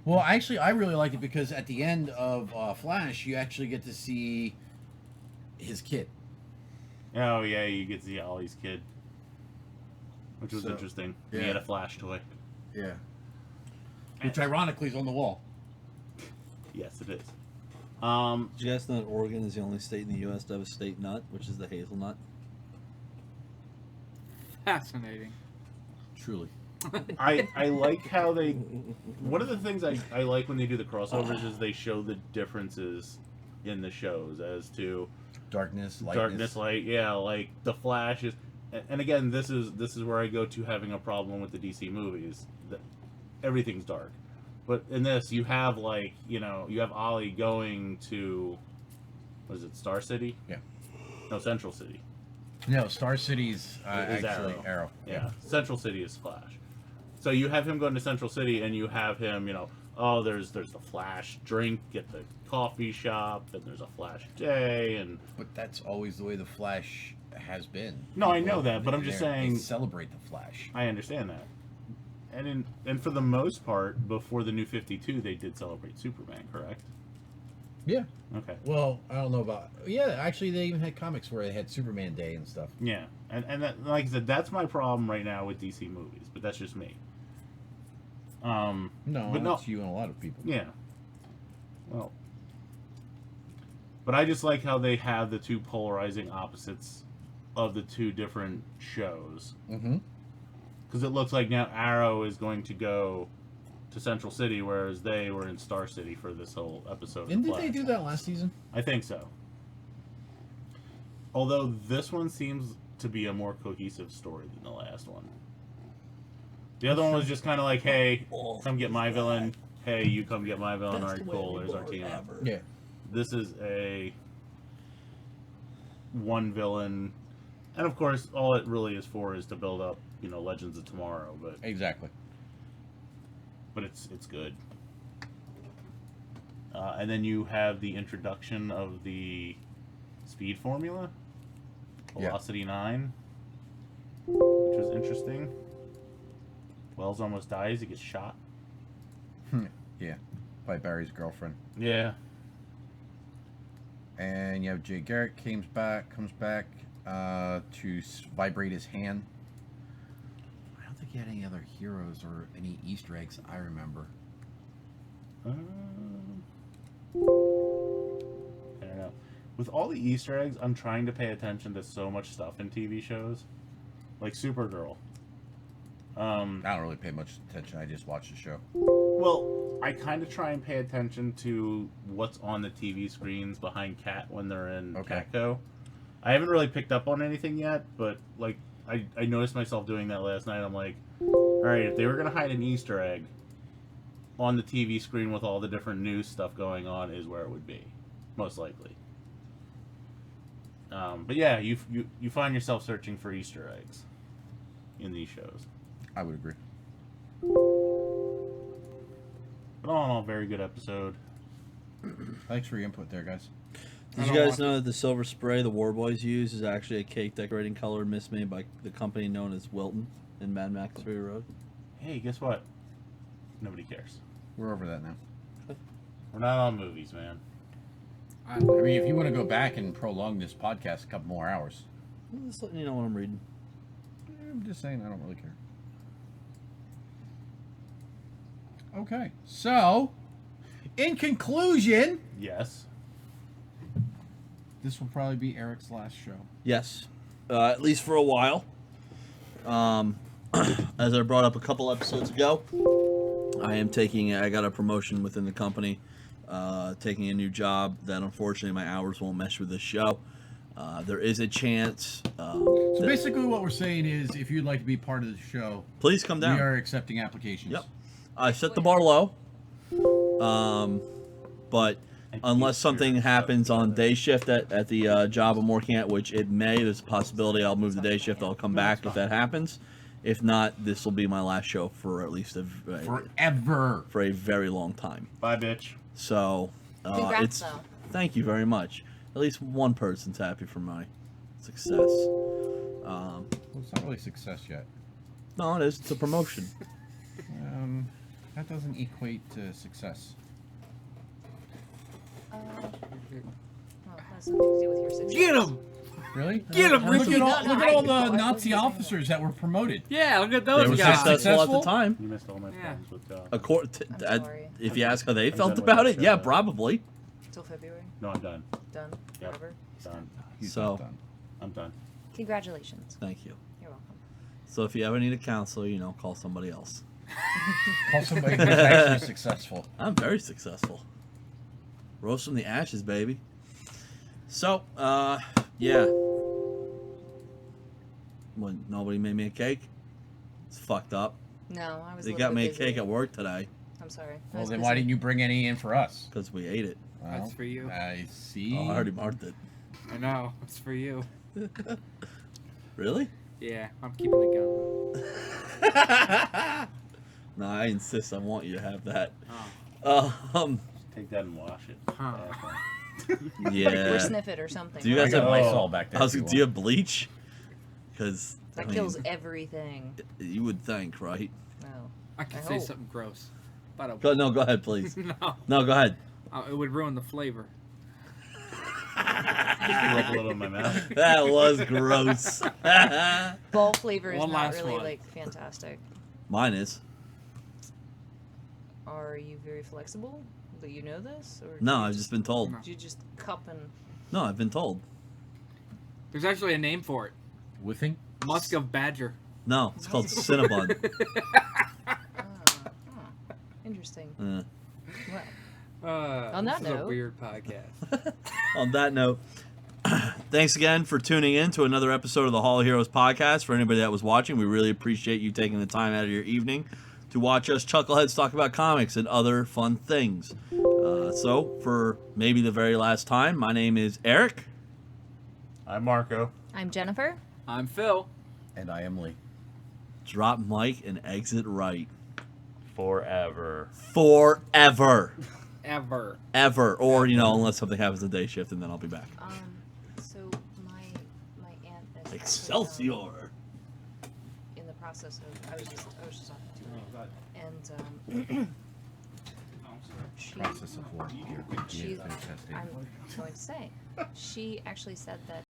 Well, actually, I really like it because at the end of Flash, you actually get to see his kid. Oh, yeah, you get to see Ollie's kid. Which was So, interesting. yeah. He had a Flash toy. Yeah. Which ironically is on the wall. Yes, it is. Did you guys know that Oregon is the only state in the U.S. to have a state nut, which is the hazelnut? Fascinating. Truly. I like how they... One of the things I like when they do the crossovers is they show the differences in the shows as to... Darkness, lightness. Darkness, light, yeah, like the Flash is... And again, this is where I go to having a problem with the DC movies. Everything's dark. But in this, you have, like, you have Ollie going to... What is it, Star City? Yeah. No, Central City. No, Star City's Is actually Arrow. Yeah. Central City is Flash. So you have him going to Central City, and you have him, there's the Flash drink at the coffee shop, and there's a Flash day, and... But that's always the way the Flash has been. No, I know that, but I'm just saying... They celebrate the Flash. I understand that. And for the most part, before the New 52, they did celebrate Superman, correct? Yeah. Okay. Well, I don't know about... Yeah, actually, they even had comics where they had Superman Day and stuff. Yeah, and that, like I said, that's my problem right now with DC movies, but that's just me. No, but no, it's you and a lot of people. yeah. Well, but I just like how they have the two polarizing opposites of the two different shows. Mm-hmm. Because it looks like now Arrow is going to go to Central City, whereas they were in Star City for this whole episode. And of did Flash. they do that last season? I think so. Although this one seems to be a more cohesive story than the last one. The other one was just kind of like, hey, come get my villain. Hey, you come get my villain. All right, cool. There's our team up. Yeah. This is a one villain. And of course, all it really is for is to build up, Legends of Tomorrow. But Exactly. it's good. And then you have the introduction of the speed formula, Velocity 9, which was interesting. Wells almost dies; he gets shot. Yeah. By Barry's girlfriend. Yeah. And you have Jay Garrick comes back to vibrate his hand. I don't think he had any other heroes or any Easter eggs I remember. I don't know. With all the Easter eggs, I'm trying to pay attention to so much stuff in TV shows, like Supergirl. I don't really pay much attention. I just watch the show. Well, I kind of try and pay attention to what's on the TV screens behind Cat when they're in Catco. I haven't really picked up on anything yet, but like I noticed myself doing that last night. I'm like, all right, if they were gonna hide an Easter egg on the TV screen with all the different news stuff going on, is where it would be, most likely. But yeah, you find yourself searching for Easter eggs in these shows. I would agree. But all in all, very good episode. Thanks for your input there, guys. Did you guys know that the silver spray the War Boys use is actually a cake decorating color mismade by the company known as Wilton in Mad Max Fury Road? Hey, guess what? Nobody cares. We're over that now. We're not on movies, man. I mean, if you want to go back and prolong this podcast a couple more hours, Just letting you know what I'm reading. I'm just saying I don't really care. Okay, so in conclusion, Yes. this will probably be Eric's last show. Yes, at least for a while. As I brought up a couple episodes ago, I got a promotion within the company, taking a new job that unfortunately my hours won't mesh with this show. There is a chance. So basically, what we're saying is, if you'd like to be part of the show, Please come down. we are accepting applications. Yep. I set the bar low. But unless something happens on day shift at the job I'm working at, which it may, there's a possibility I'll move the day shift. I'll come back if that happens. If not, this will be my last show for at least Forever. for a very long time. Bye, bitch. So Congrats, it's though. thank you very much. At least one person's happy for my success. Well, it's not really success yet. No, it is. It's a promotion. That doesn't equate to success. Well, it has something to do with your success. Get him! Really? Get 'em, Look Ricky! at all, look at all the No, I Nazi wasn't saying officers that were promoted. Yeah, look at They those were guys. successful at the Successful? time. You missed all my Yeah. plans with. I'm sorry. If you ask how they I'm felt done with about that it, yeah, show. probably. Till February. No, I'm done. Done. Yep. Whatever. Done. He's So- not done. I'm done. Congratulations. Thank you. You're welcome. So if you ever need a counselor, call somebody else. Call somebody who's actually successful. I'm very successful. Rose from the ashes, baby. So, yeah. When nobody made me a cake, it's fucked up. No, I was. They a got little me a bit cake busy. at work today I'm sorry. I Well, was then busy. why didn't you bring any in for us? because we ate it. That's for you. I see. Oh, I already marked it. I know. It's for you. Really? Yeah, I'm keeping the gun. No, I insist. I want you to have that. Oh. Take that and wash it. Huh. Or Yeah. sniff it or something. Do you I guys got have Lysol back there. I was, if you do you want. have bleach? Because That kills everything. You would think, right? No. I could I say hope. something gross. But Go ahead, please. no. No, go ahead. It would ruin the flavor. Rub a little in my mouth. That was gross. Ball flavor is One not last really one. like fantastic. Mine is. Are you very flexible? Do you know this, or No, do you I've just been told. No. do you just cup and? No, I've been told. There's actually a name for it. Whiffing? Musk of Badger. No, it's called Cinnabon. Interesting. Uh, Well, On that this is a note- weird podcast. on that note, thanks again for tuning in to another episode of the Hall of Heroes podcast. For anybody that was watching, we really appreciate you taking the time out of your evening to watch us chuckleheads talk about comics and other fun things. So, for maybe the very last time, my name is Eric. I'm Marco. I'm Jennifer. I'm Phil. And I am Lee. Drop mic and exit right. Forever. Forever. Ever. Ever. Or, unless something happens on day shift, and then I'll be back. So my aunt is actually, Excelsior. in the process of I was just talking to her, and she Process of what? she Yeah, I'm going to say she actually said that